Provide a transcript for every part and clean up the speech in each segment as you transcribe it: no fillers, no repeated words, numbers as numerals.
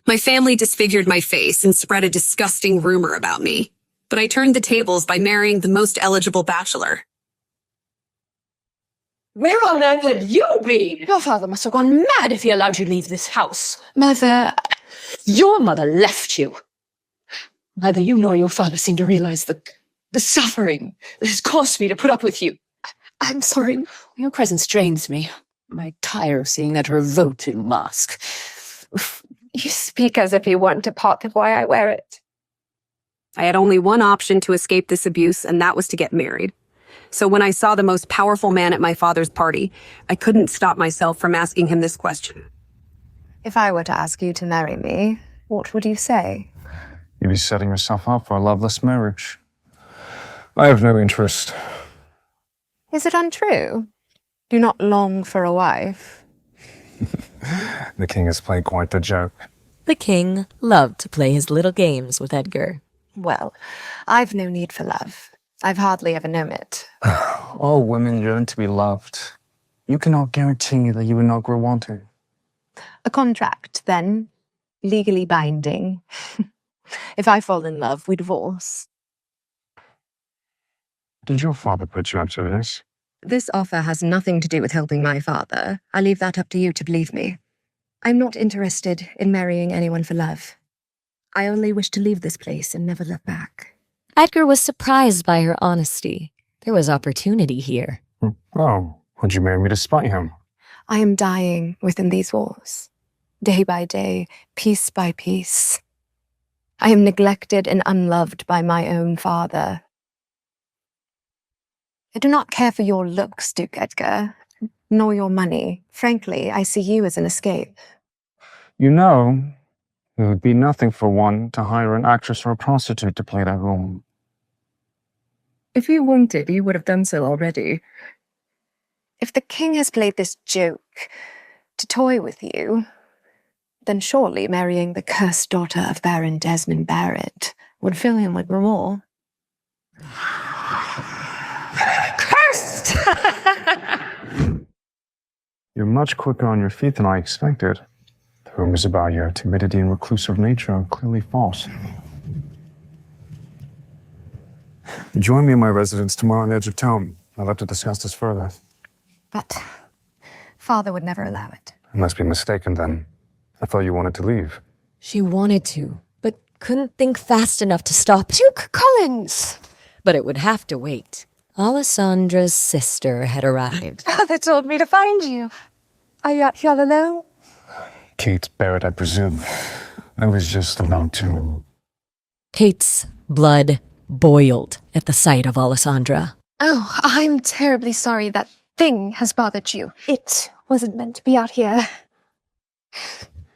My family disfigured my face and spread a disgusting rumor about me. But I turned the tables by marrying the most eligible bachelor. Where on earth had you been? Your father must have gone mad if he allowed you to leave this house. Mother, your mother left you. Neither you nor your father seem to realize the suffering that has caused me to put up with you. I'm sorry. Your presence drains me. I tire of seeing that revolting mask. You speak as if you want to part the way I wear it. I had only one option to escape this abuse, and that was to get married. So when I saw the most powerful man at my father's party, I couldn't stop myself from asking him this question. If I were to ask you to marry me, what would you say? You'd be setting yourself up for a loveless marriage. I have no interest. Is it untrue? Do you not long for a wife? The king has played quite the joke. The king loved to play his little games with Edgar. Well, I've no need for love. I've hardly ever known it. All women yearn to be loved. You cannot guarantee that you will not grow wanting. A contract, then, legally binding. If I fall in love, we divorce. Did your father put you up to this? This offer has nothing to do with helping my father. I leave that up to you to believe me. I'm not interested in marrying anyone for love. I only wish to leave this place and never look back. Edgar was surprised by her honesty. There was opportunity here. Oh, would you marry me to spite him? I am dying within these walls, day by day, piece by piece. I am neglected and unloved by my own father. I do not care for your looks, Duke Edgar, nor your money. Frankly, I see you as an escape. You know, it would be nothing for one to hire an actress or a prostitute to play that role. If you wanted, you would have done so already. If the king has played this joke to toy with you, then surely marrying the cursed daughter of Baron Desmond Barrett would fill him with remorse. Cursed! You're much quicker on your feet than I expected. The rumors about your timidity and reclusive nature are clearly false. Join me in my residence tomorrow on the edge of town. I'd love to discuss this further. But father would never allow it. I must be mistaken then. I thought you wanted to leave. She wanted to, but couldn't think fast enough to stop it. Duke Collins! But it would have to wait. Alessandra's sister had arrived. Father told me to find you. Are you out here all alone? Kate Barrett, I presume. I was just about to... Kate's blood boiled at the sight of Alessandra. Oh, I'm terribly sorry that thing has bothered you. It wasn't meant to be out here.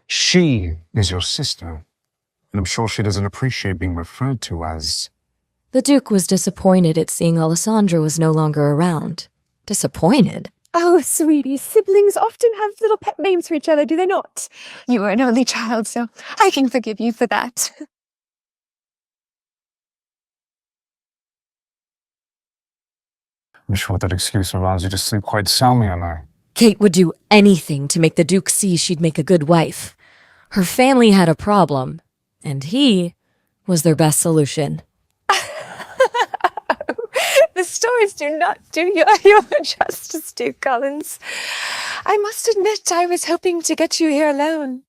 She is your sister, and I'm sure she doesn't appreciate being referred to as... The Duke was disappointed at seeing Alessandra was no longer around. Disappointed? Oh, sweetie, siblings often have little pet names for each other, do they not? You were an only child, so I can forgive you for that. I'm sure that excuse allows you to sleep quite soundly at night. Kate would do anything to make the Duke see she'd make a good wife. Her family had a problem, and he was their best solution. The stories do not do you justice, Duke Collins. I must admit I was hoping to get you here alone.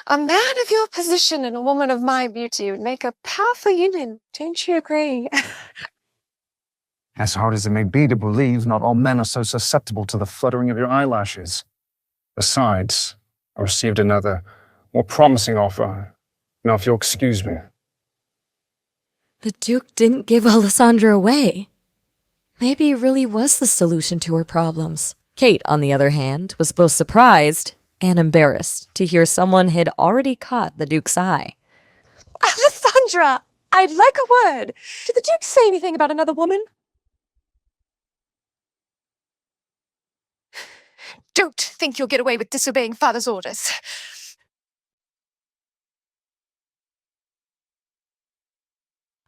A man of your position and a woman of my beauty would make a powerful union, don't you agree? As hard as it may be to believe, not all men are so susceptible to the fluttering of your eyelashes. Besides, I received another, more promising offer. Now, if you'll excuse me. The Duke didn't give Alessandra away. Maybe he really was the solution to her problems. Kate, on the other hand, was both surprised and embarrassed to hear someone had already caught the Duke's eye. Alessandra, I'd like a word. Did the Duke say anything about another woman? Don't think you'll get away with disobeying father's orders.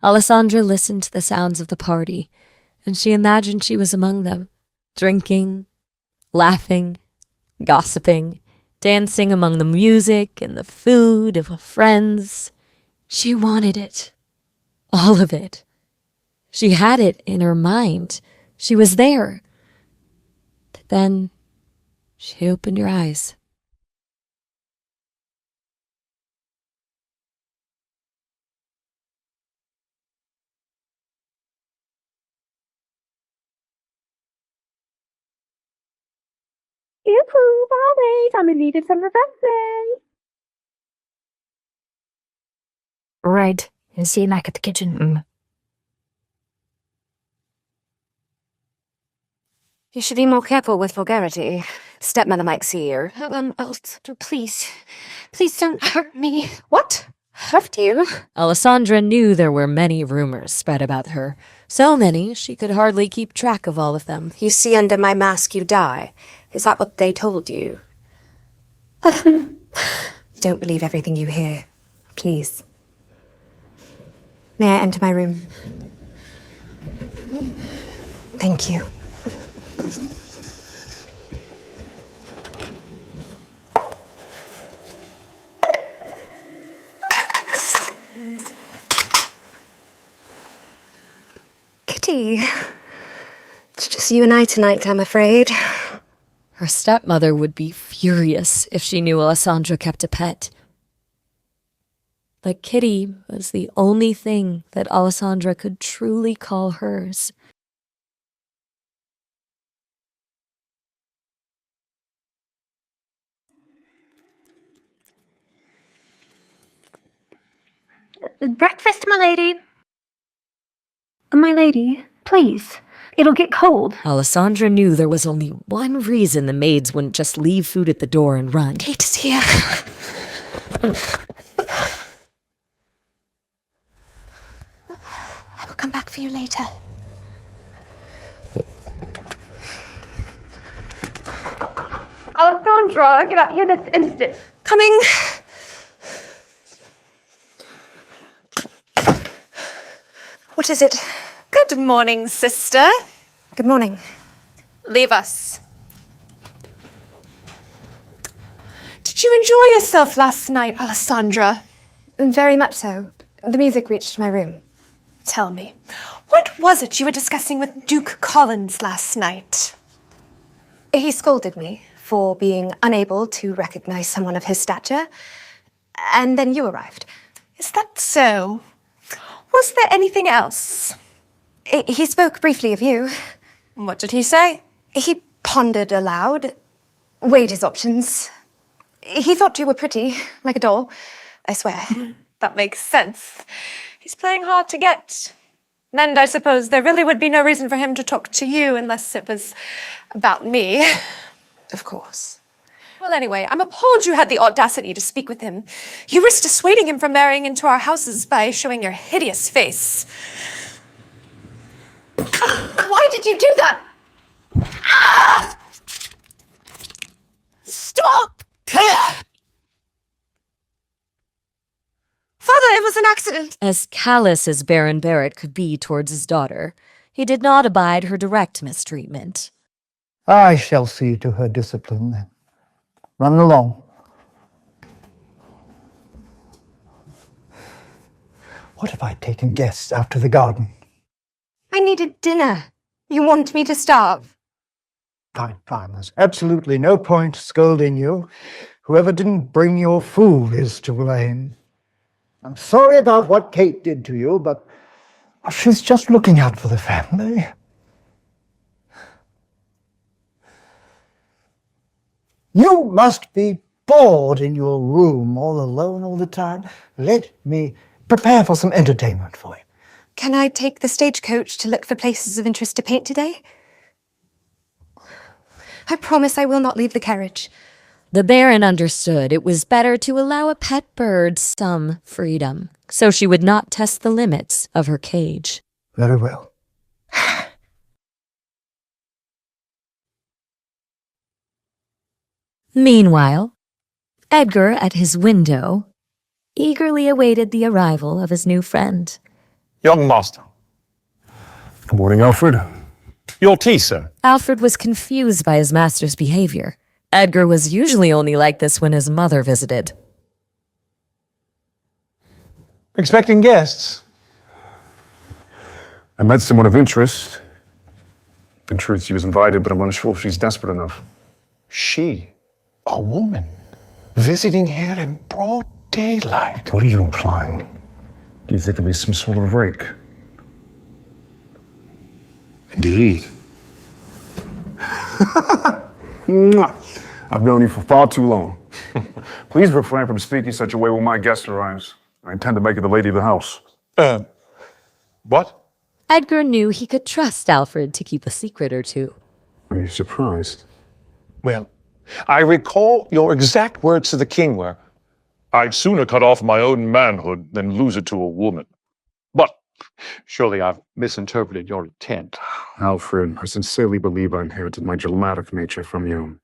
Alessandra listened to the sounds of the party, and she imagined she was among them, drinking, laughing, gossiping, dancing among the music and the food of her friends. She wanted it. All of it. She had it in her mind. She was there. But then she opened her eyes. Yoo-hoo, Molly, I'm in need of some refreshing. Right. And see you back at the kitchen. You should be more careful with vulgarity. Stepmother might see you. Please. Please don't hurt me. What? Hurt you? Alessandra knew there were many rumors spread about her. So many, she could hardly keep track of all of them. You see under my mask you die. Is that what they told you? Don't believe everything you hear. Please. May I enter my room? Thank you. Kitty. It's just you and I tonight, I'm afraid. Her stepmother would be furious if she knew Alessandra kept a pet. But Kitty was the only thing that Alessandra could truly call hers. Breakfast, my lady. My lady, please. It'll get cold. Alessandra knew there was only one reason the maids wouldn't just leave food at the door and run. Kate is here. I will come back for you later. Alessandra, get out here this instant. Coming. What is it? Good morning, sister. Good morning. Leave us. Did you enjoy yourself last night, Alessandra? Very much so. The music reached my room. Tell me, what was it you were discussing with Duke Collins last night? He scolded me for being unable to recognize someone of his stature, and then you arrived. Is that so? Was there anything else? He spoke briefly of you. What did he say? He pondered aloud, weighed his options. He thought you were pretty, like a doll, I swear. That makes sense. He's playing hard to get. And I suppose there really would be no reason for him to talk to you unless it was about me. Of course. Well, anyway, I'm appalled you had the audacity to speak with him. You risked dissuading him from marrying into our houses by showing your hideous face. Why did you do that? Ah! Stop! Father, it was an accident. As callous as Baron Barrett could be towards his daughter, he did not abide her direct mistreatment. I shall see to her discipline then. Run along. What have I taken guests out to the garden? I needed dinner. You want me to starve? Fine, fine. There's absolutely no point scolding you. Whoever didn't bring your food is to blame. I'm sorry about what Kate did to you, but she's just looking out for the family. You must be bored in your room all alone all the time. Let me prepare for some entertainment for you. Can I take the stagecoach to look for places of interest to paint today? I promise I will not leave the carriage. The Baron understood it was better to allow a pet bird some freedom, so she would not test the limits of her cage. Very well. Meanwhile, Edgar, at his window, eagerly awaited the arrival of his new friend. Young master. Good morning, Alfred. Your tea, sir. Alfred was confused by his master's behavior. Edgar was usually only like this when his mother visited. Expecting guests? I met someone of interest. In truth, she was invited, but I'm unsure if she's desperate enough. She, a woman, visiting here in broad daylight. What are you implying? Do you think it'll be some sort of rake? Indeed. I've known you for far too long. Please refrain from speaking such a way when my guest arrives. I intend to make her the lady of the house. What? Edgar knew he could trust Alfred to keep a secret or two. Are you surprised? Well, I recall your exact words to the king were, "I'd sooner cut off my own manhood than lose it to a woman." But surely I've misinterpreted your intent. Alfred, I sincerely believe I inherited my dramatic nature from you.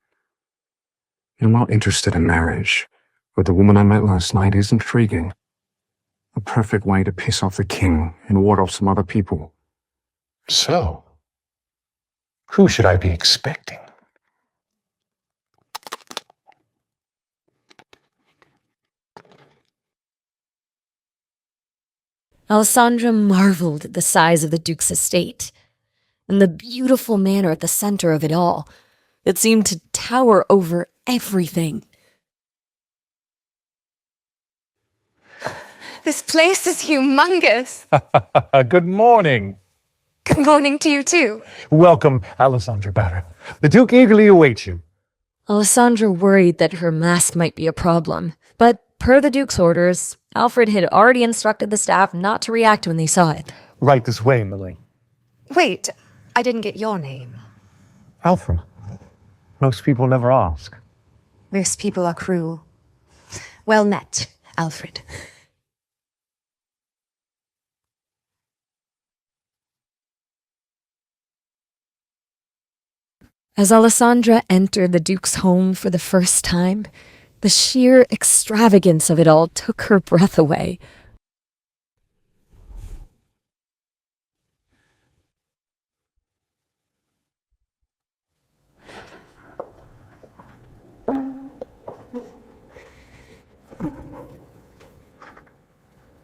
I'm not interested in marriage, but the woman I met last night is intriguing. A perfect way to piss off the king and ward off some other people. So, who should I be expecting? Alessandra marveled at the size of the Duke's estate and the beautiful manor at the center of it all. It seemed to tower over everything. This place is humongous. Good morning. Good morning to you, too. Welcome, Alessandra Barrett. The Duke eagerly awaits you. Alessandra worried that her mask might be a problem, but per the Duke's orders, Alfred had already instructed the staff not to react when they saw it. Right this way, Millie. Wait, I didn't get your name. Alfred. Most people never ask. Most people are cruel. Well met, Alfred. As Alessandra entered the Duke's home for the first time, the sheer extravagance of it all took her breath away.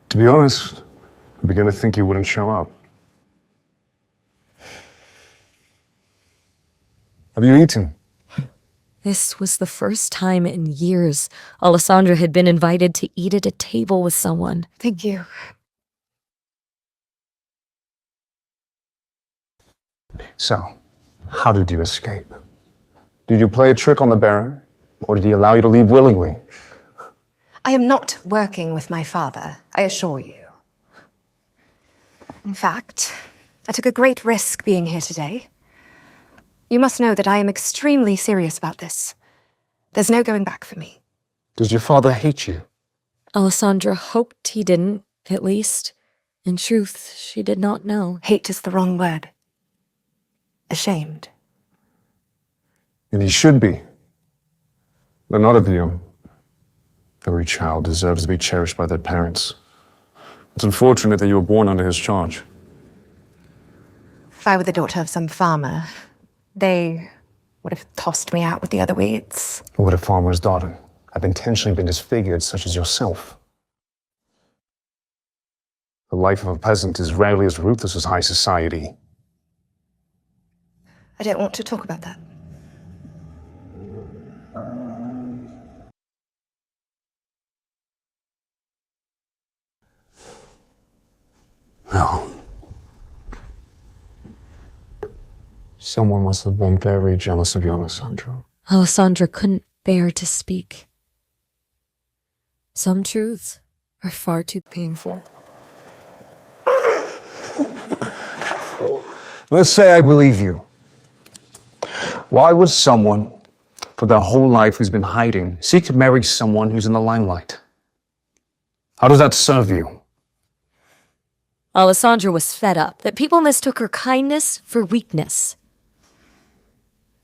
To be honest, I began to think you wouldn't show up. Have you eaten? This was the first time in years Alessandra had been invited to eat at a table with someone. Thank you. So, how did you escape? Did you play a trick on the Baron, or did he allow you to leave willingly? I am not working with my father, I assure you. In fact, I took a great risk being here today. You must know that I am extremely serious about this. There's no going back for me. Does your father hate you? Alessandra hoped he didn't, at least. In truth, she did not know. Hate is the wrong word. Ashamed. And he should be. But not of you. Every child deserves to be cherished by their parents. It's unfortunate that you were born under his charge. If I were the daughter of some farmer, they would have tossed me out with the other weeds. Or would a farmer's daughter have intentionally been disfigured, such as yourself? The life of a peasant is rarely as ruthless as high society. I don't want to talk about that. No. Someone must have been very jealous of you, Alessandro. Alessandra couldn't bear to speak. Some truths are far too painful. Let's say I believe you. Why would someone, for their whole life who's been hiding, seek to marry someone who's in the limelight? How does that serve you? Alessandra was fed up that people mistook her kindness for weakness.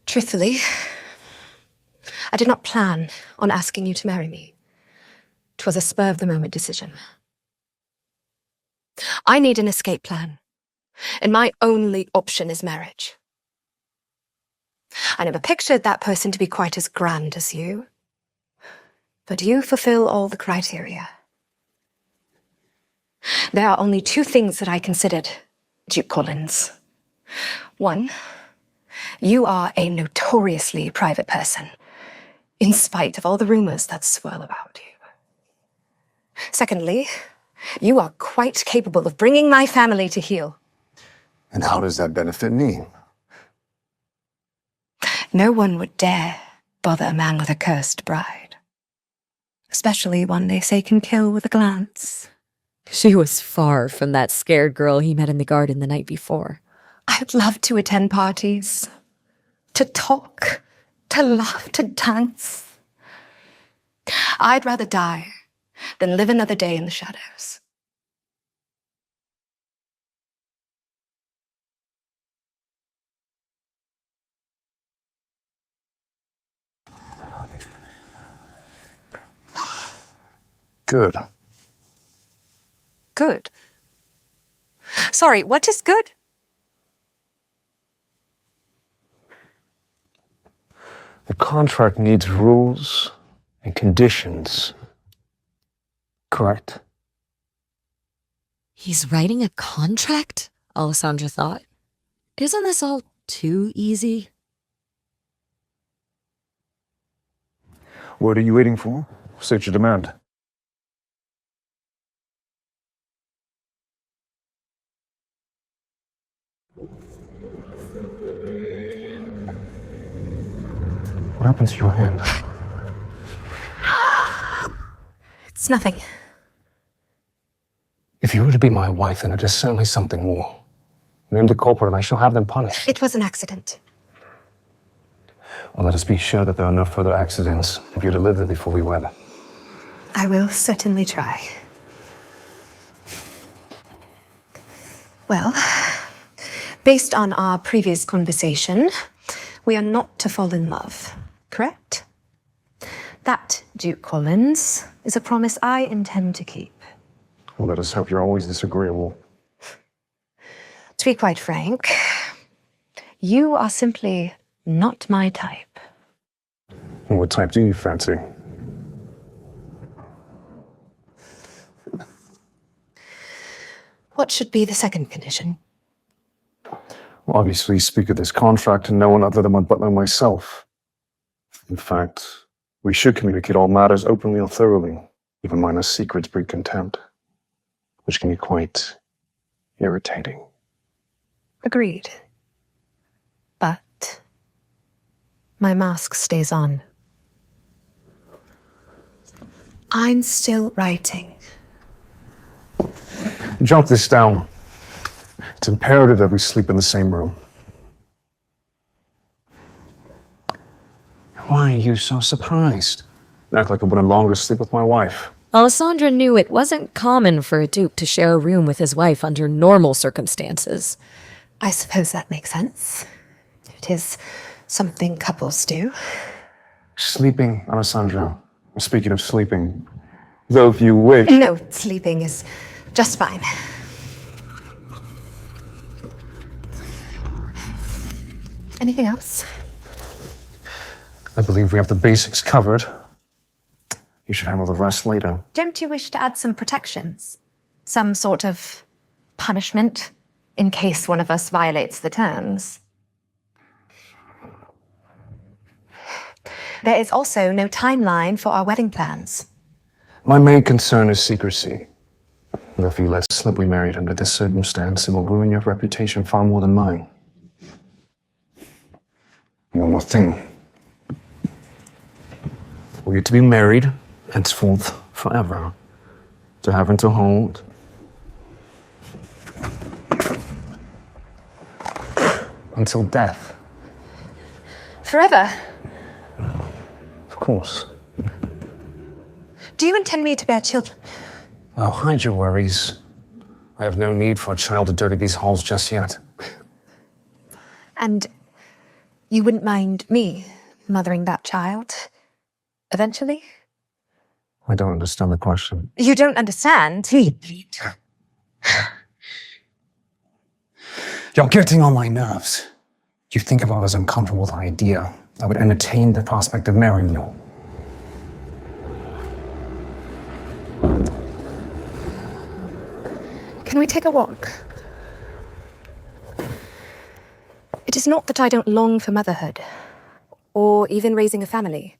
Truthfully, I did not plan on asking you to marry me. 'Twas a spur-of-the-moment decision. I need an escape plan, and my only option is marriage. I never pictured that person to be quite as grand as you. But you fulfill all the criteria. There are only two things that I considered, Duke Collins. One, you are a notoriously private person, in spite of all the rumors that swirl about you. Secondly, you are quite capable of bringing my family to heel. And how does that benefit me? No one would dare bother a man with a cursed bride, especially one they say can kill with a glance. She was far from that scared girl he met in the garden the night before. I'd love to attend parties, to talk, to laugh, to dance. I'd rather die than live another day in the shadows. Good. Good. Sorry, what is good? The contract needs rules and conditions. Correct? He's writing a contract? Alessandra thought. Isn't this all too easy? What are you waiting for? State your demand. What happened to your hand? It's nothing. If you were to be my wife, then it is certainly something more. Name the culprit and I shall have them punished. It was an accident. Well, let us be sure that there are no further accidents if you're to live there before we wed. I will certainly try. Well, based on our previous conversation, we are not to fall in love, correct? That, Duke Collins, is a promise I intend to keep. Well, let us hope you're always disagreeable. To be quite frank, you are simply not my type. And what type do you fancy? What should be the second condition? Well, obviously, speak of this contract to no one other than my butler and myself. In fact, we should communicate all matters openly and thoroughly. Even minor secrets breed contempt, which can be quite irritating. Agreed. But my mask stays on. I'm still writing. Jot this down. It's imperative that we sleep in the same room. Why are you so surprised? Act like I would no longer sleep with my wife. Alessandra knew it wasn't common for a duke to share a room with his wife under normal circumstances. I suppose that makes sense. It is something couples do. Sleeping, Alessandra. Speaking of sleeping, though if you wish... No, sleeping is just fine. Anything else? I believe we have the basics covered. You should handle the rest later. Don't you wish to add some protections? Some sort of punishment in case one of us violates the terms? There is also no timeline for our wedding plans. My main concern is secrecy. And if you let slip we married under this circumstance, it will ruin your reputation far more than mine. One more thing. Were you to be married, henceforth, forever, to have and to hold, until death? Forever? Of course. Do you intend me to bear children? Oh, hide your worries. I have no need for a child to dirty these halls just yet. And you wouldn't mind me mothering that child? Eventually? I don't understand the question. You don't understand? You're getting on my nerves. You think if I was uncomfortable with the idea, I would entertain the prospect of marrying you. Can we take a walk? It is not that I don't long for motherhood, or even raising a family.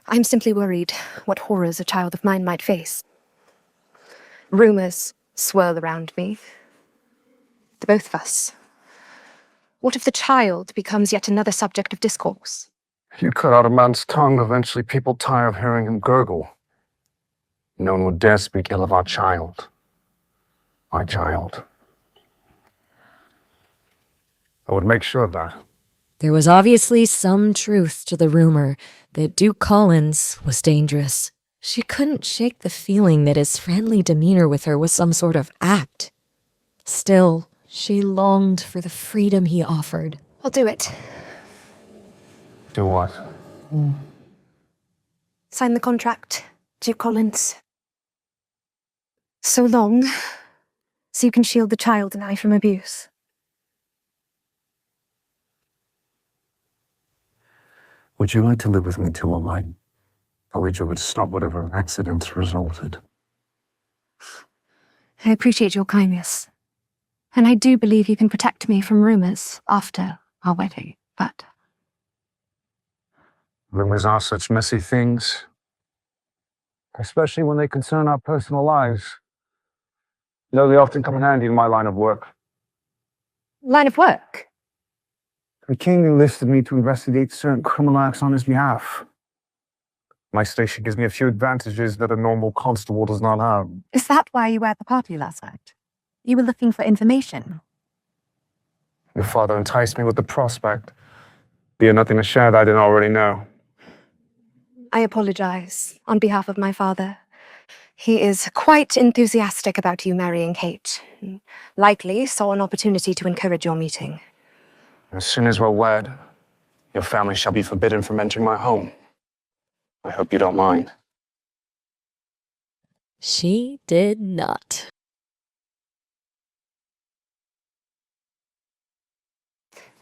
I'm simply worried what horrors a child of mine might face. Rumors swirl around me. The both of us. What if the child becomes yet another subject of discourse? You cut out a man's tongue, eventually people tire of hearing him gurgle. No one would dare speak ill of our child. My child. I would make sure of that. There was obviously some truth to the rumor that Duke Collins was dangerous. She couldn't shake the feeling that his friendly demeanor with her was some sort of act. Still, she longed for the freedom he offered. I'll do it. Do what? Sign the contract, Duke Collins. So long, so you can shield the child and I from abuse. Would you like to live with me till all night? I wager would stop whatever accidents resulted. I appreciate your kindness. And I do believe you can protect me from rumors after our wedding, but... Rumors are such messy things, especially when they concern our personal lives. You know, they often come in handy in my line of work. Line of work? The king enlisted me to investigate certain criminal acts on his behalf. My station gives me a few advantages that a normal constable does not have. Is that why you were at the party last night? You were looking for information? Your father enticed me with the prospect. He had nothing to share that I didn't already know. I apologize on behalf of my father. He is quite enthusiastic about you marrying Kate. Likely saw an opportunity to encourage your meeting. As soon as we're wed, your family shall be forbidden from entering my home. I hope you don't mind. She did not.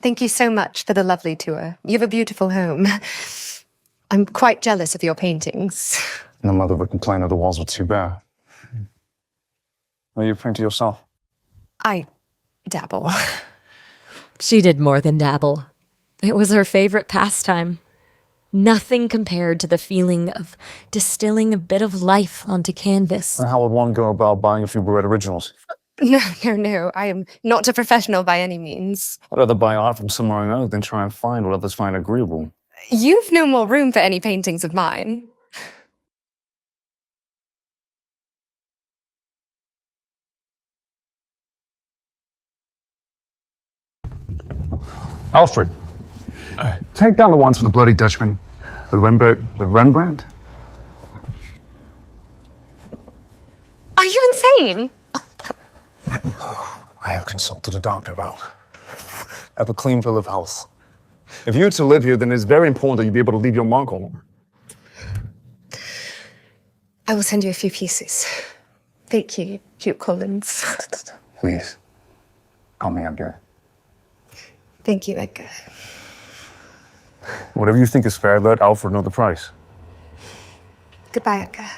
Thank you so much for the lovely tour. You have a beautiful home. I'm quite jealous of your paintings. No mother would complain if the walls were too bare. Are you painting yourself? I dabble. She did more than dabble. It was her favorite pastime. Nothing compared to the feeling of distilling a bit of life onto canvas. How would one go about buying a few red originals? No. I am not a professional by any means. I'd rather buy art from somewhere I know than try and find what others find agreeable. You've no more room for any paintings of mine. Alfred, take down the ones for the Bloody Dutchman. The Rembrandt? Are you insane? I have consulted a doctor about. I have a clean bill of health. If you were to live here, then it's very important that you be able to leave your mark on. I will send you a few pieces. Thank you, Duke Collins. Please, call me Edgar. Thank you, Edgar. Whatever you think is fair, let Alfred know the price. Goodbye, Edgar.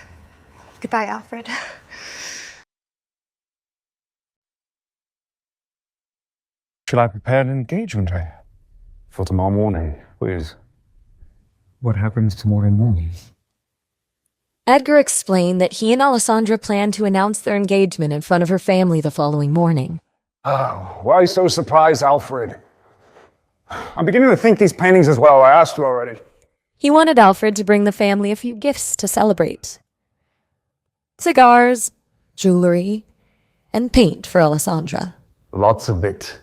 Goodbye, Alfred. Shall I prepare an engagement ring? For tomorrow morning, please. What happens tomorrow morning? Edgar explained that he and Alessandra planned to announce their engagement in front of her family the following morning. Oh, why so surprised, Alfred? I'm beginning to think these paintings as well. I asked you already. He wanted Alfred to bring the family a few gifts to celebrate. Cigars, jewelry, and paint for Alessandra. Lots of it.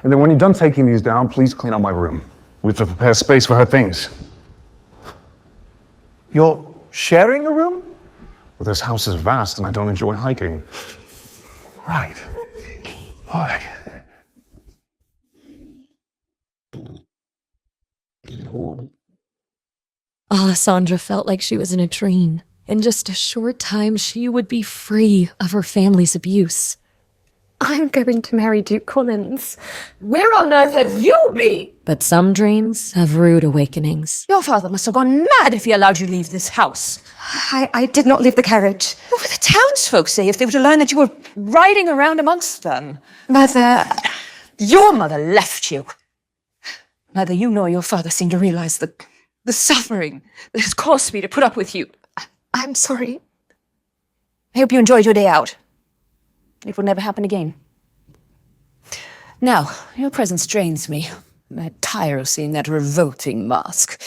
And then when you're done taking these down, please clean out my room. We have to prepare space for her things. You're sharing a room? Well, this house is vast and I don't enjoy hiking. Right. All right. Alessandra felt like she was in a dream. In just a short time, she would be free of her family's abuse. I'm going to marry Duke Collins. Where on earth have you been? But some dreams have rude awakenings. Your father must have gone mad if he allowed you to leave this house. I did not leave the carriage. What would the townsfolk say if they were to learn that you were riding around amongst them? Mother, Your mother left you. Neither you nor your father seem to realize the suffering that has caused me to put up with you. I'm sorry. I hope you enjoyed your day out. It will never happen again. Now, your presence drains me. I'm tired of seeing that revolting mask.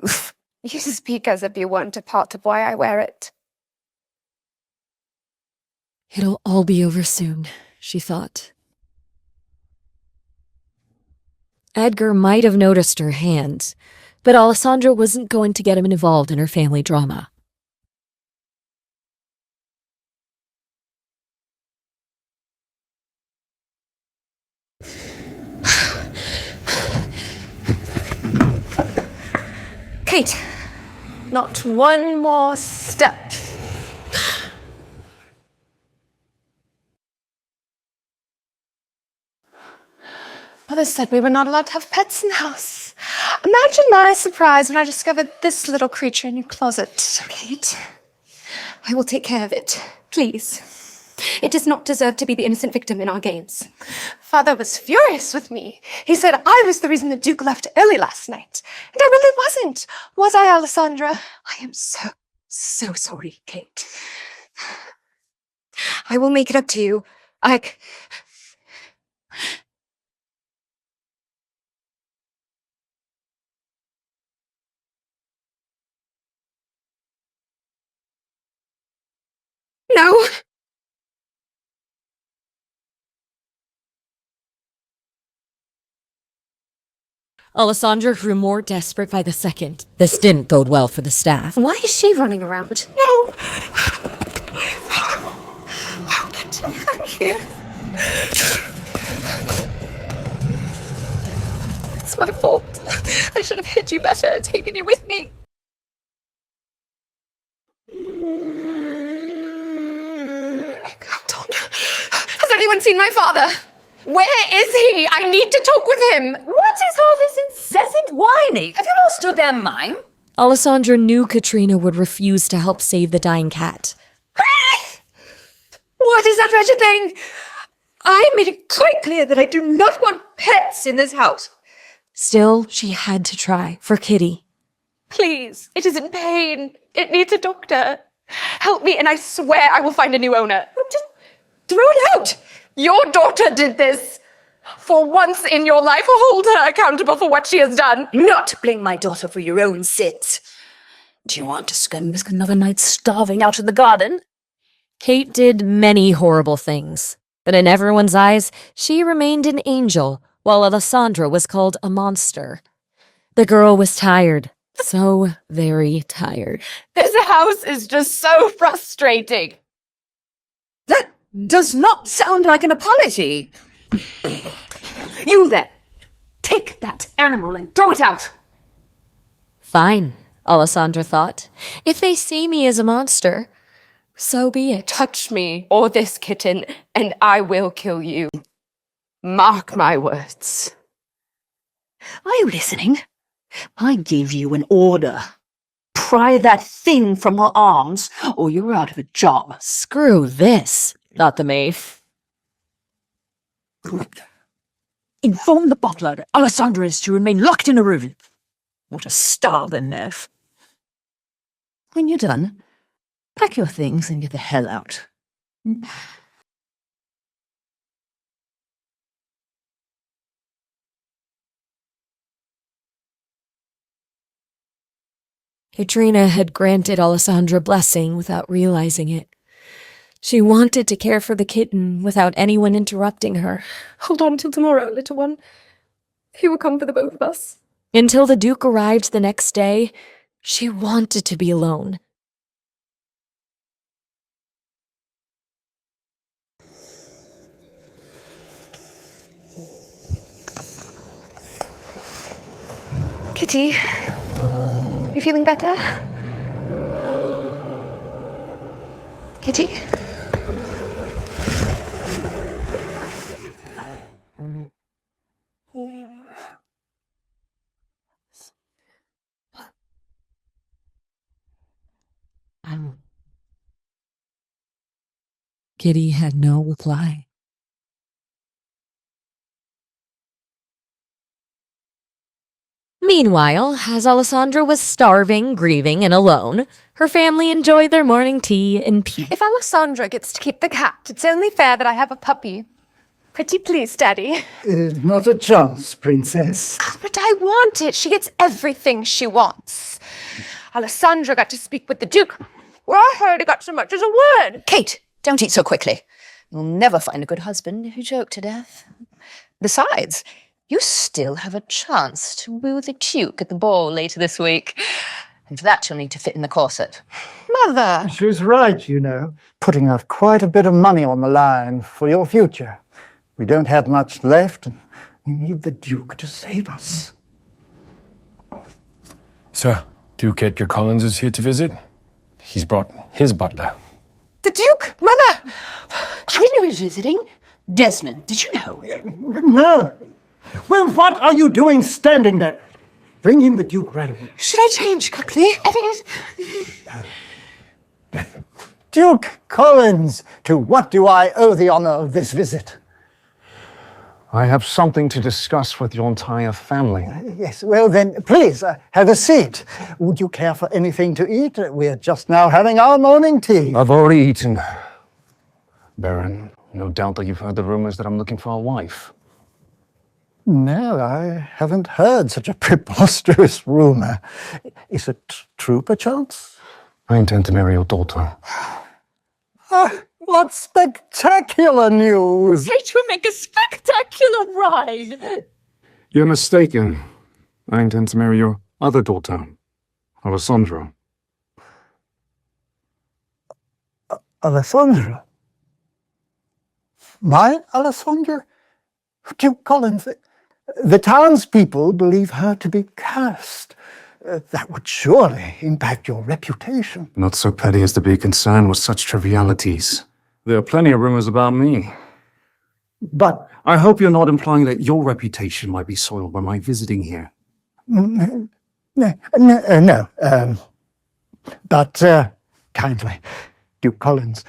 Oof. You speak as if you weren't a part of why I wear it. It'll all be over soon, she thought. Edgar might have noticed her hand, but Alessandra wasn't going to get him involved in her family drama. Kate, not one more step. Mother said we were not allowed to have pets in the house. Imagine my surprise when I discovered this little creature in your closet. Kate, I will take care of it. Please. It does not deserve to be the innocent victim in our games. Father was furious with me. He said I was the reason the Duke left early last night. And I really wasn't. Was I, Alessandra? I am so sorry, Kate. I will make it up to you. No! Alessandra grew more desperate by the second. This didn't bode well for the staff. Why is she running around? No. Thank you. It's my fault. I should have hid you better and taken you with me. Has anyone seen my father? Where is he? I need to talk with him. What is all this incessant whining? Have you lost your damn mind? Alessandra knew Katrina would refuse to help save the dying cat. What is that wretched thing? I made it quite clear that I do not want pets in this house. Still, she had to try, for Kitty. Please, it is in pain. It needs a doctor. Help me and I swear I will find a new owner. Just throw it out. Your daughter did this. For once in your life, hold her accountable for what she has done. Not blame my daughter for your own sins. Do you want to spend another night starving out in the garden? Kate did many horrible things, but in everyone's eyes, she remained an angel, while Alessandra was called a monster. The girl was tired, so very tired. This house is just so frustrating. That does not sound like an apology. You there, take that animal and throw it out. Fine, Alessandra thought. If they see me as a monster, so be it. Touch me or this kitten, and I will kill you. Mark my words. Are you listening? I gave you an order. Pry that thing from her arms, or you're out of a job. Screw this, thought the maid. Inform the butler that Alessandra is to remain locked in a room. What a starving nerve. When you're done, pack your things and get the hell out. Katrina had granted Alessandra blessing without realizing it. She wanted to care for the kitten without anyone interrupting her. Hold on till tomorrow, little one. He will come for the both of us. Until the Duke arrived the next day, she wanted to be alone. Kitty, you feeling better? Kitty? Kitty had no reply. Meanwhile, as Alessandra was starving, grieving, and alone, her family enjoyed their morning tea in peace. If Alessandra gets to keep the cat, it's only fair that I have a puppy. Pretty please, Daddy. Not a chance, Princess. But I want it. She gets everything she wants. Alessandra got to speak with the Duke. Well, I hardly got so much as a word. Kate, don't eat so quickly. You'll never find a good husband if you choke to death. Besides, you still have a chance to woo the Duke at the ball later this week. And for that, you'll need to fit in the corset. Mother! She's right, you know. Putting out quite a bit of money on the line for your future. We don't have much left, and we need the Duke to save us. Sir, Duke Edgar Collins is here to visit. He's brought his butler. The Duke? Mother! I didn't know he was visiting. Desmond, did you know? No! Well, what are you doing standing there? Bring in the Duke right away. Should I change quickly? Duke Collins, to what do I owe the honor of this visit? I have something to discuss with your entire family. Yes, well then, please, have a seat. Would you care for anything to eat? We're just now having our morning tea. I've already eaten. Baron, no doubt that you've heard the rumors that I'm looking for a wife. No, I haven't heard such a preposterous rumor. Is it true, perchance? I intend to marry your daughter. What spectacular news! Kate will make a spectacular ride. You're mistaken. I intend to marry your other daughter, Alessandra. Alessandra? My Alessandra? Duke Collins, the townspeople believe her to be cursed. That would surely impact your reputation. Not so petty as to be concerned with such trivialities. There are plenty of rumors about me. But I hope you're not implying that your reputation might be soiled by my visiting here. no. But kindly, Duke Collins,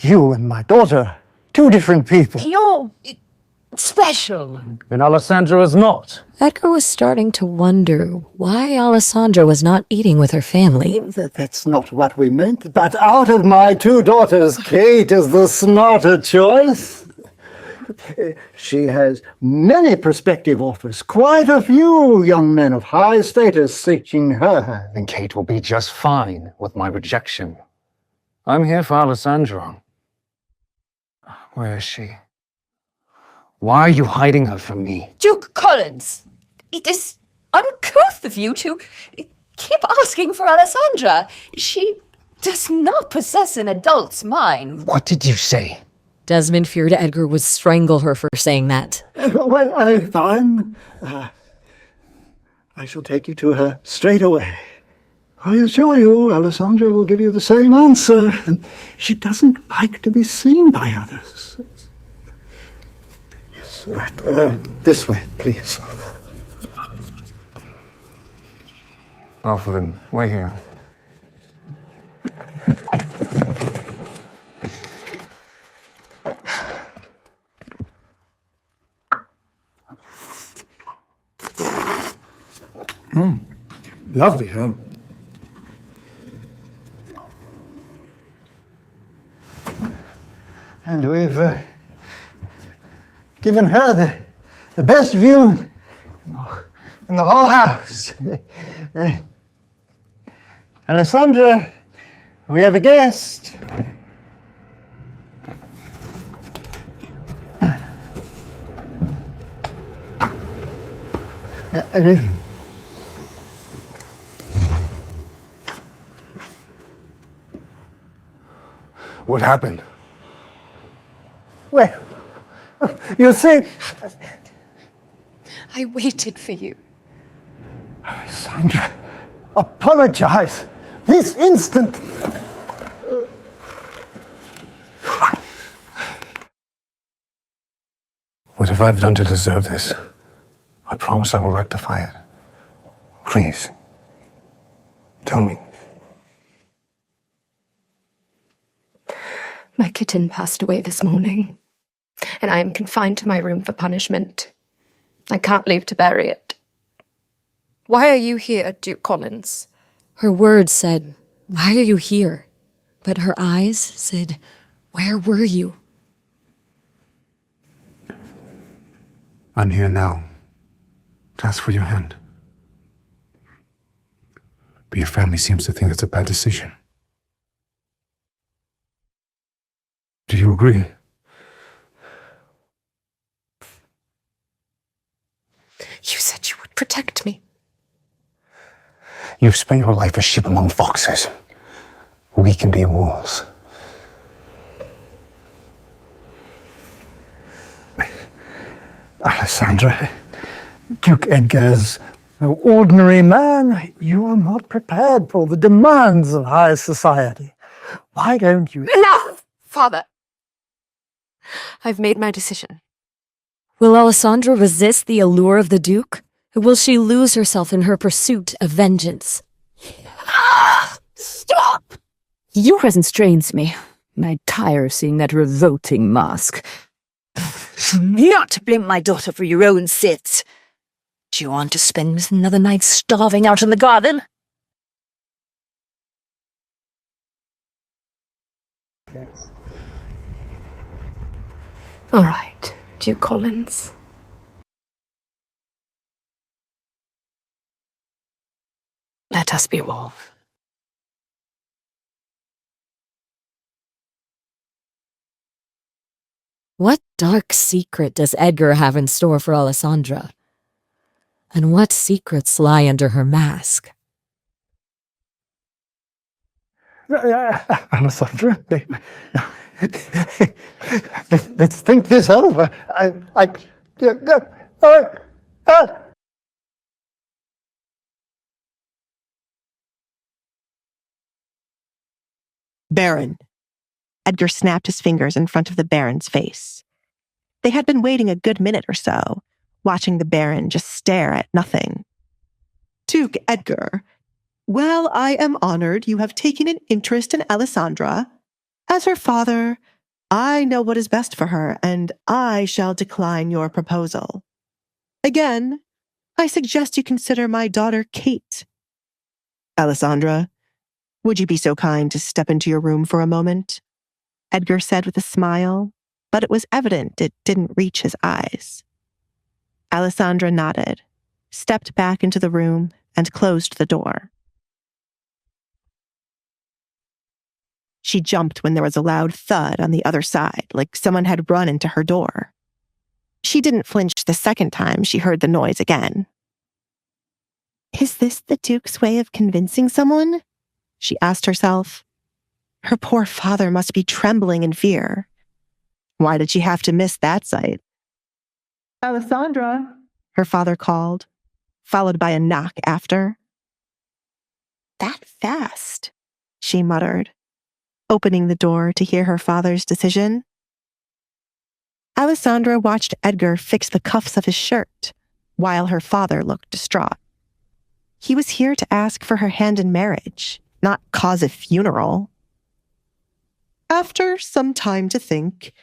you and my daughter, two different people. You're special. And Alessandra is not. Edgar was starting to wonder why Alessandra was not eating with her family. That's not what we meant. But out of my two daughters, Kate is the smarter choice. She has many prospective offers, quite a few young men of high status seeking her. And Kate will be just fine with my rejection. I'm here for Alessandra. Where is she? Why are you hiding her from me? Duke Collins, it is uncouth of you to keep asking for Alessandra. She does not possess an adult's mind. What did you say? Desmond feared Edgar would strangle her for saying that. Well, fine. I shall take you to her straight away. I assure you, Alessandra will give you the same answer. And she doesn't like to be seen by others. Yes, right. This way, please. Alfred, wait here. Lovely, huh? And we've given her the best view in the whole house. Alessandra, we have a guest. What happened? Well, you see, I waited for you. Alessandra, apologize this instant. What have I done to deserve this? I promise I will rectify it. Please, tell me. My kitten passed away this morning, and I am confined to my room for punishment. I can't leave to bury it. Why are you here, Duke Collins? Her words said, "Why are you here?" But her eyes said, "Where were you?" I'm here now to ask for your hand. But your family seems to think it's a bad decision. Do you agree? You said you would protect me. You've spent your life a sheep among foxes. We can be wolves. Alessandra, Duke Edgar's no ordinary man. You are not prepared for the demands of high society. Why don't you... Enough, Father! I've made my decision. Will Alessandra resist the allure of the Duke? Or will she lose herself in her pursuit of vengeance? Stop! Your presence strains me. I tire of seeing that revolting mask. You're not to blame my daughter for your own sins. Do you want to spend another night starving out in the garden? All right, Duke Collins. Let us be one. What dark secret does Edgar have in store for Alessandra? And what secrets lie under her mask? Alessandra, let's think this over. Baron. Edgar snapped his fingers in front of the Baron's face. They had been waiting a good minute or so, watching the Baron just stare at nothing. Duke Edgar, well, I am honored you have taken an interest in Alessandra. As her father, I know what is best for her, and I shall decline your proposal. Again, I suggest you consider my daughter Kate. Alessandra, would you be so kind to step into your room for a moment? Edgar said with a smile, but it was evident it didn't reach his eyes. Alessandra nodded, stepped back into the room, and closed the door. She jumped when there was a loud thud on the other side, like someone had run into her door. She didn't flinch the second time she heard the noise again. Is this the Duke's way of convincing someone? She asked herself. Her poor father must be trembling in fear. Why did she have to miss that sight? Alessandra, her father called, followed by a knock after. That fast, she muttered, opening the door to hear her father's decision. Alessandra watched Edgar fix the cuffs of his shirt, while her father looked distraught. He was here to ask for her hand in marriage, not cause a funeral. After some time to think,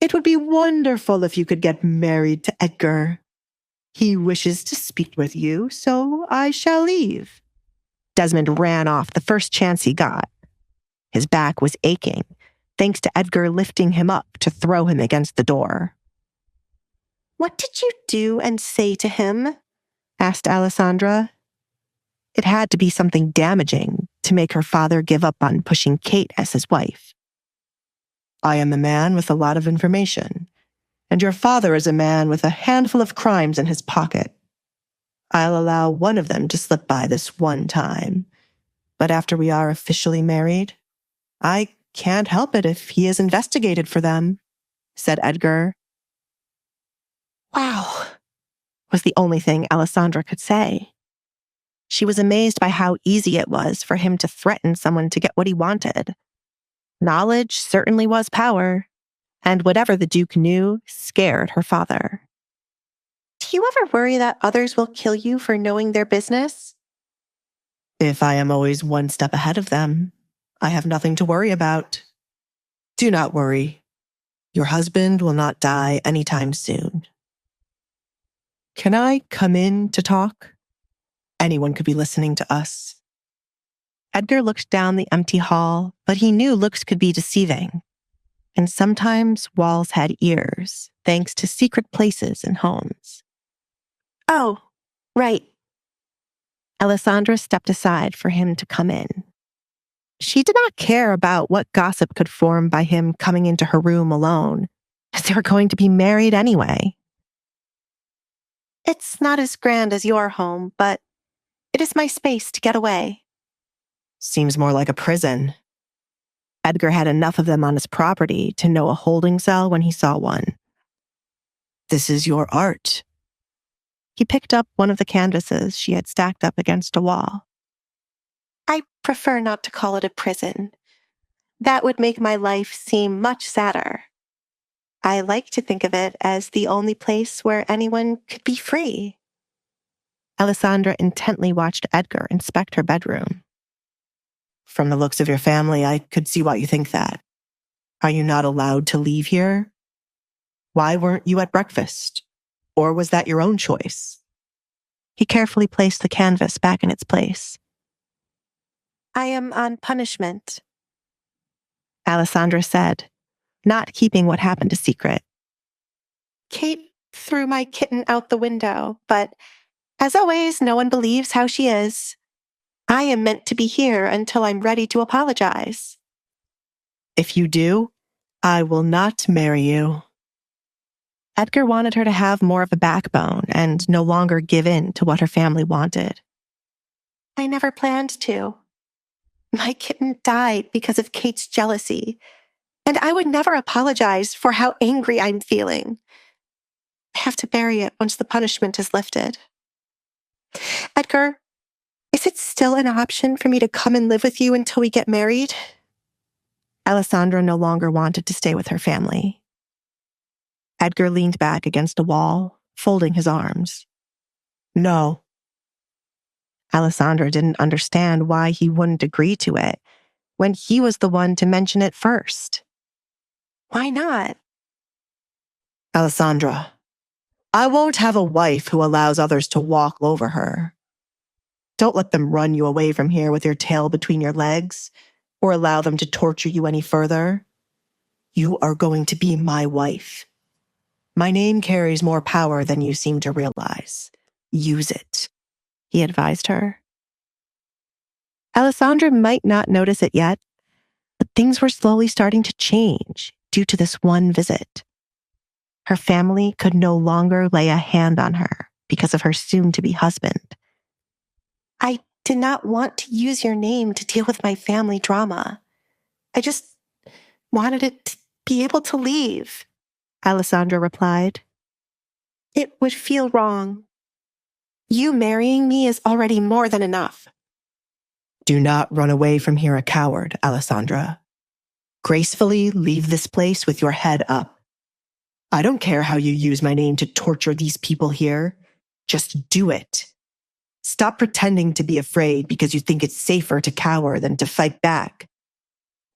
it would be wonderful if you could get married to Edgar. He wishes to speak with you, so I shall leave. Desmond ran off the first chance he got. His back was aching, thanks to Edgar lifting him up to throw him against the door. What did you do and say to him? Asked Alessandra. It had to be something damaging to make her father give up on pushing Kate as his wife. I am a man with a lot of information, and your father is a man with a handful of crimes in his pocket. I'll allow one of them to slip by this one time, but after we are officially married, I can't help it if he is investigated for them, said Edgar. Wow, was the only thing Alessandra could say. She was amazed by how easy it was for him to threaten someone to get what he wanted. Knowledge certainly was power, and whatever the Duke knew scared her father. Do you ever worry that others will kill you for knowing their business? If I am always one step ahead of them, I have nothing to worry about. Do not worry. Your husband will not die anytime soon. Can I come in to talk? Anyone could be listening to us. Edgar looked down the empty hall, but he knew looks could be deceiving. And sometimes walls had ears, thanks to secret places in homes. Oh, right. Alessandra stepped aside for him to come in. She did not care about what gossip could form by him coming into her room alone, as they were going to be married anyway. It's not as grand as your home, but it is my space to get away. Seems more like a prison. Edgar had enough of them on his property to know a holding cell when he saw one. This is your art. He picked up one of the canvases she had stacked up against a wall. I prefer not to call it a prison. That would make my life seem much sadder. I like to think of it as the only place where anyone could be free. Alessandra intently watched Edgar inspect her bedroom. From the looks of your family, I could see why you think that. Are you not allowed to leave here? Why weren't you at breakfast? Or was that your own choice? He carefully placed the canvas back in its place. I am on punishment, Alessandra said, not keeping what happened a secret. Kate threw my kitten out the window, but as always, no one believes how she is. I am meant to be here until I'm ready to apologize. If you do, I will not marry you. Edgar wanted her to have more of a backbone and no longer give in to what her family wanted. I never planned to. My kitten died because of Kate's jealousy, and I would never apologize for how angry I'm feeling. I have to bury it once the punishment is lifted. Edgar, is it still an option for me to come and live with you until we get married? Alessandra no longer wanted to stay with her family. Edgar leaned back against a wall, folding his arms. No. Alessandra didn't understand why he wouldn't agree to it when he was the one to mention it first. Why not? Alessandra, I won't have a wife who allows others to walk over her. Don't let them run you away from here with your tail between your legs, or allow them to torture you any further. You are going to be my wife. My name carries more power than you seem to realize. Use it, he advised her. Alessandra might not notice it yet, but things were slowly starting to change due to this one visit. Her family could no longer lay a hand on her because of her soon-to-be husband. I did not want to use your name to deal with my family drama. I just wanted it to be able to leave, Alessandra replied. It would feel wrong. You marrying me is already more than enough. Do not run away from here a coward, Alessandra. Gracefully leave this place with your head up. I don't care how you use my name to torture these people here. Just do it. Stop pretending to be afraid because you think it's safer to cower than to fight back.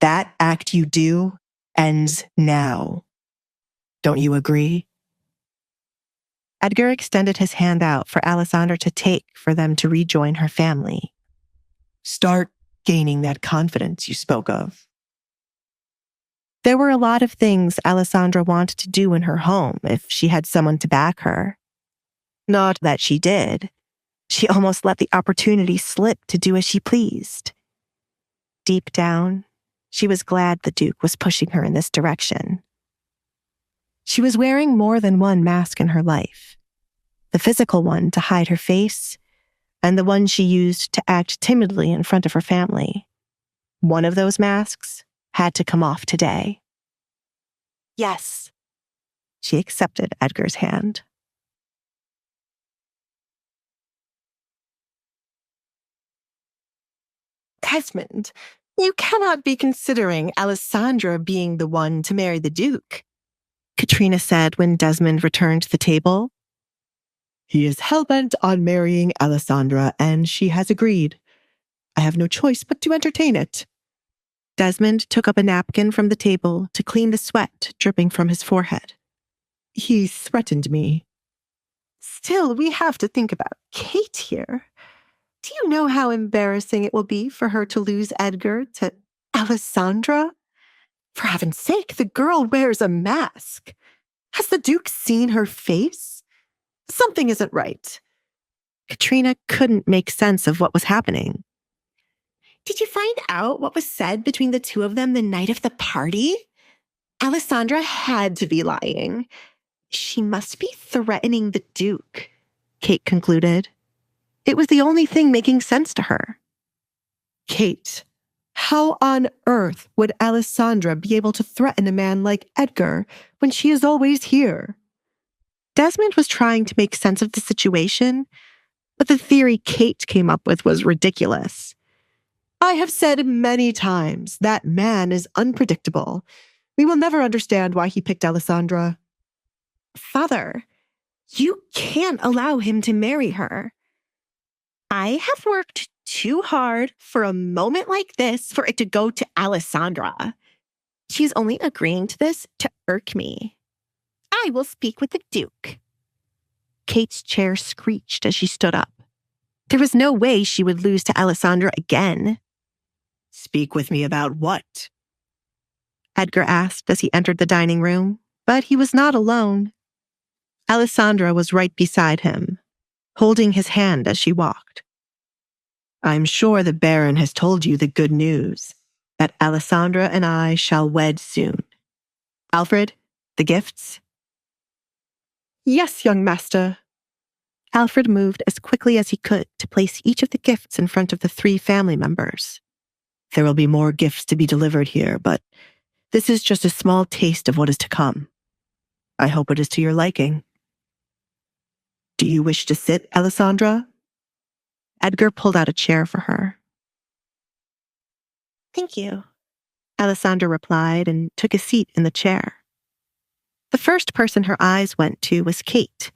That act you do ends now. Don't you agree? Edgar extended his hand out for Alessandra to take for them to rejoin her family. Start gaining that confidence you spoke of. There were a lot of things Alessandra wanted to do in her home if she had someone to back her. Not that she did. She almost let the opportunity slip to do as she pleased. Deep down, she was glad the Duke was pushing her in this direction. She was wearing more than one mask in her life. The physical one to hide her face, and the one she used to act timidly in front of her family. One of those masks had to come off today. Yes, she accepted Edgar's hand. Desmond, you cannot be considering Alessandra being the one to marry the Duke, Katrina said when Desmond returned to the table. He is hell-bent on marrying Alessandra, and she has agreed. I have no choice but to entertain it. Desmond took up a napkin from the table to clean the sweat dripping from his forehead. He threatened me. Still, we have to think about Kate here. Do you know how embarrassing it will be for her to lose Edgar to Alessandra? For heaven's sake, the girl wears a mask. Has the Duke seen her face? Something isn't right. Katrina couldn't make sense of what was happening. Did you find out what was said between the two of them the night of the party? Alessandra had to be lying. She must be threatening the Duke, Kate concluded. It was the only thing making sense to her. Kate, how on earth would Alessandra be able to threaten a man like Edgar when she is always here? Desmond was trying to make sense of the situation, but the theory Kate came up with was ridiculous. I have said many times that man is unpredictable. We will never understand why he picked Alessandra. Father, you can't allow him to marry her. I have worked too hard for a moment like this for it to go to Alessandra. She's only agreeing to this to irk me. I will speak with the Duke. Kate's chair screeched as she stood up. There was no way she would lose to Alessandra again. Speak with me about what? Edgar asked as he entered the dining room, but he was not alone. Alessandra was right beside him, holding his hand as she walked. I'm sure the Baron has told you the good news, that Alessandra and I shall wed soon. Alfred, the gifts? Yes, young master. Alfred moved as quickly as he could to place each of the gifts in front of the 3 family members. There will be more gifts to be delivered here, but this is just a small taste of what is to come. I hope it is to your liking. Do you wish to sit, Alessandra? Edgar pulled out a chair for her. Thank you, Alessandra replied and took a seat in the chair. The first person her eyes went to was Kate,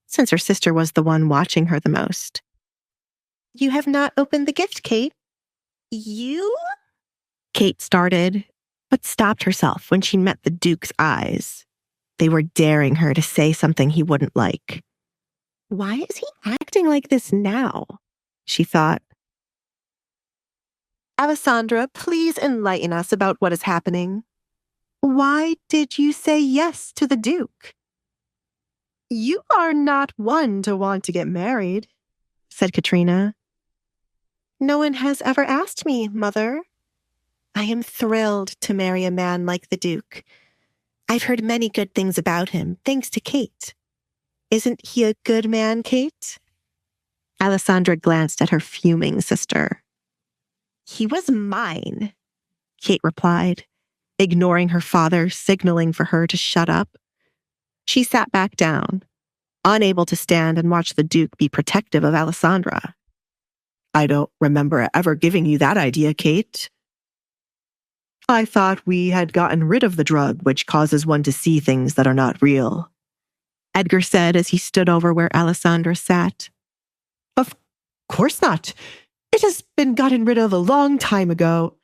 since her sister was the one watching her the most. You have not opened the gift, Kate. You? Kate started, but stopped herself when she met the Duke's eyes. They were daring her to say something he wouldn't like. Why is he acting like this now? She thought. Alessandra, please enlighten us about what is happening. Why did you say yes to the Duke? You are not one to want to get married, said Katrina. No one has ever asked me, Mother. I am thrilled to marry a man like the Duke. I've heard many good things about him, thanks to Kate. Isn't he a good man, Kate? Alessandra glanced at her fuming sister. He was mine, Kate replied, ignoring her father signaling for her to shut up. She sat back down, unable to stand and watch the Duke be protective of Alessandra. I don't remember ever giving you that idea, Kate. I thought we had gotten rid of the drug which causes one to see things that are not real, Edgar said as he stood over where Alessandra sat. Of course not. It has been gotten rid of a long time ago.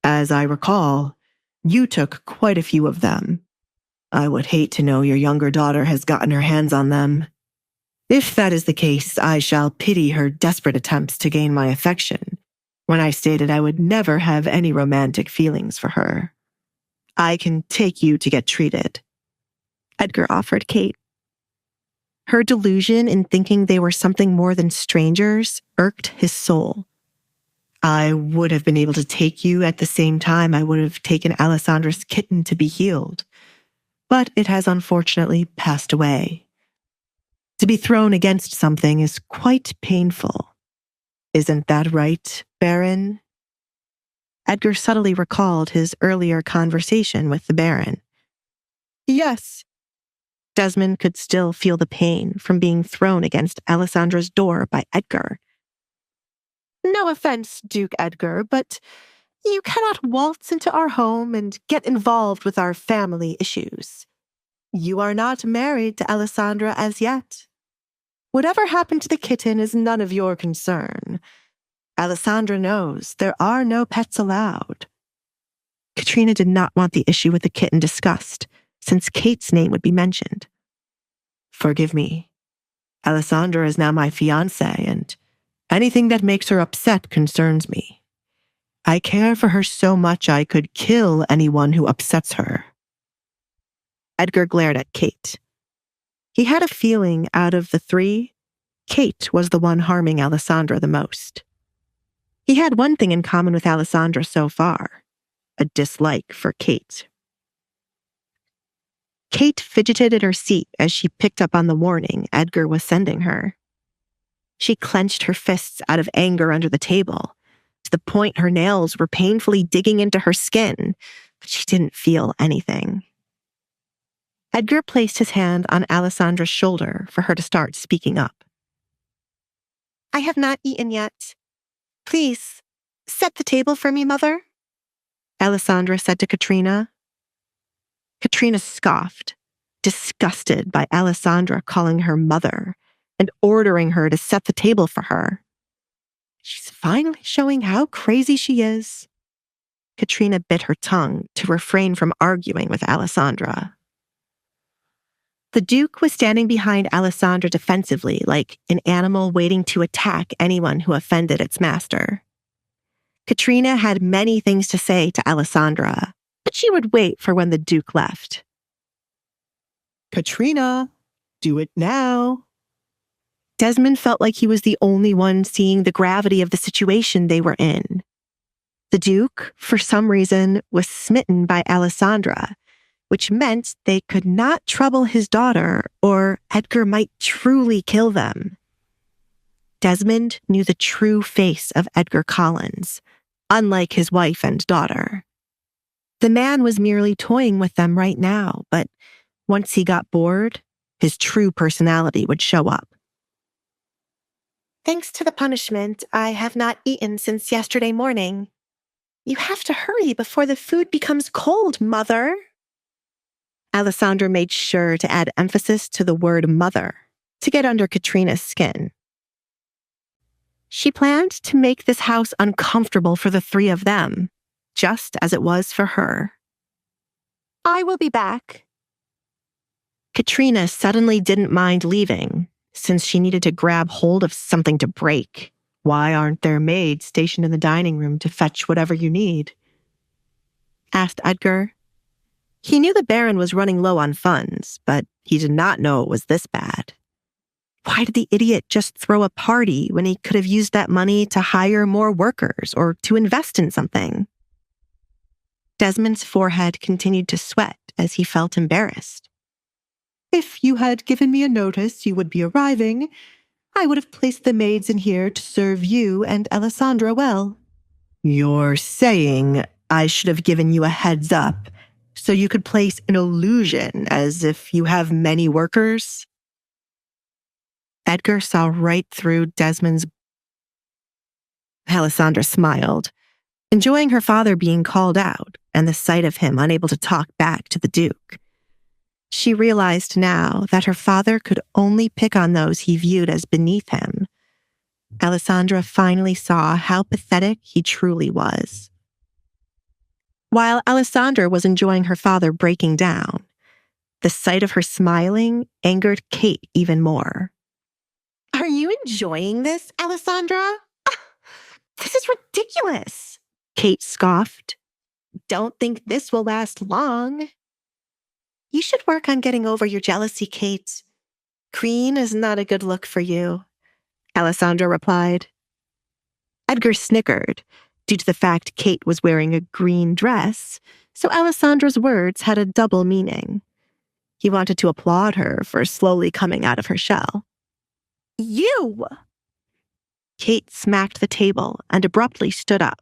As I recall, you took quite a few of them. I would hate to know your younger daughter has gotten her hands on them. If that is the case, I shall pity her desperate attempts to gain my affection when I stated I would never have any romantic feelings for her. I can take you to get treated, Edgar offered Kate. Her delusion in thinking they were something more than strangers irked his soul. I would have been able to take you at the same time I would have taken Alessandra's kitten to be healed, but it has unfortunately passed away. To be thrown against something is quite painful. Isn't that right, Baron? Edgar subtly recalled his earlier conversation with the Baron. Yes. Desmond could still feel the pain from being thrown against Alessandra's door by Edgar. No offense, Duke Edgar, but you cannot waltz into our home and get involved with our family issues. You are not married to Alessandra as yet. Whatever happened to the kitten is none of your concern. Alessandra knows there are no pets allowed. Katrina did not want the issue with the kitten discussed, since Kate's name would be mentioned. Forgive me. Alessandra is now my fiancée, and anything that makes her upset concerns me. I care for her so much I could kill anyone who upsets her. Edgar glared at Kate. He had a feeling out of the three, Kate was the one harming Alessandra the most. He had one thing in common with Alessandra so far, a dislike for Kate. Kate fidgeted in her seat as she picked up on the warning Edgar was sending her. She clenched her fists out of anger under the table, to the point her nails were painfully digging into her skin, but she didn't feel anything. Edgar placed his hand on Alessandra's shoulder for her to start speaking up. I have not eaten yet. Please, set the table for me, Mother, Alessandra said to Katrina. Katrina scoffed, disgusted by Alessandra calling her mother and ordering her to set the table for her. She's finally showing how crazy she is. Katrina bit her tongue to refrain from arguing with Alessandra. The Duke was standing behind Alessandra defensively, like an animal waiting to attack anyone who offended its master. Katrina had many things to say to Alessandra, but she would wait for when the Duke left. Katrina, do it now. Desmond felt like he was the only one seeing the gravity of the situation they were in. The Duke, for some reason, was smitten by Alessandra, which meant they could not trouble his daughter or Edgar might truly kill them. Desmond knew the true face of Edgar Collins, unlike his wife and daughter. The man was merely toying with them right now, but once he got bored, his true personality would show up. Thanks to the punishment, I have not eaten since yesterday morning. You have to hurry before the food becomes cold, Mother. Alessandra made sure to add emphasis to the word mother to get under Katrina's skin. She planned to make this house uncomfortable for the three of them, just as it was for her. I will be back. Katrina suddenly didn't mind leaving, since she needed to grab hold of something to break. Why aren't there maids stationed in the dining room to fetch whatever you need? Asked Edgar. He knew the Baron was running low on funds, but he did not know it was this bad. Why did the idiot just throw a party when he could have used that money to hire more workers or to invest in something? Desmond's forehead continued to sweat as he felt embarrassed. If you had given me a notice you would be arriving, I would have placed the maids in here to serve you and Alessandra well. You're saying I should have given you a heads up so you could place an illusion as if you have many workers? Edgar saw right through Desmond's. Alessandra smiled, enjoying her father being called out and the sight of him unable to talk back to the Duke. She realized now that her father could only pick on those he viewed as beneath him. Alessandra finally saw how pathetic he truly was. While Alessandra was enjoying her father breaking down, the sight of her smiling angered Kate even more. Are you enjoying this, Alessandra? This is ridiculous, Kate scoffed. Don't think this will last long. You should work on getting over your jealousy, Kate. Green is not a good look for you, Alessandra replied. Edgar snickered due to the fact Kate was wearing a green dress, so Alessandra's words had a double meaning. He wanted to applaud her for slowly coming out of her shell. You! Kate smacked the table and abruptly stood up.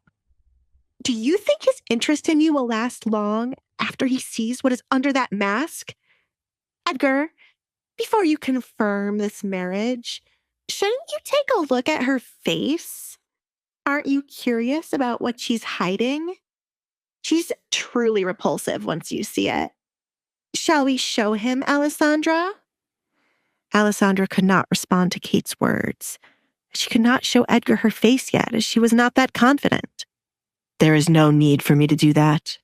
Do you think his interest in you will last long after he sees what is under that mask? Edgar, before you confirm this marriage, shouldn't you take a look at her face? Aren't you curious about what she's hiding? She's truly repulsive once you see it. Shall we show him, Alessandra? Alessandra could not respond to Kate's words. She could not show Edgar her face yet, as she was not that confident. There is no need for me to do that.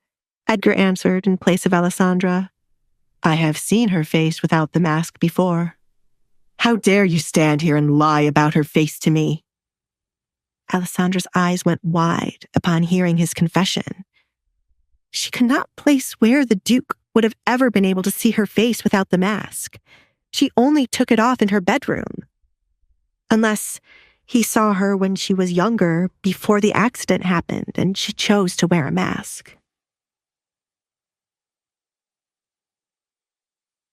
Edgar answered in place of Alessandra. I have seen her face without the mask before. How dare you stand here and lie about her face to me? Alessandra's eyes went wide upon hearing his confession. She could not place where the Duke would have ever been able to see her face without the mask. She only took it off in her bedroom. Unless he saw her when she was younger, before the accident happened, and she chose to wear a mask.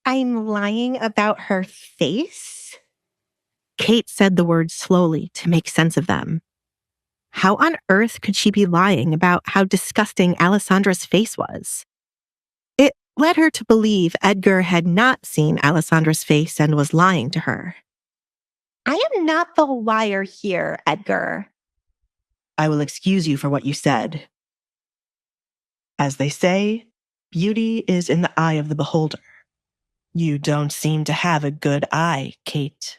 I'm lying about her face? Kate said the words slowly to make sense of them. How on earth could she be lying about how disgusting Alessandra's face was? It led her to believe Edgar had not seen Alessandra's face and was lying to her. I am not the liar here, Edgar. I will excuse you for what you said. As they say, beauty is in the eye of the beholder. You don't seem to have a good eye, Kate.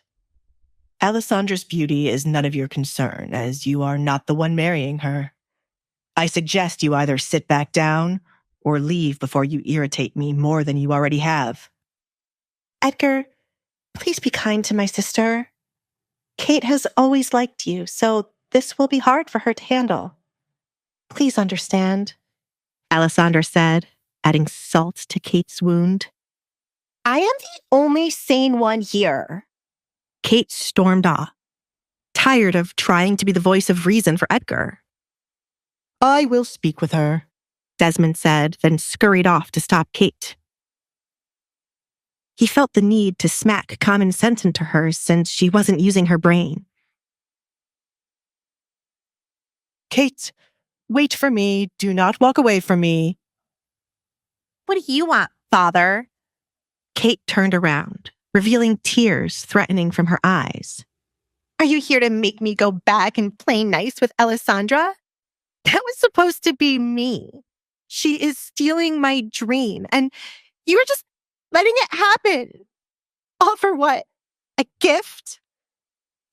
Alessandra's beauty is none of your concern, as you are not the one marrying her. I suggest you either sit back down or leave before you irritate me more than you already have. Edgar, please be kind to my sister. Kate has always liked you, so this will be hard for her to handle. Please understand, Alessandra said, adding salt to Kate's wound. I am the only sane one here. Kate stormed off, tired of trying to be the voice of reason for Edgar. I will speak with her, Desmond said, then scurried off to stop Kate. He felt the need to smack common sense into her since she wasn't using her brain. Kate, wait for me. Do not walk away from me. What do you want, father? Kate turned around, revealing tears threatening from her eyes. Are you here to make me go back and play nice with Alessandra? That was supposed to be me. She is stealing my dream, and you were just letting it happen. All for what? A gift?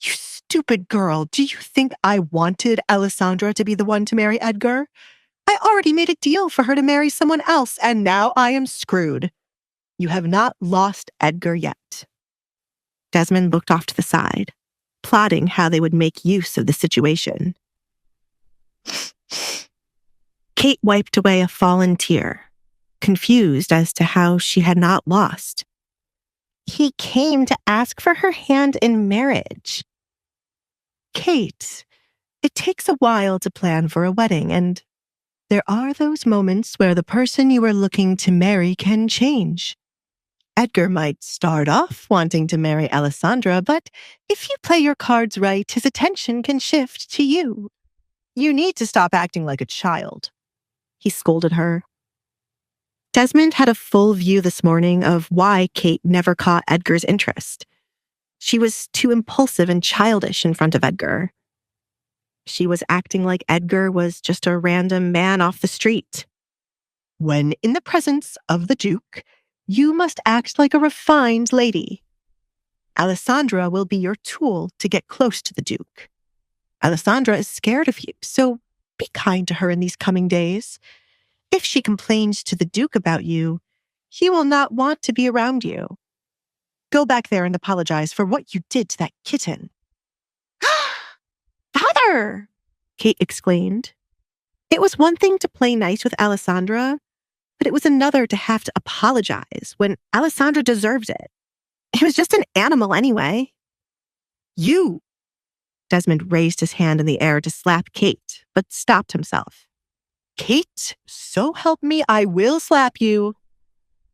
You stupid girl. Do you think I wanted Alessandra to be the one to marry Edgar? I already made a deal for her to marry someone else, and now I am screwed. You have not lost Edgar yet. Desmond looked off to the side, plotting how they would make use of the situation. Kate wiped away a fallen tear, confused as to how she had not lost. He came to ask for her hand in marriage. Kate, it takes a while to plan for a wedding, and there are those moments where the person you are looking to marry can change. Edgar might start off wanting to marry Alessandra, but if you play your cards right, his attention can shift to you. You need to stop acting like a child, he scolded her. Desmond had a full view this morning of why Kate never caught Edgar's interest. She was too impulsive and childish in front of Edgar. She was acting like Edgar was just a random man off the street. When in the presence of the Duke, you must act like a refined lady. Alessandra will be your tool to get close to the Duke. Alessandra is scared of you, so be kind to her in these coming days. If she complains to the Duke about you, he will not want to be around you. Go back there and apologize for what you did to that kitten. Father! Kate exclaimed. It was one thing to play nice with Alessandra, but it was another to have to apologize when Alessandra deserved it. It was just an animal anyway. You! Desmond raised his hand in the air to slap Kate, but stopped himself. Kate, so help me, I will slap you.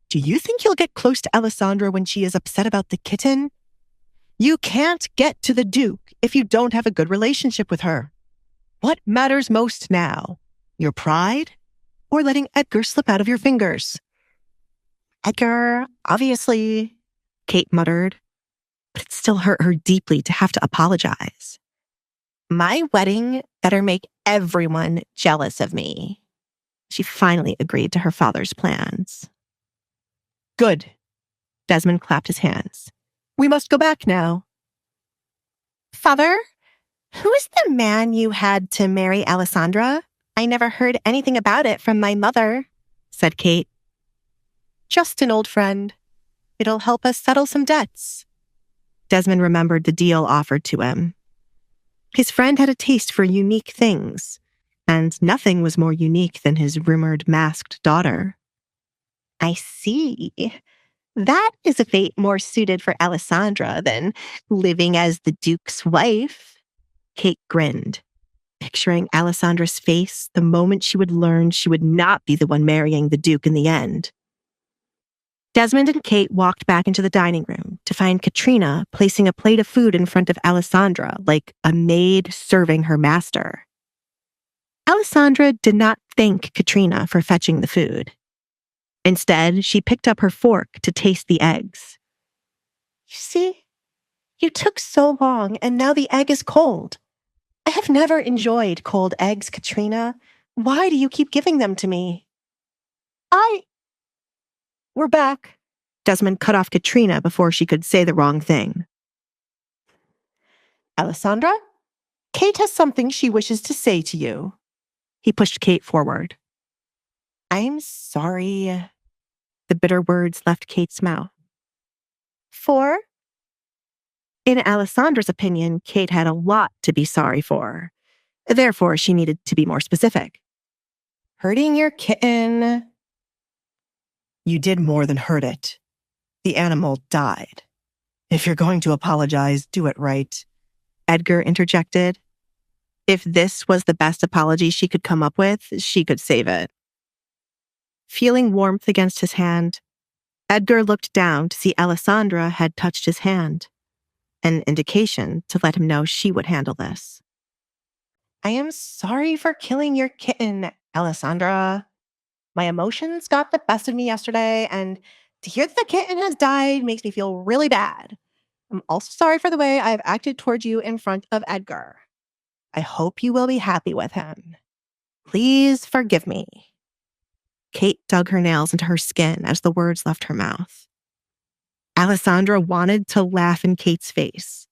Do you think you'll get close to Alessandra when she is upset about the kitten? You can't get to the Duke if you don't have a good relationship with her. What matters most now? Your pride or letting Edgar slip out of your fingers? Edgar, obviously, Kate muttered, but it still hurt her deeply to have to apologize. My wedding better make everyone jealous of me. She finally agreed to her father's plans. Good. Desmond clapped his hands. We must go back now. Father, who is the man you had to marry Alessandra? I never heard anything about it from my mother. said Kate. Just an old friend. It'll help us settle some debts. Desmond remembered the deal offered to him. His friend had a taste for unique things, and nothing was more unique than his rumored masked daughter. I see. That is a fate more suited for Alessandra than living as the Duke's wife. Kate grinned, picturing Alessandra's face the moment she would learn she would not be the one marrying the Duke in the end. Desmond and Kate walked back into the dining room to find Katrina placing a plate of food in front of Alessandra like a maid serving her master. Alessandra did not thank Katrina for fetching the food. Instead, she picked up her fork to taste the eggs. You see, you took so long and now the egg is cold. I have never enjoyed cold eggs, Katrina. Why do you keep giving them to me? We're back. Desmond cut off Katrina before she could say the wrong thing. Alessandra, Kate has something she wishes to say to you. He pushed Kate forward. I'm sorry. The bitter words left Kate's mouth. For? In Alessandra's opinion, Kate had a lot to be sorry for. Therefore, she needed to be more specific. Hurting your kitten. You did more than hurt it. The animal died. If you're going to apologize, do it right. Edgar interjected. If this was the best apology she could come up with, she could save it. Feeling warmth against his hand, Edgar looked down to see Alessandra had touched his hand, an indication to let him know she would handle this. I am sorry for killing your kitten, Alessandra. My emotions got the best of me yesterday, and to hear that the kitten has died makes me feel really bad. I'm also sorry for the way I've acted towards you in front of Edgar. I hope you will be happy with him. Please forgive me. Kate dug her nails into her skin as the words left her mouth. Alessandra wanted to laugh in Kate's face.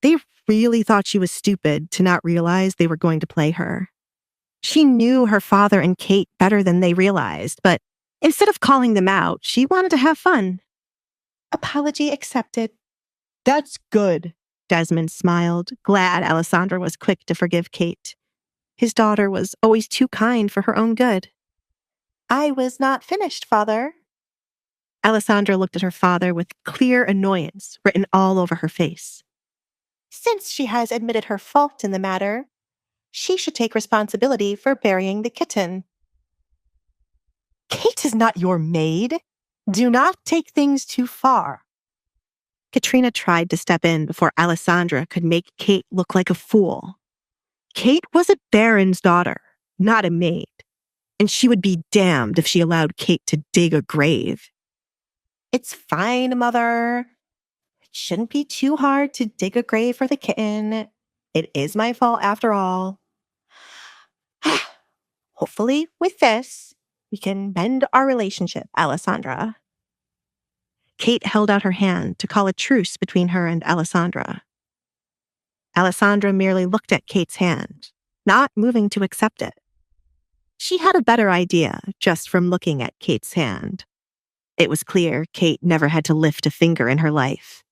They really thought she was stupid to not realize they were going to play her. She knew her father and Kate better than they realized, but instead of calling them out, she wanted to have fun. Apology accepted. That's good, Desmond smiled, glad Alessandra was quick to forgive Kate. His daughter was always too kind for her own good. I was not finished, father. Alessandra looked at her father with clear annoyance written all over her face. Since she has admitted her fault in the matter, she should take responsibility for burying the kitten. Kate is not your maid. Do not take things too far. Katrina tried to step in before Alessandra could make Kate look like a fool. Kate was a baron's daughter, not a maid, and she would be damned if she allowed Kate to dig a grave. It's fine, Mother. It shouldn't be too hard to dig a grave for the kitten. It is my fault after all. Hopefully, with this, we can mend our relationship, Alessandra. Kate held out her hand to call a truce between her and Alessandra. Alessandra merely looked at Kate's hand, not moving to accept it. She had a better idea just from looking at Kate's hand. It was clear Kate never had to lift a finger in her life.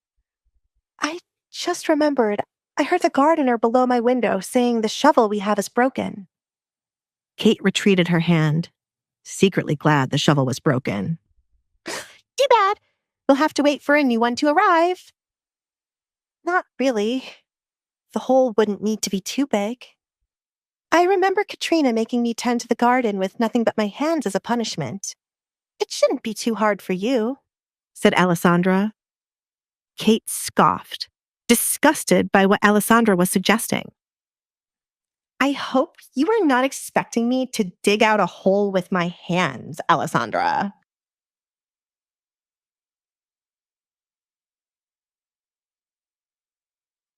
I just remembered, I heard the gardener below my window saying the shovel we have is broken. Kate retreated her hand, secretly glad the shovel was broken. Too bad. We'll have to wait for a new one to arrive. Not really. The hole wouldn't need to be too big. I remember Katrina making me tend to the garden with nothing but my hands as a punishment. It shouldn't be too hard for you, said Alessandra. Kate scoffed, disgusted by what Alessandra was suggesting. I hope you are not expecting me to dig out a hole with my hands, Alessandra.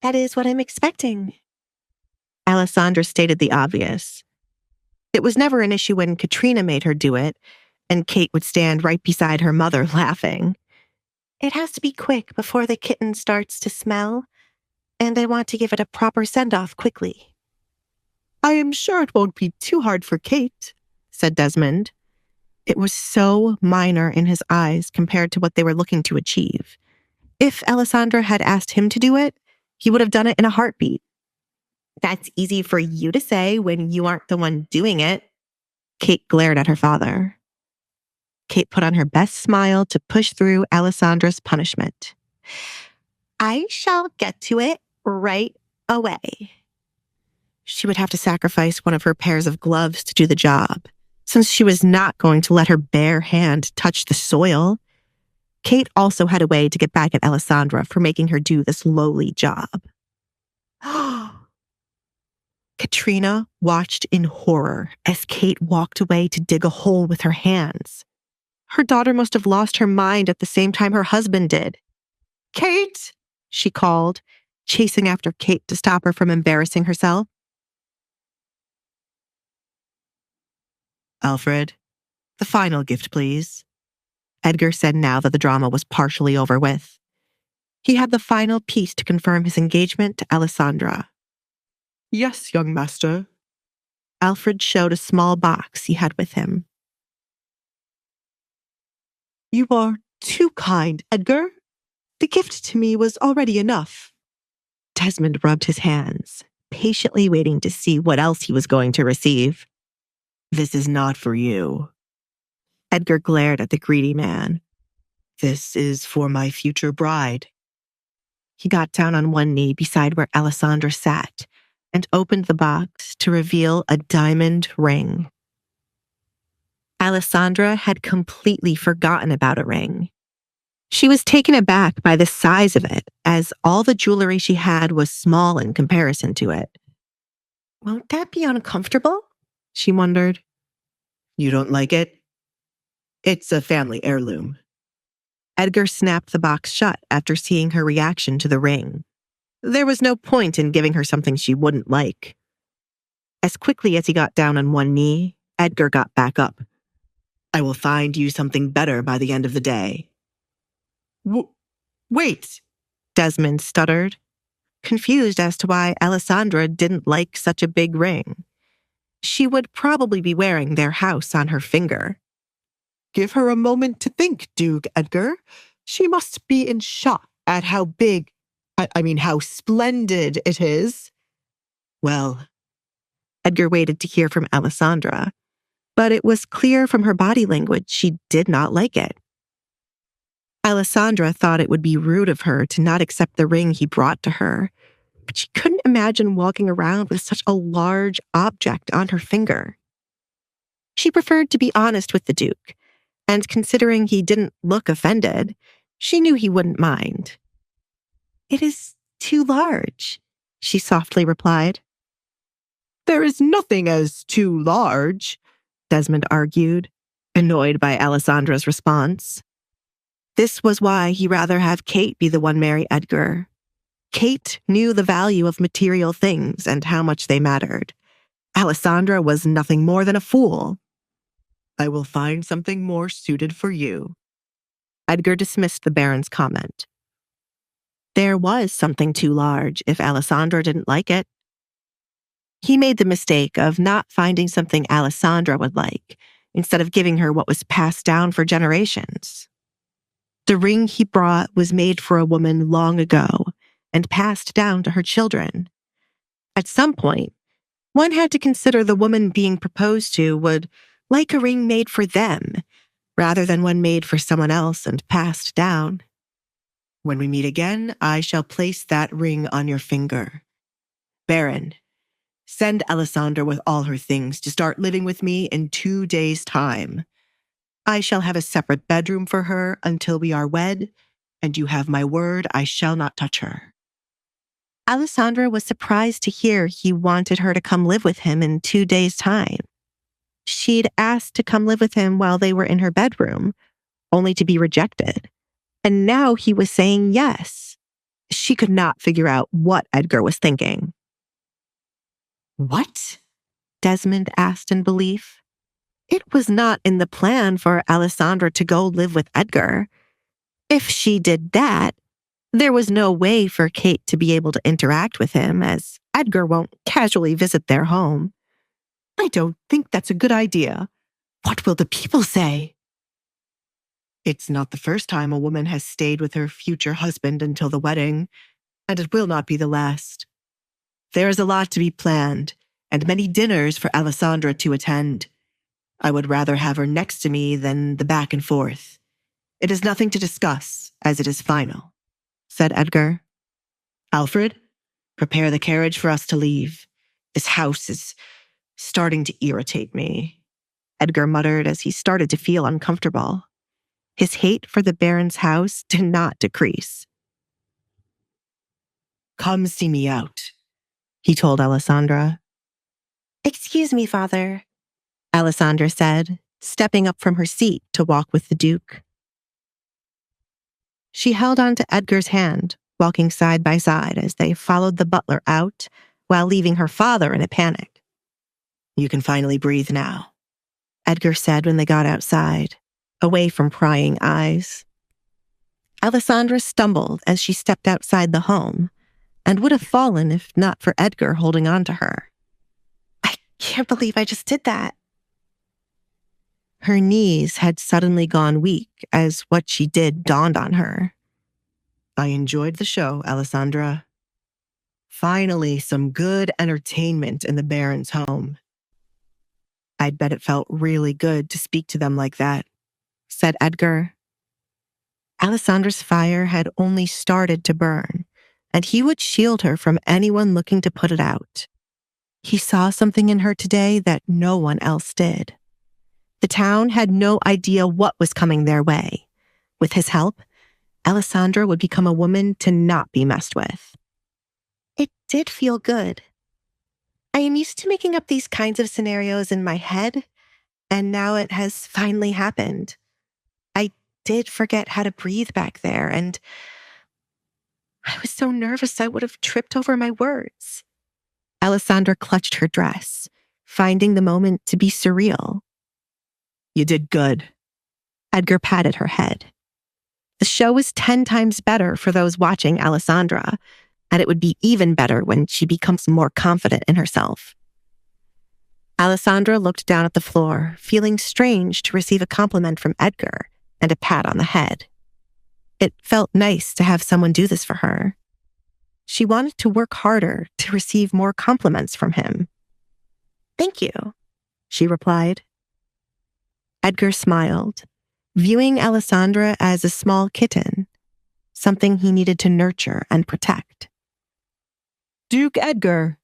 That is what I'm expecting. Alessandra stated the obvious. It was never an issue when Katrina made her do it, and Kate would stand right beside her mother laughing. It has to be quick before the kitten starts to smell, and I want to give it a proper send-off quickly. I am sure it won't be too hard for Kate, said Desmond. It was so minor in his eyes compared to what they were looking to achieve. If Alessandra had asked him to do it, he would have done it in a heartbeat. That's easy for you to say when you aren't the one doing it. Kate glared at her father. Kate put on her best smile to push through Alessandra's punishment. I shall get to it right away. She would have to sacrifice one of her pairs of gloves to do the job, since she was not going to let her bare hand touch the soil. Kate also had a way to get back at Alessandra for making her do this lowly job. Katrina watched in horror as Kate walked away to dig a hole with her hands. Her daughter must have lost her mind at the same time her husband did. Kate, she called, chasing after Kate to stop her from embarrassing herself. Alfred, the final gift, please, Edgar said now that the drama was partially over with. He had the final piece to confirm his engagement to Alessandra. Yes, young master. Alfred showed a small box he had with him. You are too kind, Edgar. The gift to me was already enough. Desmond rubbed his hands, patiently waiting to see what else he was going to receive. This is not for you. Edgar glared at the greedy man. This is for my future bride. He got down on one knee beside where Alessandra sat and opened the box to reveal a diamond ring. Alessandra had completely forgotten about a ring. She was taken aback by the size of it, as all the jewelry she had was small in comparison to it. Won't that be uncomfortable? She wondered. You don't like it? It's a family heirloom. Edgar snapped the box shut after seeing her reaction to the ring. There was no point in giving her something she wouldn't like. As quickly as he got down on one knee, Edgar got back up. I will find you something better by the end of the day. Wait, Desmond stuttered, confused as to why Alessandra didn't like such a big ring. She would probably be wearing their house on her finger. Give her a moment to think, Duke Edgar. She must be in shock at how big, how splendid it is. Well, Edgar waited to hear from Alessandra, but it was clear from her body language she did not like it. Alessandra thought it would be rude of her to not accept the ring he brought to her, but she couldn't imagine walking around with such a large object on her finger. She preferred to be honest with the Duke, and considering he didn't look offended, she knew he wouldn't mind. It is too large, she softly replied. There is nothing as too large, Desmond argued, annoyed by Alessandra's response. This was why he'd rather have Kate be the one marry Edgar. Kate knew the value of material things and how much they mattered. Alessandra was nothing more than a fool. I will find something more suited for you. Edgar dismissed the Baron's comment. There was something too large if Alessandra didn't like it. He made the mistake of not finding something Alessandra would like, instead of giving her what was passed down for generations. The ring he brought was made for a woman long ago and passed down to her children. At some point, one had to consider the woman being proposed to would like a ring made for them, rather than one made for someone else and passed down. When we meet again, I shall place that ring on your finger. Baron, send Alessandra with all her things to start living with me in 2 days' time. I shall have a separate bedroom for her until we are wed, and you have my word I shall not touch her. Alessandra was surprised to hear he wanted her to come live with him in 2 days' time. She'd asked to come live with him while they were in her bedroom, only to be rejected. And now he was saying yes. She could not figure out what Edgar was thinking. What? Desmond asked in belief. It was not in the plan for Alessandra to go live with Edgar. If she did that, there was no way for Kate to be able to interact with him, as Edgar won't casually visit their home. I don't think that's a good idea. What will the people say? It's not the first time a woman has stayed with her future husband until the wedding, and it will not be the last. There is a lot to be planned, and many dinners for Alessandra to attend. I would rather have her next to me than the back and forth. It is nothing to discuss, as it is final, said Edgar. Alfred, prepare the carriage for us to leave. This house is starting to irritate me, Edgar muttered as he started to feel uncomfortable. His hate for the Baron's house did not decrease. Come see me out, he told Alessandra. Excuse me, Father, Alessandra said, stepping up from her seat to walk with the Duke. She held on to Edgar's hand, walking side by side as they followed the butler out while leaving her father in a panic. You can finally breathe now, Edgar said when they got outside, away from prying eyes. Alessandra stumbled as she stepped outside the home and would have fallen if not for Edgar holding on to her. I can't believe I just did that. Her knees had suddenly gone weak as what she did dawned on her. I enjoyed the show, Alessandra. Finally, some good entertainment in the Baron's home. I'd bet it felt really good to speak to them like that, said Edgar. Alessandra's fire had only started to burn, and he would shield her from anyone looking to put it out. He saw something in her today that no one else did. The town had no idea what was coming their way. With his help, Alessandra would become a woman to not be messed with. It did feel good. I am used to making up these kinds of scenarios in my head, and now it has finally happened. I did forget how to breathe back there, and I was so nervous I would have tripped over my words. Alessandra clutched her dress, finding the moment to be surreal. You did good. Edgar patted her head. The show was 10 times better for those watching Alessandra, and it would be even better when she becomes more confident in herself. Alessandra looked down at the floor, feeling strange to receive a compliment from Edgar and a pat on the head. It felt nice to have someone do this for her. She wanted to work harder to receive more compliments from him. Thank you, she replied. Edgar smiled, viewing Alessandra as a small kitten, something he needed to nurture and protect. Duke Edgar,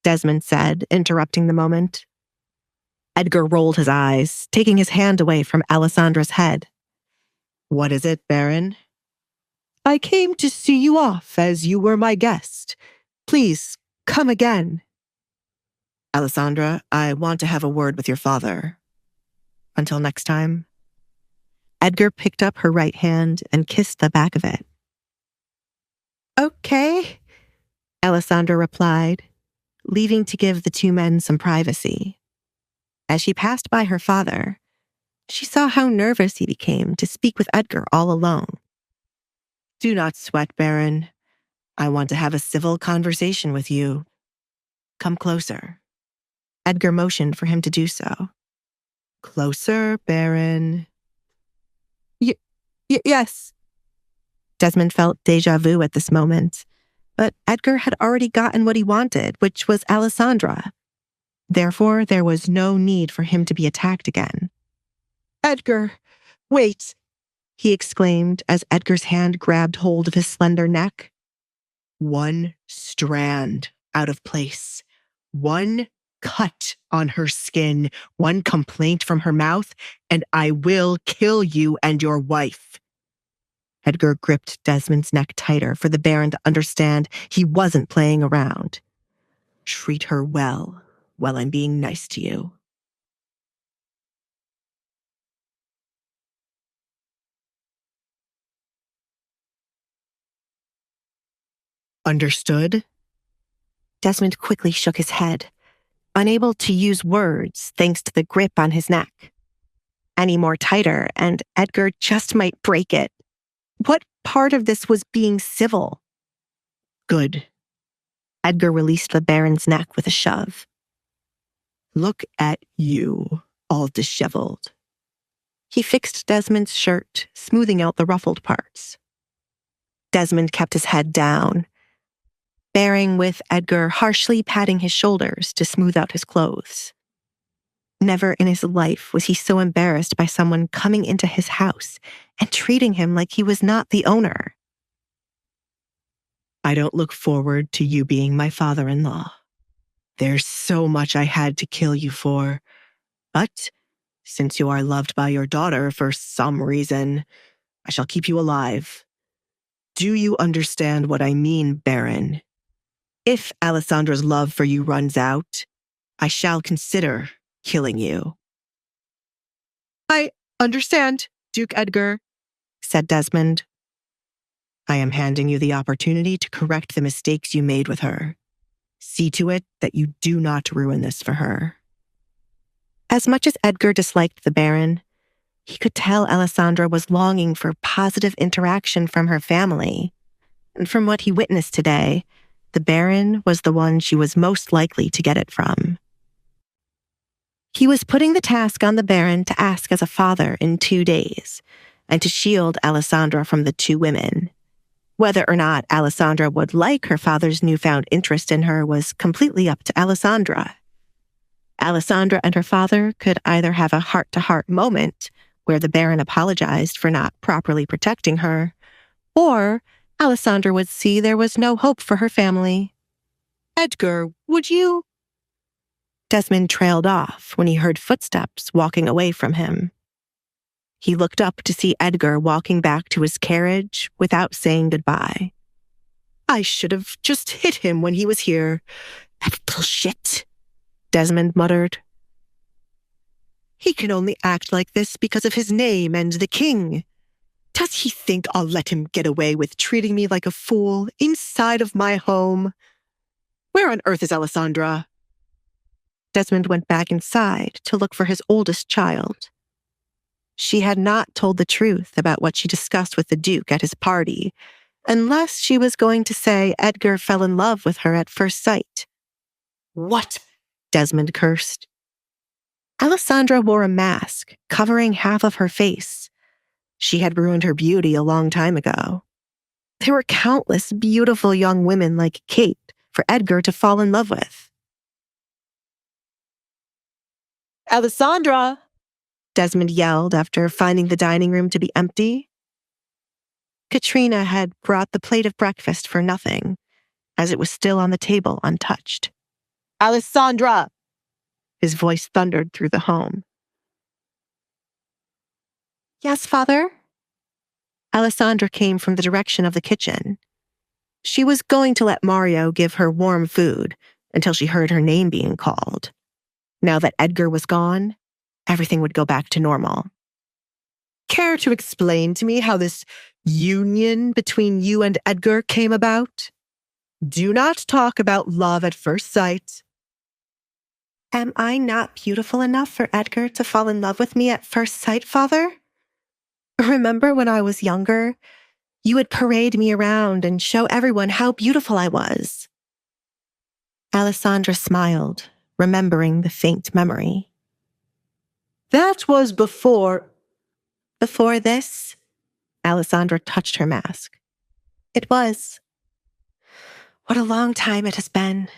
Desmond said, interrupting the moment. Edgar rolled his eyes, taking his hand away from Alessandra's head. What is it, Baron? I came to see you off as you were my guest. Please, come again. Alessandra, I want to have a word with your father. Until next time. Edgar picked up her right hand and kissed the back of it. Okay, Alessandra replied, leaving to give the two men some privacy. As she passed by her father, she saw how nervous he became to speak with Edgar all alone. Do not sweat, Baron. I want to have a civil conversation with you. Come closer. Edgar motioned for him to do so. Closer, Baron. Yes. Desmond felt déjà vu at this moment, but Edgar had already gotten what he wanted, which was Alessandra. Therefore, there was no need for him to be attacked again. Edgar, wait, he exclaimed as Edgar's hand grabbed hold of his slender neck. One strand out of place. One cut on her skin, one complaint from her mouth, and I will kill you and your wife. Edgar gripped Desmond's neck tighter for the Baron to understand he wasn't playing around. Treat her well while I'm being nice to you. Understood? Desmond quickly shook his head, unable to use words thanks to the grip on his neck. Any more tighter, and Edgar just might break it. What part of this was being civil? Good. Edgar released the Baron's neck with a shove. Look at you, all disheveled. He fixed Desmond's shirt, smoothing out the ruffled parts. Desmond kept his head down, bearing with Edgar harshly patting his shoulders to smooth out his clothes. Never in his life was he so embarrassed by someone coming into his house and treating him like he was not the owner. I don't look forward to you being my father-in-law. There's so much I had to kill you for, but since you are loved by your daughter for some reason, I shall keep you alive. Do you understand what I mean, Baron? If Alessandra's love for you runs out, I shall consider killing you. I understand, Duke Edgar, said Desmond. I am handing you the opportunity to correct the mistakes you made with her. See to it that you do not ruin this for her. As much as Edgar disliked the Baron, he could tell Alessandra was longing for positive interaction from her family. And from what he witnessed today, the Baron was the one she was most likely to get it from. He was putting the task on the Baron to ask as a father in 2 days, and to shield Alessandra from the two women. Whether or not Alessandra would like her father's newfound interest in her was completely up to Alessandra. Alessandra and her father could either have a heart-to-heart moment where the Baron apologized for not properly protecting her, or Alessandra would see there was no hope for her family. Edgar, would you? Desmond trailed off when he heard footsteps walking away from him. He looked up to see Edgar walking back to his carriage without saying goodbye. I should have just hit him when he was here. That little shit, Desmond muttered. He can only act like this because of his name and the king. Does he think I'll let him get away with treating me like a fool inside of my home? Where on earth is Alessandra? Desmond went back inside to look for his oldest child. She had not told the truth about what she discussed with the Duke at his party, unless she was going to say Edgar fell in love with her at first sight. What? Desmond cursed. Alessandra wore a mask, covering half of her face. She had ruined her beauty a long time ago. There were countless beautiful young women like Kate for Edgar to fall in love with. Alessandra! Desmond yelled after finding the dining room to be empty. Katrina had brought the plate of breakfast for nothing, as it was still on the table untouched. Alessandra! His voice thundered through the home. Yes, father? Alessandra came from the direction of the kitchen. She was going to let Mario give her warm food until she heard her name being called. Now that Edgar was gone, everything would go back to normal. Care to explain to me how this union between you and Edgar came about? Do not talk about love at first sight. Am I not beautiful enough for Edgar to fall in love with me at first sight, father? Remember when I was younger, you would parade me around and show everyone how beautiful I was. Alessandra smiled, remembering the faint memory. That was before... Before this? Alessandra touched her mask. It was. What a long time it has been.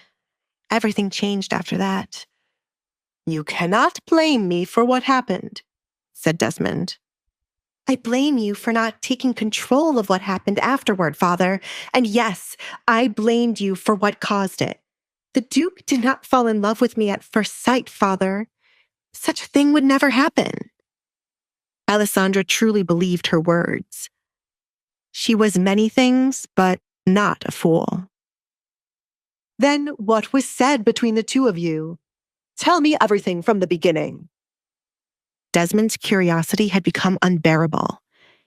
Everything changed after that. You cannot blame me for what happened, said Desmond. I blame you for not taking control of what happened afterward, father. And yes, I blamed you for what caused it. The Duke did not fall in love with me at first sight, father. Such a thing would never happen. Alessandra truly believed her words. She was many things, but not a fool. Then what was said between the two of you? Tell me everything from the beginning. Desmond's curiosity had become unbearable.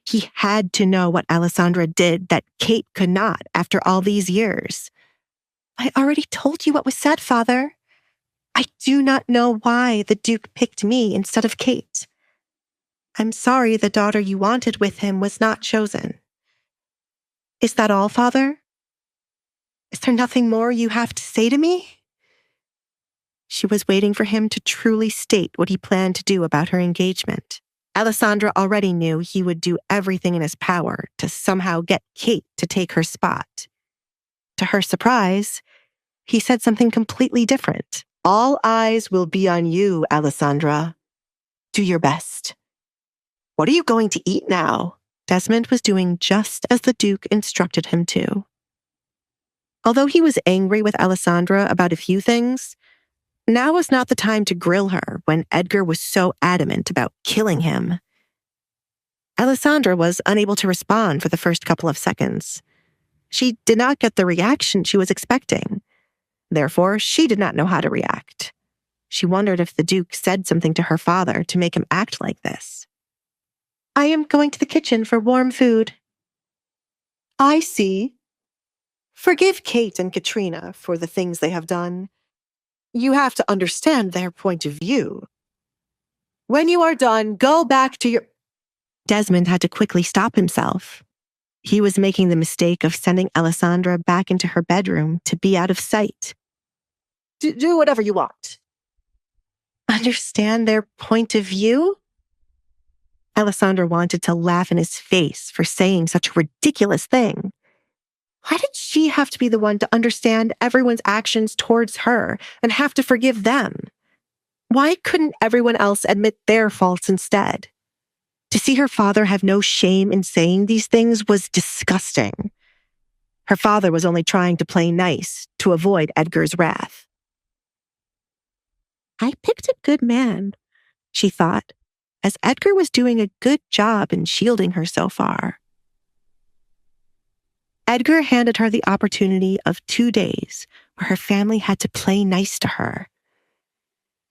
He had to know what Alessandra did that Kate could not after all these years. I already told you what was said, father. I do not know why the Duke picked me instead of Kate. I'm sorry the daughter you wanted with him was not chosen. Is that all, father? Is there nothing more you have to say to me? She was waiting for him to truly state what he planned to do about her engagement. Alessandra already knew he would do everything in his power to somehow get Kate to take her spot. To her surprise, he said something completely different. All eyes will be on you, Alessandra. Do your best. What are you going to eat now? Desmond was doing just as the Duke instructed him to. Although he was angry with Alessandra about a few things, now was not the time to grill her when Edgar was so adamant about killing him. Alessandra was unable to respond for the first couple of seconds. She did not get the reaction she was expecting. Therefore, she did not know how to react. She wondered if the Duke said something to her father to make him act like this. I am going to the kitchen for warm food. I see. Forgive Kate and Katrina for the things they have done. You have to understand their point of view. When you are done, go back to your... Desmond had to quickly stop himself. He was making the mistake of sending Alessandra back into her bedroom to be out of sight. Do whatever you want. Understand their point of view? Alessandra wanted to laugh in his face for saying such a ridiculous thing. Why did she have to be the one to understand everyone's actions towards her and have to forgive them? Why couldn't everyone else admit their faults instead? To see her father have no shame in saying these things was disgusting. Her father was only trying to play nice to avoid Edgar's wrath. I picked a good man, she thought, as Edgar was doing a good job in shielding her so far. Edgar handed her the opportunity of 2 days where her family had to play nice to her.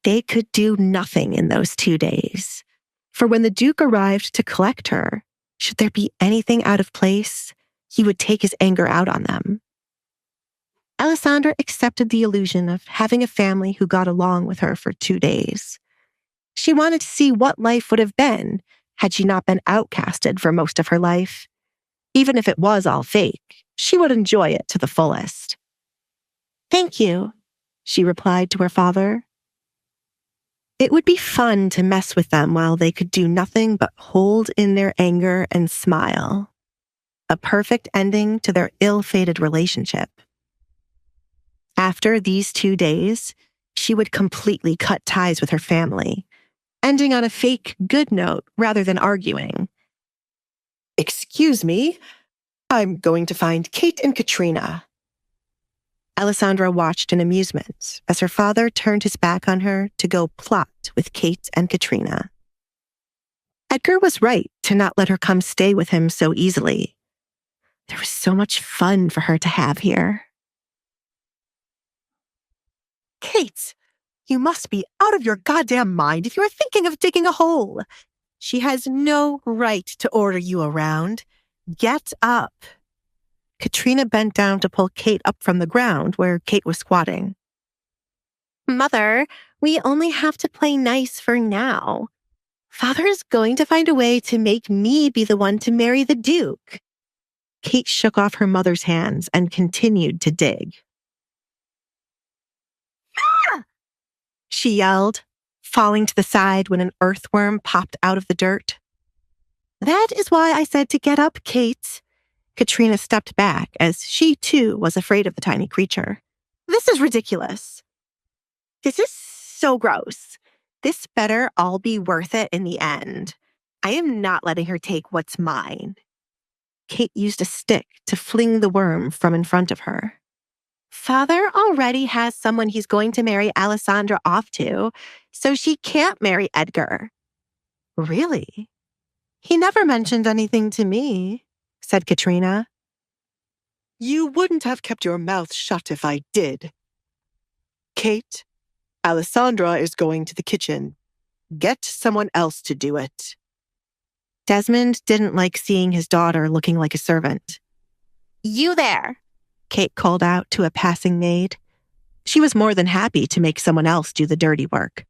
They could do nothing in those 2 days, for when the Duke arrived to collect her, should there be anything out of place, he would take his anger out on them. Alessandra accepted the illusion of having a family who got along with her for 2 days. She wanted to see what life would have been had she not been outcasted for most of her life. Even if it was all fake, she would enjoy it to the fullest. Thank you, she replied to her father. It would be fun to mess with them while they could do nothing but hold in their anger and smile. A perfect ending to their ill-fated relationship. After these 2 days, she would completely cut ties with her family, ending on a fake good note rather than arguing. Excuse me, I'm going to find Kate and Katrina. Alessandra watched in amusement as her father turned his back on her to go plot with Kate and Katrina. Edgar was right to not let her come stay with him so easily. There was so much fun for her to have here. Kate, you must be out of your goddamn mind if you are thinking of digging a hole. She has no right to order you around. Get up. Katrina bent down to pull Kate up from the ground where Kate was squatting. Mother, we only have to play nice for now. Father is going to find a way to make me be the one to marry the Duke. Kate shook off her mother's hands and continued to dig. Ah! She yelled, falling to the side when an earthworm popped out of the dirt. That is why I said to get up, Kate. Katrina stepped back as she, too, was afraid of the tiny creature. This is ridiculous. This is so gross. This better all be worth it in the end. I am not letting her take what's mine. Kate used a stick to fling the worm from in front of her. Father already has someone he's going to marry Alessandra off to, so she can't marry Edgar. Really? He never mentioned anything to me, said Katrina. You wouldn't have kept your mouth shut if I did. Kate, Alessandra is going to the kitchen. Get someone else to do it. Desmond didn't like seeing his daughter looking like a servant. You there, Kate called out to a passing maid. She was more than happy to make someone else do the dirty work.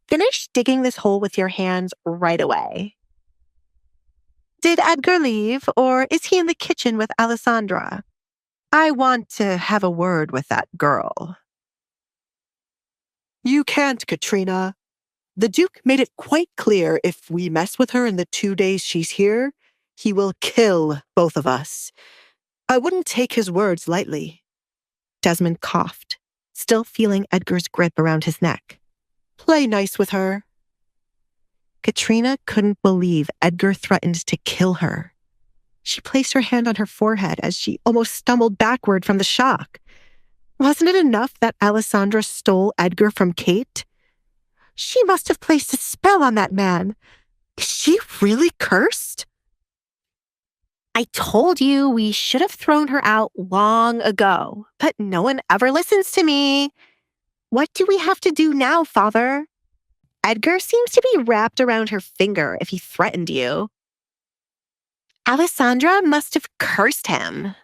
Finish digging this hole with your hands right away. Did Edgar leave, or is he in the kitchen with Alessandra? I want to have a word with that girl. You can't, Katrina. The Duke made it quite clear if we mess with her in the 2 days she's here, he will kill both of us. I wouldn't take his words lightly. Desmond coughed, still feeling Edgar's grip around his neck. Play nice with her. Katrina couldn't believe Edgar threatened to kill her. She placed her hand on her forehead as she almost stumbled backward from the shock. Wasn't it enough that Alessandra stole Edgar from Kate? She must have placed a spell on that man. Is she really cursed? I told you we should have thrown her out long ago, but no one ever listens to me. What do we have to do now, Father? Edgar seems to be wrapped around her finger if he threatened you. Alessandra must have cursed him.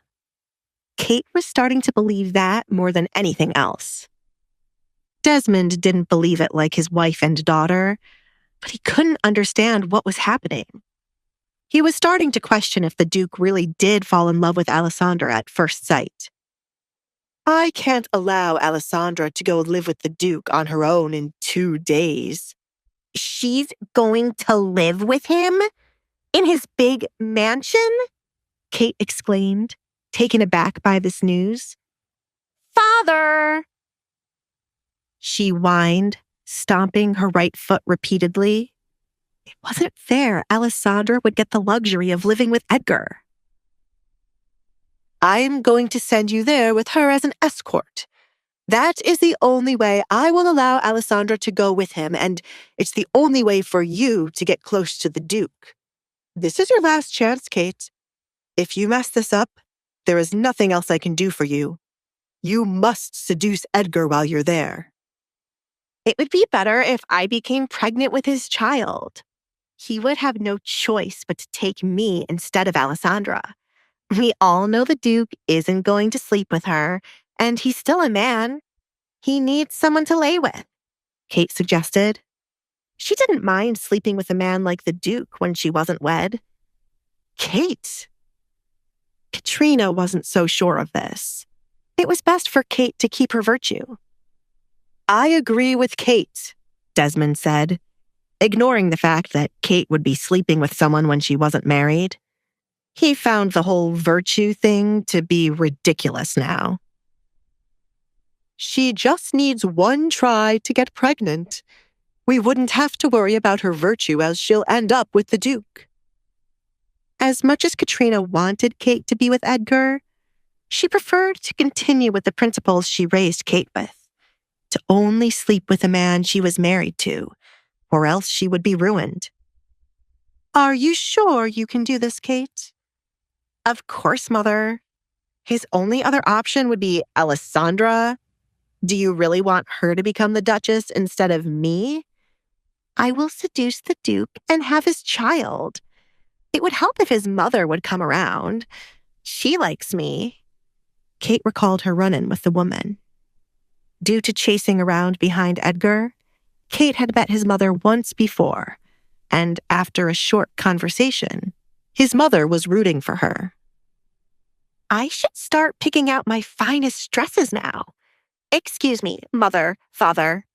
Kate was starting to believe that more than anything else. Desmond didn't believe it like his wife and daughter, but he couldn't understand what was happening. He was starting to question if the Duke really did fall in love with Alessandra at first sight. I can't allow Alessandra to go live with the Duke on her own in 2 days. She's going to live with him? In his big mansion? Kate exclaimed, taken aback by this news. Father! She whined, stomping her right foot repeatedly. It wasn't fair Alessandra would get the luxury of living with Edgar. I'm going to send you there with her as an escort. That is the only way I will allow Alessandra to go with him, and it's the only way for you to get close to the Duke. This is your last chance, Kate. If you mess this up, there is nothing else I can do for you. You must seduce Edgar while you're there. It would be better if I became pregnant with his child. He would have no choice but to take me instead of Alessandra. We all know the Duke isn't going to sleep with her, and he's still a man. He needs someone to lay with, Kate suggested. She didn't mind sleeping with a man like the Duke when she wasn't wed. Kate! Katrina wasn't so sure of this. It was best for Kate to keep her virtue. I agree with Kate, Desmond said, ignoring the fact that Kate would be sleeping with someone when she wasn't married. He found the whole virtue thing to be ridiculous now. She just needs one try to get pregnant. We wouldn't have to worry about her virtue as she'll end up with the Duke. As much as Katrina wanted Kate to be with Edgar, she preferred to continue with the principles she raised Kate with, to only sleep with a man she was married to, or else she would be ruined. Are you sure you can do this, Kate? Of course, Mother. His only other option would be Alessandra. Do you really want her to become the Duchess instead of me? I will seduce the Duke and have his child. It would help if his mother would come around. She likes me. Kate recalled her run-in with the woman. Due to chasing around behind Edgar, Kate had met his mother once before, and after a short conversation, his mother was rooting for her. I should start picking out my finest dresses now. Excuse me, Mother, Father.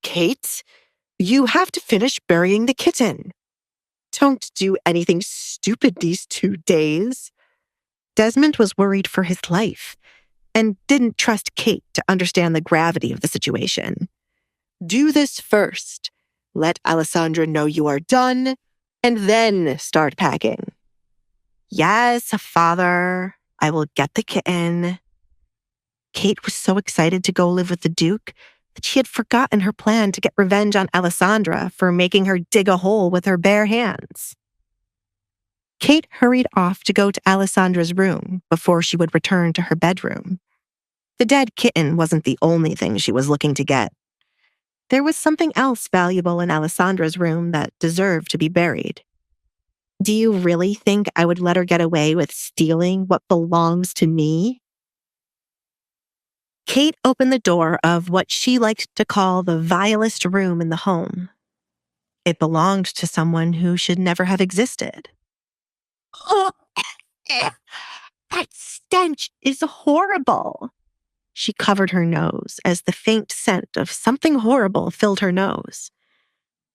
Kate, you have to finish burying the kitten. Don't do anything stupid these 2 days. Desmond was worried for his life and didn't trust Kate to understand the gravity of the situation. Do this first. Let Alessandra know you are done, and then start packing. Yes, Father. I will get the kitten. Kate was so excited to go live with the Duke that she had forgotten her plan to get revenge on Alessandra for making her dig a hole with her bare hands. Kate hurried off to go to Alessandra's room before she would return to her bedroom. The dead kitten wasn't the only thing she was looking to get. There was something else valuable in Alessandra's room that deserved to be buried. Do you really think I would let her get away with stealing what belongs to me? Kate opened the door of what she liked to call the vilest room in the home. It belonged to someone who should never have existed. Oh, that stench is horrible. She covered her nose as the faint scent of something horrible filled her nose.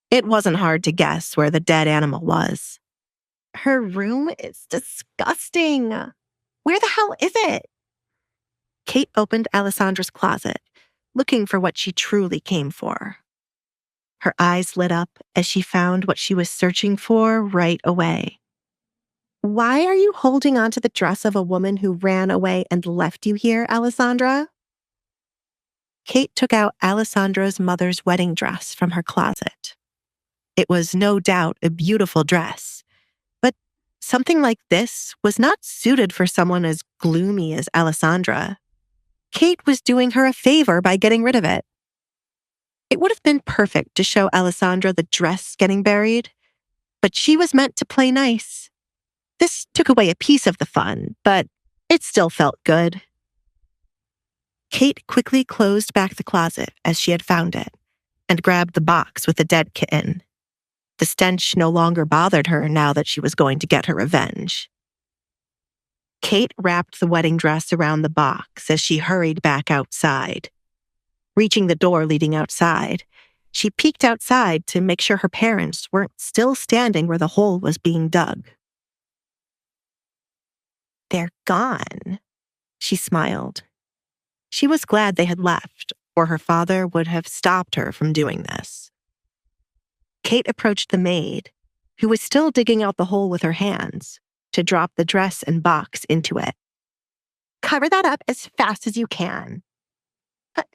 It wasn't hard to guess where the dead animal was. Her room is disgusting. Where the hell is it? Kate opened Alessandra's closet, looking for what she truly came for. Her eyes lit up as she found what she was searching for right away. Why are you holding onto the dress of a woman who ran away and left you here, Alessandra? Kate took out Alessandra's mother's wedding dress from her closet. It was no doubt a beautiful dress, but something like this was not suited for someone as gloomy as Alessandra. Kate was doing her a favor by getting rid of it. It would have been perfect to show Alessandra the dress getting buried, but she was meant to play nice. This took away a piece of the fun, but it still felt good. Kate quickly closed back the closet as she had found it and grabbed the box with the dead kitten. The stench no longer bothered her now that she was going to get her revenge. Kate wrapped the wedding dress around the box as she hurried back outside. Reaching the door leading outside, she peeked outside to make sure her parents weren't still standing where the hole was being dug. They're gone, she smiled. She was glad they had left, or her father would have stopped her from doing this. Kate approached the maid, who was still digging out the hole with her hands, to drop the dress and box into it. Cover that up as fast as you can. But,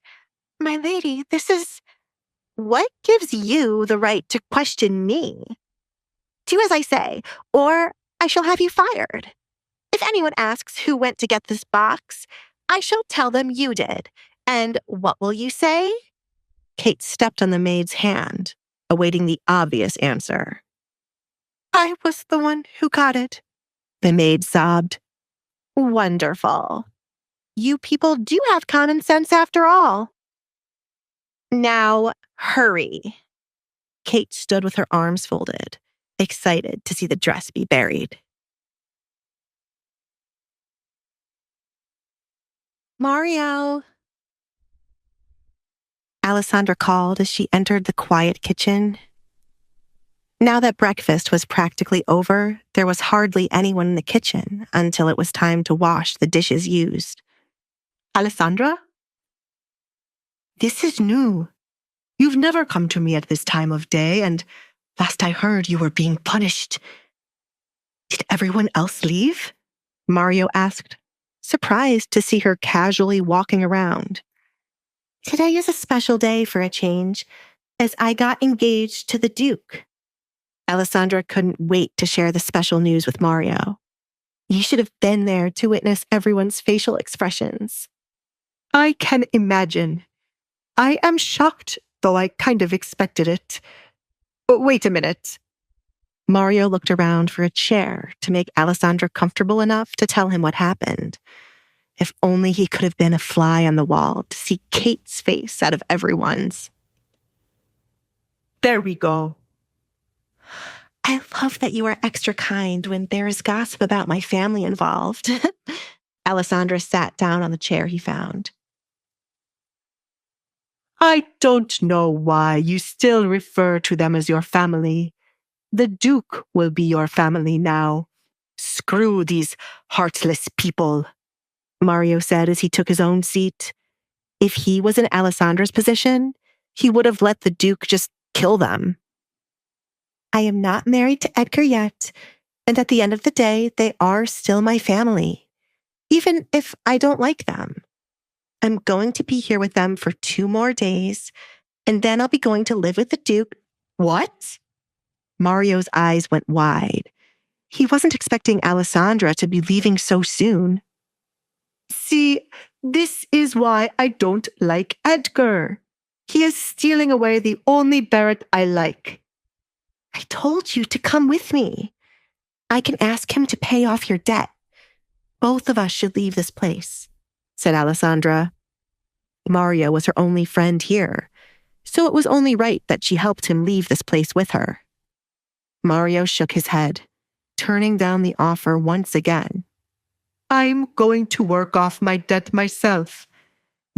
my lady, this is... What gives you the right to question me? Do as I say, or I shall have you fired. If anyone asks who went to get this box, I shall tell them you did. And what will you say? Kate stepped on the maid's hand, awaiting the obvious answer. I was the one who got it, the maid sobbed. Wonderful. You people do have common sense after all. Now, hurry. Kate stood with her arms folded, excited to see the dress be buried. Mario! Alessandra called as she entered the quiet kitchen. Now that breakfast was practically over, there was hardly anyone in the kitchen until it was time to wash the dishes used. Alessandra? This is new. You've never come to me at this time of day, and last I heard you were being punished. Did everyone else leave? Mario asked, surprised to see her casually walking around. Today is a special day for a change, as I got engaged to the Duke. Alessandra couldn't wait to share the special news with Mario. You should have been there to witness everyone's facial expressions. I can imagine. I am shocked, though I kind of expected it. Wait a minute. Mario looked around for a chair to make Alessandra comfortable enough to tell him what happened. If only he could have been a fly on the wall to see Kate's face out of everyone's. There we go. I love that you are extra kind when there is gossip about my family involved. Alessandra sat down on the chair he found. I don't know why you still refer to them as your family. The Duke will be your family now. Screw these heartless people, Mario said as he took his own seat. If he was in Alessandra's position, he would have let the Duke just kill them. I am not married to Edgar yet, and at the end of the day, they are still my family, even if I don't like them. I'm going to be here with them for 2 more days, and then I'll be going to live with the Duke. What? Mario's eyes went wide. He wasn't expecting Alessandra to be leaving so soon. See, this is why I don't like Edgar. He is stealing away the only Barrett I like. I told you to come with me. I can ask him to pay off your debt. Both of us should leave this place, said Alessandra. Mario was her only friend here, so it was only right that she helped him leave this place with her. Mario shook his head, turning down the offer once again. I'm going to work off my debt myself.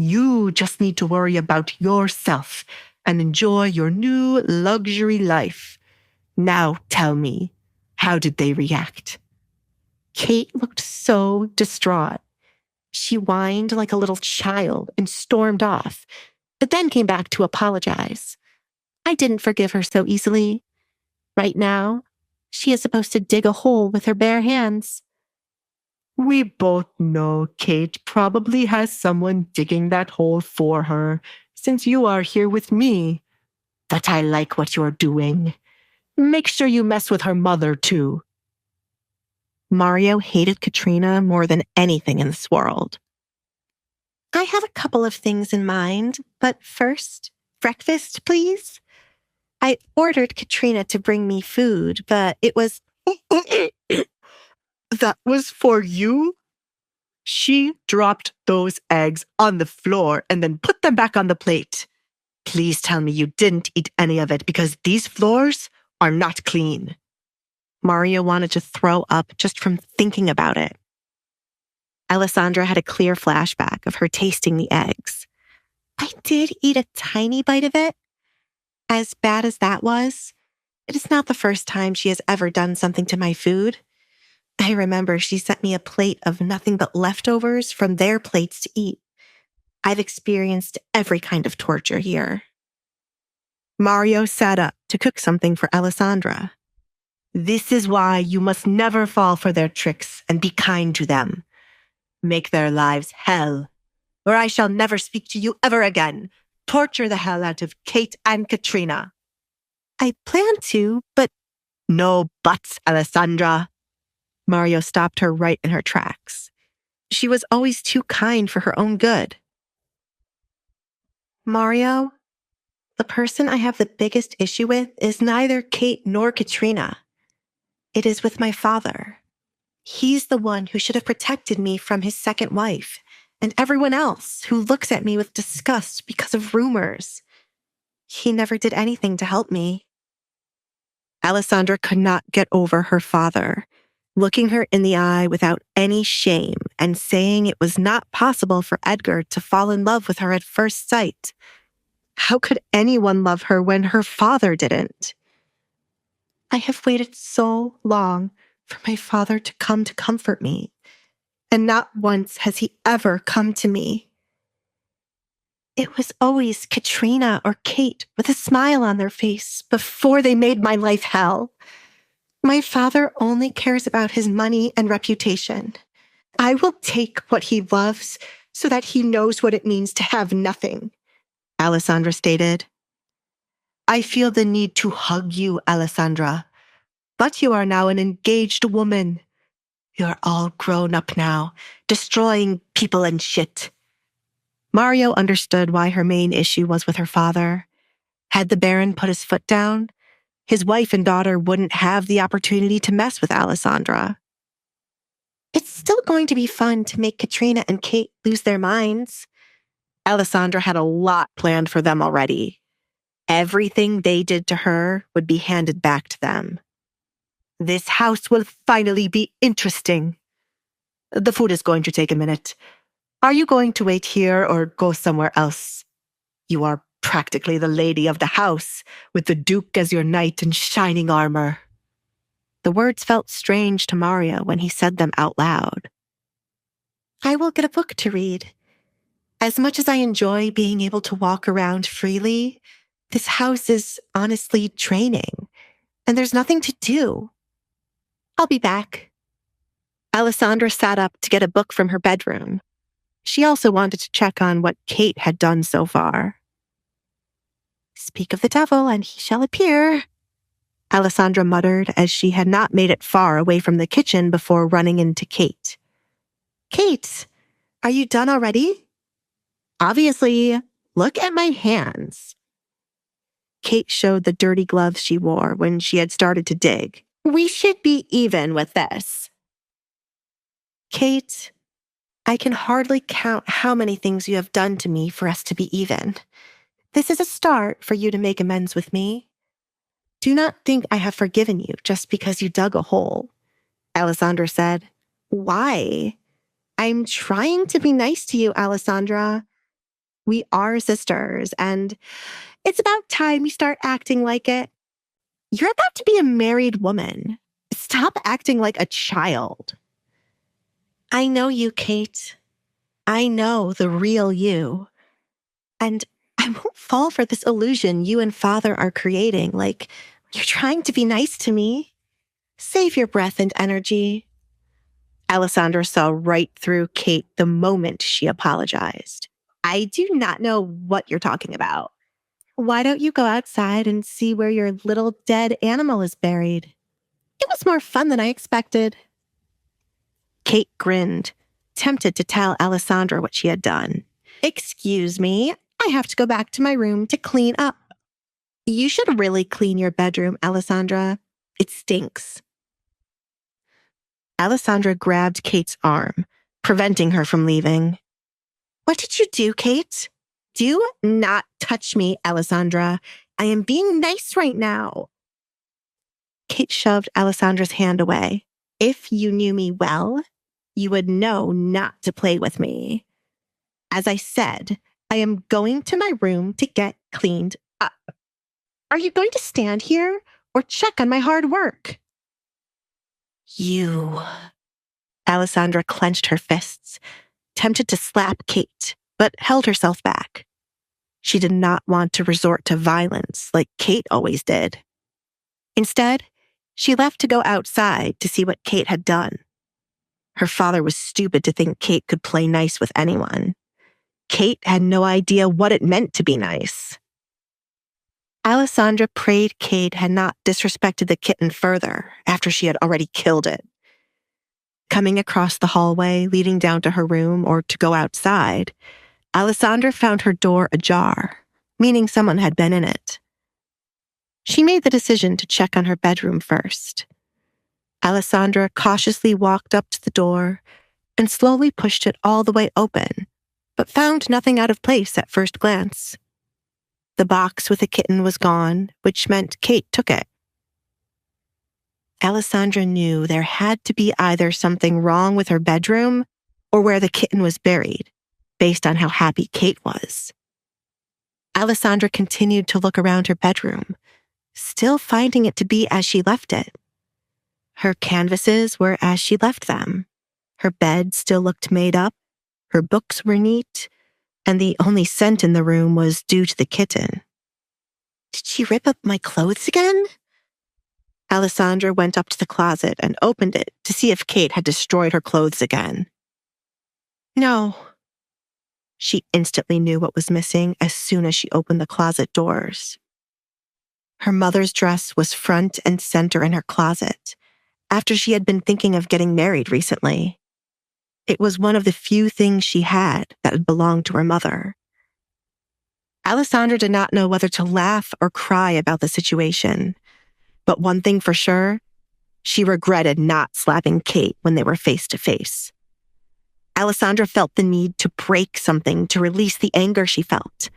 You just need to worry about yourself and enjoy your new luxury life. Now tell me, how did they react? Kate looked so distraught. She whined like a little child and stormed off, but then came back to apologize. I didn't forgive her so easily. Right now, she is supposed to dig a hole with her bare hands. We both know Kate probably has someone digging that hole for her, since you are here with me. But I like what you're doing. Make sure you mess with her mother, too. Mario hated Katrina more than anything in this world. I have a couple of things in mind, but first, breakfast, please. I ordered Katrina to bring me food, but it was... That was for you? She dropped those eggs on the floor and then put them back on the plate. Please tell me you didn't eat any of it because these floors are not clean. Mario wanted to throw up just from thinking about it. Alessandra had a clear flashback of her tasting the eggs. I did eat a tiny bite of it. As bad as that was, it is not the first time she has ever done something to my food. I remember she sent me a plate of nothing but leftovers from their plates to eat. I've experienced every kind of torture here. Mario sat up to cook something for Alessandra. This is why you must never fall for their tricks and be kind to them. Make their lives hell, or I shall never speak to you ever again. Torture the hell out of Kate and Katrina. I plan to, but... No buts, Alessandra. Mario stopped her right in her tracks. She was always too kind for her own good. Mario, the person I have the biggest issue with is neither Kate nor Katrina. It is with my father. He's the one who should have protected me from his second wife and everyone else who looks at me with disgust because of rumors. He never did anything to help me. Alessandra could not get over her father, looking her in the eye without any shame and saying it was not possible for Edgar to fall in love with her at first sight. How could anyone love her when her father didn't? I have waited so long for my father to come to comfort me, and not once has he ever come to me. It was always Katrina or Kate with a smile on their face before they made my life hell. My father only cares about his money and reputation. I will take what he loves so that he knows what it means to have nothing, Alessandra stated. I feel the need to hug you, Alessandra. But you are now an engaged woman. You're all grown up now, destroying people and shit. Mario understood why her main issue was with her father. Had the Baron put his foot down, his wife and daughter wouldn't have the opportunity to mess with Alessandra. It's still going to be fun to make Katrina and Kate lose their minds. Alessandra had a lot planned for them already. Everything they did to her would be handed back to them. This house will finally be interesting. The food is going to take a minute. Are you going to wait here or go somewhere else? You are practically the lady of the house, with the Duke as your knight in shining armor. The words felt strange to Mario when he said them out loud. I will get a book to read. As much as I enjoy being able to walk around freely, this house is honestly draining, and there's nothing to do. I'll be back. Alessandra sat up to get a book from her bedroom. She also wanted to check on what Kate had done so far. Speak of the devil, and he shall appear, Alessandra muttered as she had not made it far away from the kitchen before running into Kate. Kate, are you done already? Obviously, look at my hands. Kate showed the dirty gloves she wore when she had started to dig. We should be even with this. Kate, I can hardly count how many things you have done to me for us to be even. This is a start for you to make amends with me. Do not think I have forgiven you just because you dug a hole, Alessandra said. Why? I'm trying to be nice to you, Alessandra. We are sisters, and it's about time you start acting like it. You're about to be a married woman. Stop acting like a child. I know you, Kate. I know the real you. And I won't fall for this illusion you and Father are creating, like you're trying to be nice to me. Save your breath and energy. Alessandra saw right through Kate the moment she apologized. I do not know what you're talking about. Why don't you go outside and see where your little dead animal is buried? It was more fun than I expected. Kate grinned, tempted to tell Alessandra what she had done. Excuse me, I have to go back to my room to clean up. You should really clean your bedroom, Alessandra. It stinks. Alessandra grabbed Kate's arm, preventing her from leaving. What did you do, Kate? Do not touch me, Alessandra. I am being nice right now. Kate shoved Alessandra's hand away. If you knew me well, you would know not to play with me. As I said, I am going to my room to get cleaned up. Are you going to stand here or check on my hard work? You. Alessandra clenched her fists, tempted to slap Kate, but held herself back. She did not want to resort to violence like Kate always did. Instead, she left to go outside to see what Kate had done. Her father was stupid to think Kate could play nice with anyone. Kate had no idea what it meant to be nice. Alessandra prayed Kate had not disrespected the kitten further after she had already killed it. Coming across the hallway leading down to her room or to go outside, Alessandra found her door ajar, meaning someone had been in it. She made the decision to check on her bedroom first. Alessandra cautiously walked up to the door and slowly pushed it all the way open, but found nothing out of place at first glance. The box with the kitten was gone, which meant Kate took it. Alessandra knew there had to be either something wrong with her bedroom or where the kitten was buried, based on how happy Kate was. Alessandra continued to look around her bedroom, still finding it to be as she left it. Her canvases were as she left them. Her bed still looked made up, her books were neat, and the only scent in the room was due to the kitten. Did she rip up my clothes again? Alessandra went up to the closet and opened it to see if Kate had destroyed her clothes again. No. She instantly knew what was missing as soon as she opened the closet doors. Her mother's dress was front and center in her closet, after she had been thinking of getting married recently. It was one of the few things she had that had belonged to her mother. Alessandra did not know whether to laugh or cry about the situation, but one thing for sure, she regretted not slapping Kate when they were face to face. Alessandra felt the need to break something to release the anger she felt,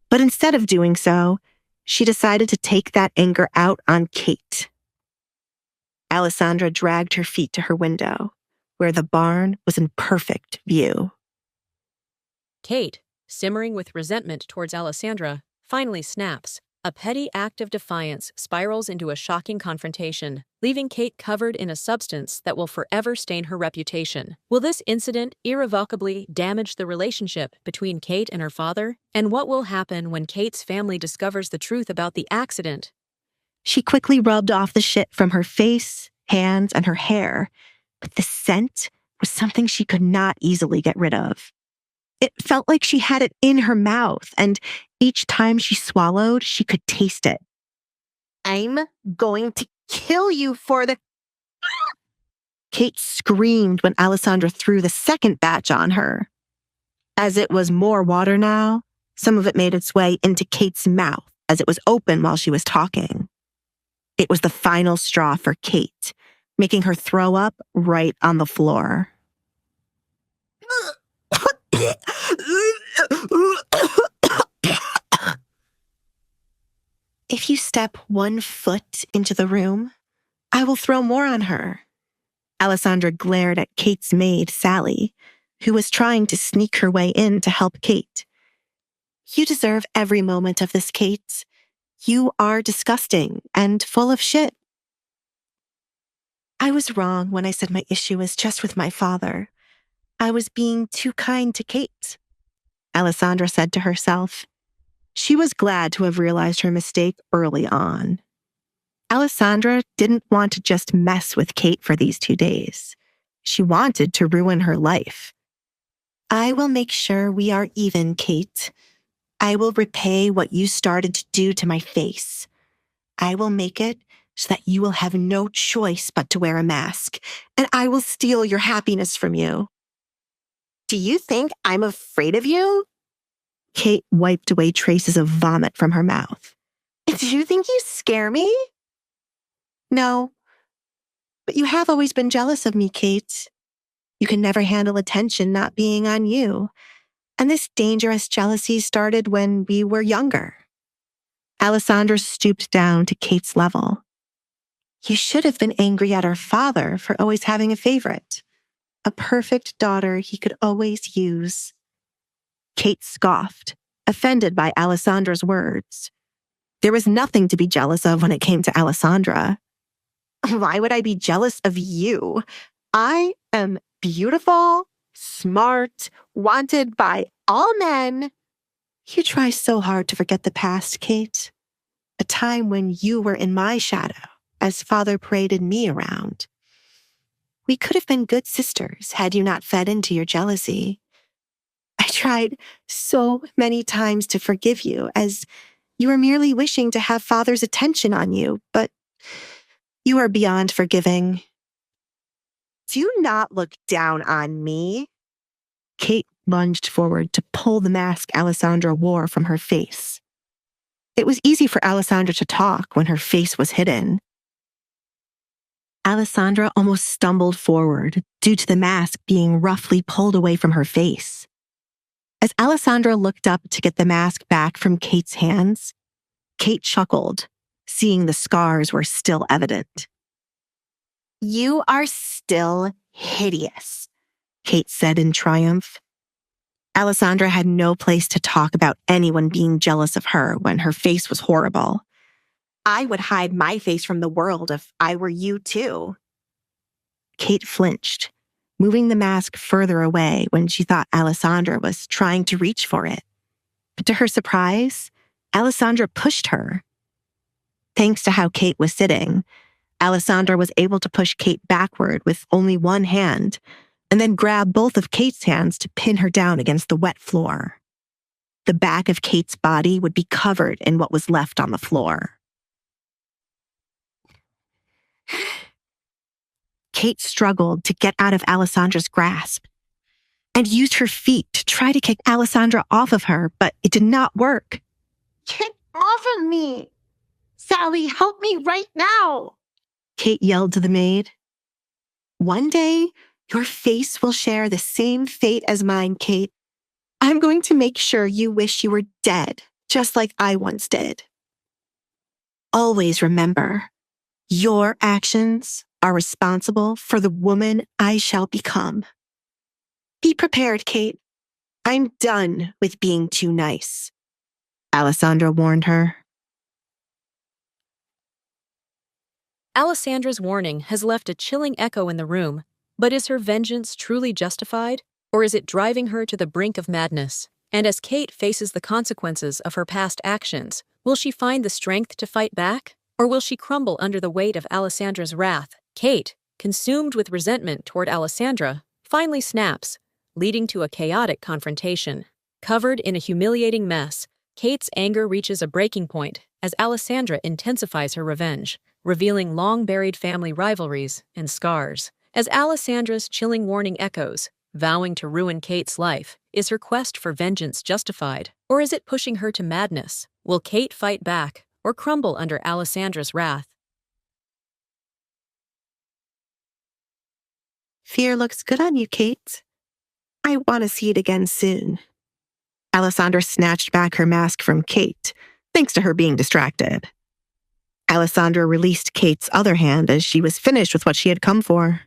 but instead of doing so, she decided to take that anger out on Kate. Alessandra dragged her feet to her window, where the barn was in perfect view. Kate, simmering with resentment towards Alessandra, finally snaps. A petty act of defiance spirals into a shocking confrontation, leaving Kate covered in a substance that will forever stain her reputation. Will this incident irrevocably damage the relationship between Kate and her father? And what will happen when Kate's family discovers the truth about the accident? She quickly rubbed off the shit from her face, hands, and her hair, but the scent was something she could not easily get rid of. It felt like she had it in her mouth, and each time she swallowed, she could taste it. I'm going to kill you for the... Kate screamed when Alessandra threw the second batch on her. As it was more water now, some of it made its way into Kate's mouth as it was open while she was talking. It was the final straw for Kate, making her throw up right on the floor. If you step 1 foot into the room, I will throw more on her. Alessandra glared at Kate's maid, Sally, who was trying to sneak her way in to help Kate. You deserve every moment of this, Kate. You are disgusting and full of shit. I was wrong when I said my issue was just with my father. I was being too kind to Kate, Alessandra said to herself. She was glad to have realized her mistake early on. Alessandra didn't want to just mess with Kate for these 2 days. She wanted to ruin her life. I will make sure we are even, Kate. I will repay what you started to do to my face. I will make it so that you will have no choice but to wear a mask, and I will steal your happiness from you. Do you think I'm afraid of you? Kate wiped away traces of vomit from her mouth. Do you think you scare me? No, but you have always been jealous of me, Kate. You can never handle attention not being on you. And this dangerous jealousy started when we were younger. Alessandra stooped down to Kate's level. You should have been angry at our father for always having a favorite. A perfect daughter he could always use. Kate scoffed, offended by Alessandra's words. There was nothing to be jealous of when it came to Alessandra. Why would I be jealous of you? I am beautiful, smart, wanted by all men. You try so hard to forget the past, Kate. A time when you were in my shadow, as father paraded me around. We could have been good sisters had you not fed into your jealousy. I tried so many times to forgive you, as you were merely wishing to have father's attention on you, but you are beyond forgiving. Do not look down on me. Kate lunged forward to pull the mask Alessandra wore from her face. It was easy for Alessandra to talk when her face was hidden. Alessandra almost stumbled forward due to the mask being roughly pulled away from her face. As Alessandra looked up to get the mask back from Kate's hands, Kate chuckled, seeing the scars were still evident. You are still hideous, Kate said in triumph. Alessandra had no place to talk about anyone being jealous of her when her face was horrible. I would hide my face from the world if I were you too. Kate flinched, moving the mask further away when she thought Alessandra was trying to reach for it. But to her surprise, Alessandra pushed her. Thanks to how Kate was sitting, Alessandra was able to push Kate backward with only one hand, and then grab both of Kate's hands to pin her down against the wet floor. The back of Kate's body would be covered in what was left on the floor. Kate struggled to get out of Alessandra's grasp and used her feet to try to kick Alessandra off of her, but it did not work. Get off of me! Sally, help me right now! Kate yelled to the maid. One day, your face will share the same fate as mine, Kate. I'm going to make sure you wish you were dead, just like I once did. Always remember, your actions are responsible for the woman I shall become. Be prepared, Kate. I'm done with being too nice, Alessandra warned her. Alessandra's warning has left a chilling echo in the room, but is her vengeance truly justified, or is it driving her to the brink of madness? And as Kate faces the consequences of her past actions, will she find the strength to fight back, or will she crumble under the weight of Alessandra's wrath? Kate, consumed with resentment toward Alessandra, finally snaps, leading to a chaotic confrontation. Covered in a humiliating mess, Kate's anger reaches a breaking point as Alessandra intensifies her revenge, revealing long-buried family rivalries and scars. As Alessandra's chilling warning echoes, vowing to ruin Kate's life, is her quest for vengeance justified, or is it pushing her to madness? Will Kate fight back or crumble under Alessandra's wrath? Fear looks good on you, Kate. I want to see it again soon. Alessandra snatched back her mask from Kate, thanks to her being distracted. Alessandra released Kate's other hand as she was finished with what she had come for.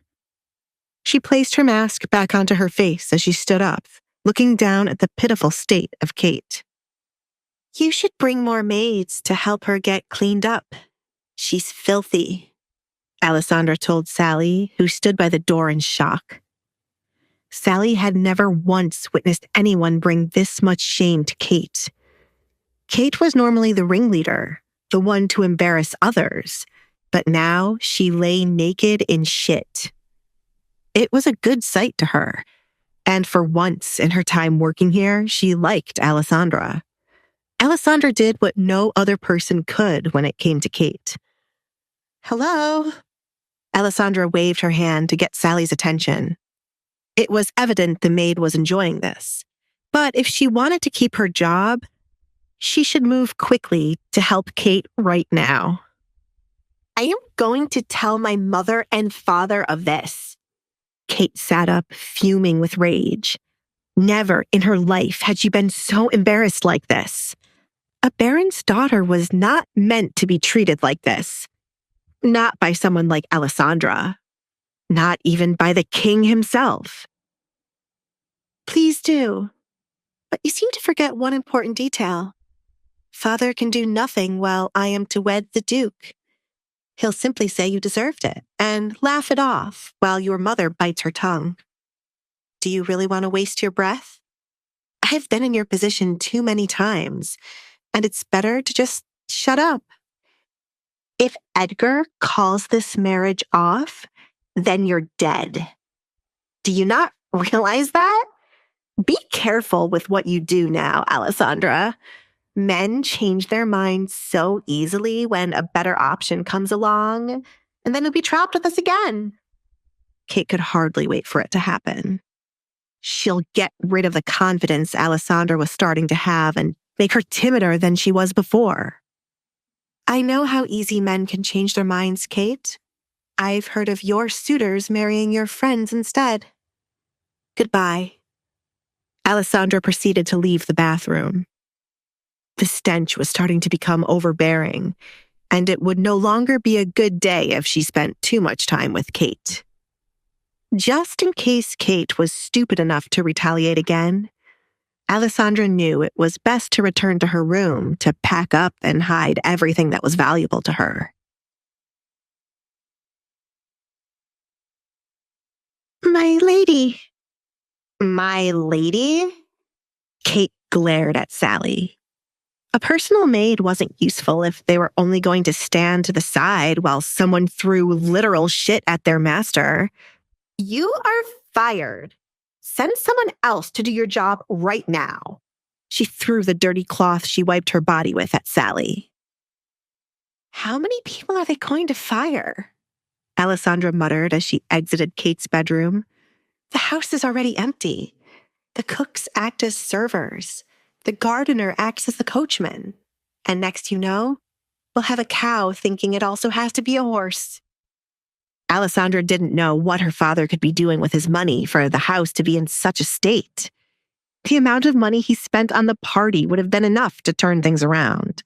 She placed her mask back onto her face as she stood up, looking down at the pitiful state of Kate. You should bring more maids to help her get cleaned up. She's filthy, Alessandra told Sally, who stood by the door in shock. Sally had never once witnessed anyone bring this much shame to Kate. Kate was normally the ringleader, the one to embarrass others, but now she lay naked in shit. It was a good sight to her, and for once in her time working here, she liked Alessandra. Alessandra did what no other person could when it came to Kate. Hello? Alessandra waved her hand to get Sally's attention. It was evident the maid was enjoying this, but if she wanted to keep her job, she should move quickly to help Kate right now. I am going to tell my mother and father of this. Kate sat up, fuming with rage. Never in her life had she been so embarrassed like this. A baron's daughter was not meant to be treated like this. Not by someone like Alessandra. Not even by the king himself. Please do. But you seem to forget one important detail. Father can do nothing while I am to wed the Duke. He'll simply say you deserved it and laugh it off while your mother bites her tongue. Do you really want to waste your breath? I've been in your position too many times, and it's better to just shut up. If Edgar calls this marriage off, then you're dead. Do you not realize that? Be careful with what you do now, Alessandra. Men change their minds so easily when a better option comes along, and then you'll be trapped with us again. Kate could hardly wait for it to happen. She'll get rid of the confidence Alessandra was starting to have and make her timider than she was before. I know how easy men can change their minds, Kate. I've heard of your suitors marrying your friends instead. Goodbye. Alessandra proceeded to leave the bathroom. The stench was starting to become overbearing, and it would no longer be a good day if she spent too much time with Kate. Just in case Kate was stupid enough to retaliate again, Alessandra knew it was best to return to her room to pack up and hide everything that was valuable to her. My lady. My lady? Kate glared at Sally. A personal maid wasn't useful if they were only going to stand to the side while someone threw literal shit at their master. You are fired. Send someone else to do your job right now. She threw the dirty cloth she wiped her body with at Sally. How many people are they going to fire? Alessandra muttered as she exited Kate's bedroom. The house is already empty. The cooks act as servers. The gardener acts as the coachman. And next you know, we'll have a cow thinking it also has to be a horse. Alessandra didn't know what her father could be doing with his money for the house to be in such a state. The amount of money he spent on the party would have been enough to turn things around.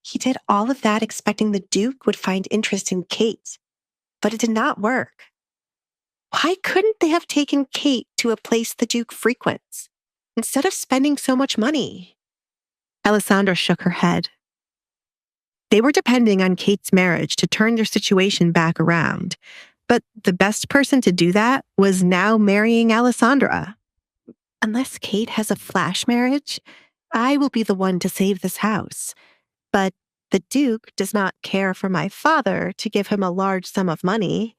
He did all of that expecting the Duke would find interest in Kate, but it did not work. Why couldn't they have taken Kate to a place the Duke frequents, instead of spending so much money? Alessandra shook her head. They were depending on Kate's marriage to turn their situation back around, but the best person to do that was now marrying Alessandra. Unless Kate has a flash marriage, I will be the one to save this house. But the Duke does not care for my father to give him a large sum of money.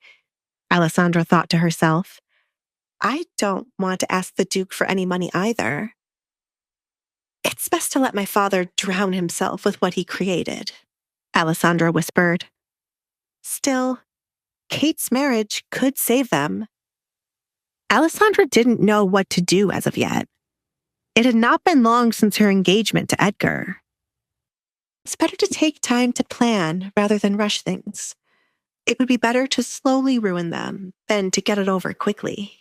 Alessandra thought to herself, I don't want to ask the Duke for any money either. It's best to let my father drown himself with what he created, Alessandra whispered. Still, Kate's marriage could save them. Alessandra didn't know what to do as of yet. It had not been long since her engagement to Edgar. It's better to take time to plan rather than rush things. It would be better to slowly ruin them than to get it over quickly.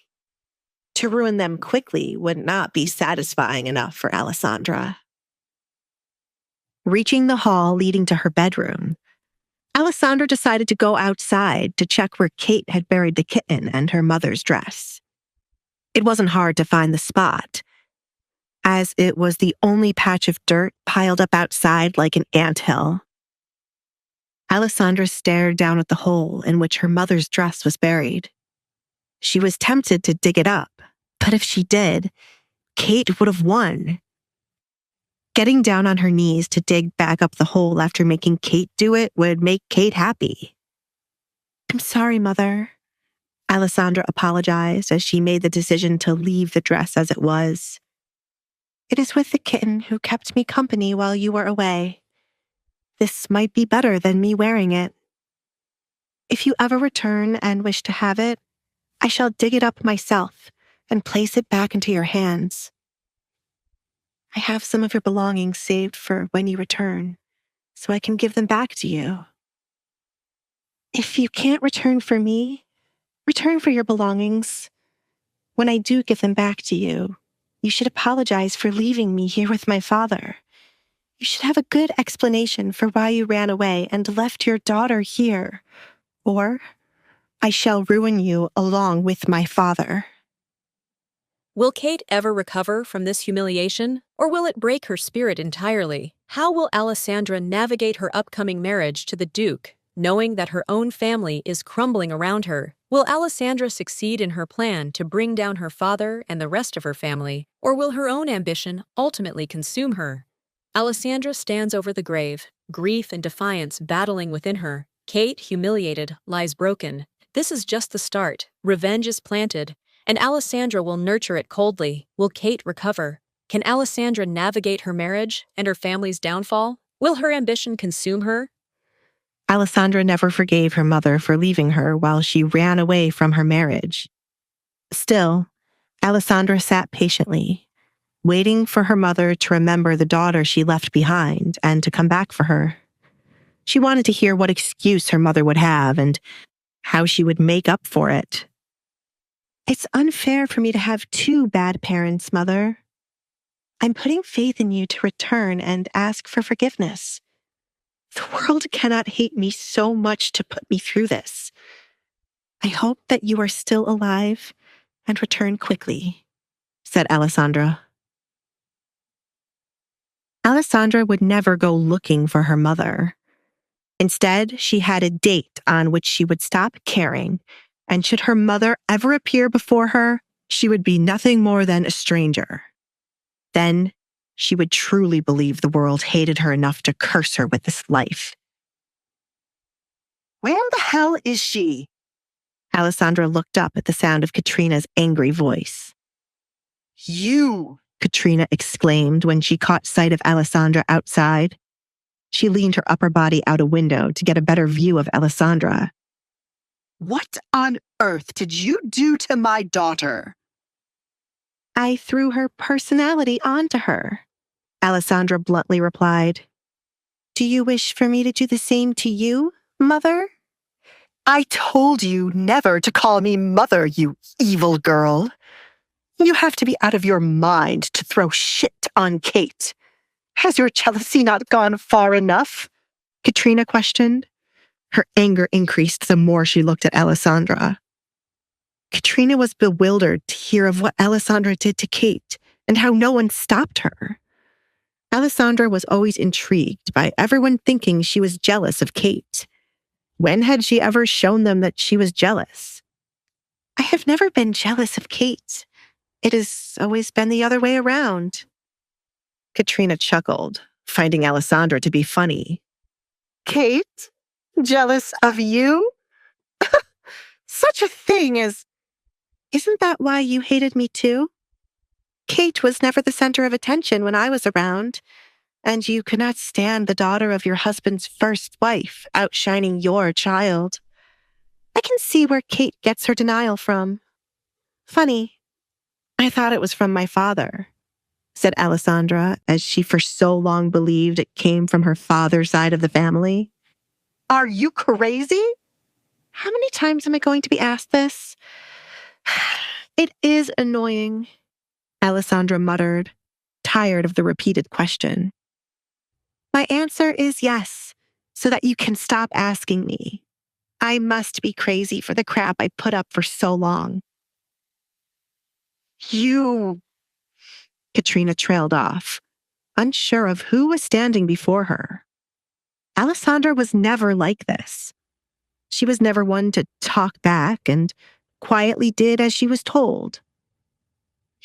To ruin them quickly would not be satisfying enough for Alessandra. Reaching the hall leading to her bedroom, Alessandra decided to go outside to check where Kate had buried the kitten and her mother's dress. It wasn't hard to find the spot. as it was the only patch of dirt piled up outside like an anthill. Alessandra stared down at the hole in which her mother's dress was buried. She was tempted to dig it up, but if she did, Kate would have won. Getting down on her knees to dig back up the hole after making Kate do it would make Kate happy. "I'm sorry, Mother," Alessandra apologized as she made the decision to leave the dress as it was. "It is with the kitten who kept me company while you were away. This might be better than me wearing it. If you ever return and wish to have it, I shall dig it up myself and place it back into your hands. I have some of your belongings saved for when you return, so I can give them back to you. If you can't return for me, return for your belongings. When I do give them back to you, you should apologize for leaving me here with my father. You should have a good explanation for why you ran away and left your daughter here, or I shall ruin you along with my father." Will Kate ever recover from this humiliation, or will it break her spirit entirely? How will Alessandra navigate her upcoming marriage to the Duke, knowing that her own family is crumbling around her? Will Alessandra succeed in her plan to bring down her father and the rest of her family, or will her own ambition ultimately consume her? Alessandra stands over the grave, grief and defiance battling within her. Kate, humiliated, lies broken. This is just the start. Revenge is planted, and Alessandra will nurture it coldly. Will Kate recover? Can Alessandra navigate her marriage and her family's downfall? Will her ambition consume her? Alessandra never forgave her mother for leaving her while she ran away from her marriage. Still, Alessandra sat patiently, waiting for her mother to remember the daughter she left behind and to come back for her. She wanted to hear what excuse her mother would have and how she would make up for it. "It's unfair for me to have two bad parents, Mother. I'm putting faith in you to return and ask for forgiveness. The world cannot hate me so much to put me through this. I hope that you are still alive and return quickly," said Alessandra. Alessandra would never go looking for her mother. Instead, she had a date on which she would stop caring, and should her mother ever appear before her, she would be nothing more than a stranger. Then she would truly believe the world hated her enough to curse her with this life. "Where the hell is she?" Alessandra looked up at the sound of Katrina's angry voice. "You!" Katrina exclaimed when she caught sight of Alessandra outside. She leaned her upper body out a window to get a better view of Alessandra. "What on earth did you do to my daughter?" "I threw her personality onto her," Alessandra bluntly replied. "Do you wish for me to do the same to you, Mother?" "I told you never to call me Mother, you evil girl. You have to be out of your mind to throw shit on Kate. Has your jealousy not gone far enough?" Katrina questioned. Her anger increased the more she looked at Alessandra. Katrina was bewildered to hear of what Alessandra did to Kate and how no one stopped her. Alessandra was always intrigued by everyone thinking she was jealous of Kate. When had she ever shown them that she was jealous? "I have never been jealous of Kate. It has always been the other way around." Katrina chuckled, finding Alessandra to be funny. "Kate? Jealous of you? Such a thing as..." "Isn't that why you hated me too? Kate was never the center of attention when I was around, and you could not stand the daughter of your husband's first wife outshining your child. I can see where Kate gets her denial from. Funny, I thought it was from my father," said Alessandra, as she for so long believed it came from her father's side of the family. "Are you crazy? How many times am I going to be asked this?" "It is annoying," Alessandra muttered, tired of the repeated question. "My answer is yes, so that you can stop asking me. I must be crazy for the crap I put up for so long." "You..." Katrina trailed off, unsure of who was standing before her. Alessandra was never like this. She was never one to talk back and quietly did as she was told.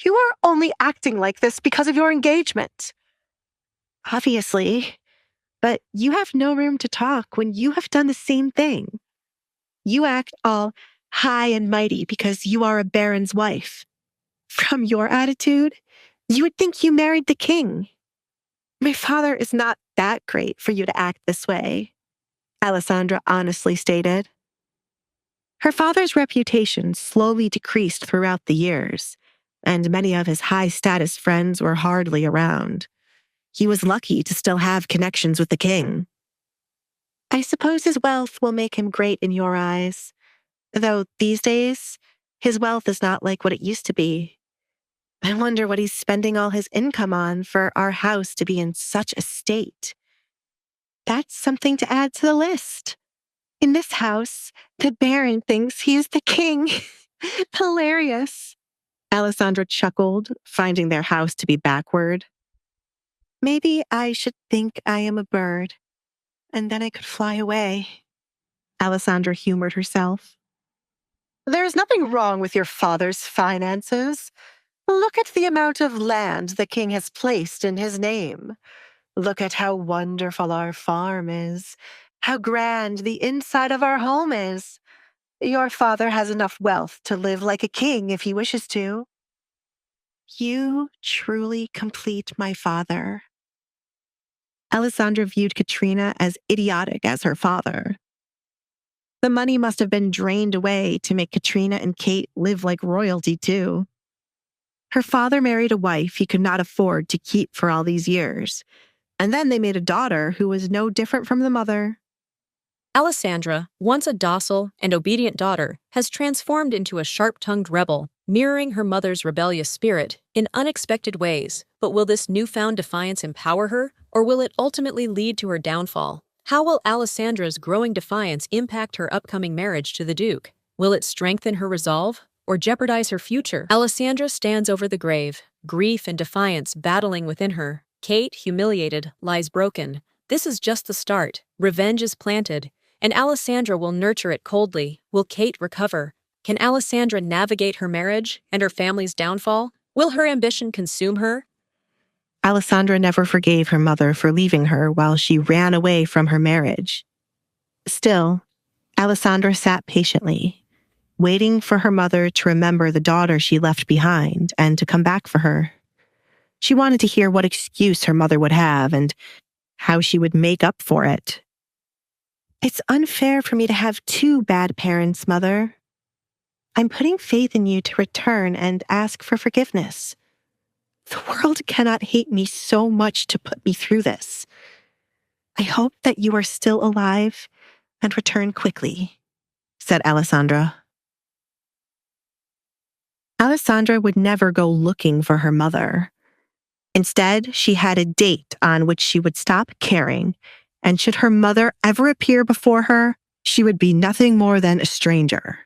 You are only acting like this because of your engagement. Obviously, but you have no room to talk when you have done the same thing. You act all high and mighty because you are a baron's wife. From your attitude, you would think you married the king. My father is not that great for you to act this way, Alessandra honestly stated. Her father's reputation slowly decreased throughout the years, and many of his high-status friends were hardly around. He was lucky to still have connections with the king. I suppose his wealth will make him great in your eyes, though these days, his wealth is not like what it used to be. I wonder what he's spending all his income on for our house to be in such a state. That's something to add to the list. In this house, the Baron thinks he is the king. Hilarious. Alessandra chuckled, finding their house to be backward. Maybe I should think I am a bird, and then I could fly away. Alessandra humored herself. There's nothing wrong with your father's finances. Look at the amount of land the king has placed in his name. Look at how wonderful our farm is, how grand the inside of our home is. Your father has enough wealth to live like a king if he wishes to. You truly complete my father. Alessandra viewed Katrina as idiotic as her father. The money must have been drained away to make Katrina and Kate live like royalty, too. Her father married a wife he could not afford to keep for all these years, and then they made a daughter who was no different from the mother. Alessandra, once a docile and obedient daughter, has transformed into a sharp-tongued rebel, mirroring her mother's rebellious spirit in unexpected ways. But will this newfound defiance empower her, or will it ultimately lead to her downfall? How will Alessandra's growing defiance impact her upcoming marriage to the Duke? Will it strengthen her resolve, or jeopardize her future? Alessandra stands over the grave, grief and defiance battling within her. Kate, humiliated, lies broken. This is just the start. Revenge is planted, and Alessandra will nurture it coldly. Will Kate recover? Can Alessandra navigate her marriage and her family's downfall? Will her ambition consume her? Alessandra never forgave her mother for leaving her while she ran away from her marriage. Still, Alessandra sat patiently, waiting for her mother to remember the daughter she left behind and to come back for her. She wanted to hear what excuse her mother would have and how she would make up for it. It's unfair for me to have two bad parents, Mother. I'm putting faith in you to return and ask for forgiveness. The world cannot hate me so much to put me through this. I hope that you are still alive and return quickly, said Alessandra. Alessandra would never go looking for her mother. Instead, she had a date on which she would stop caring, and should her mother ever appear before her, she would be nothing more than a stranger.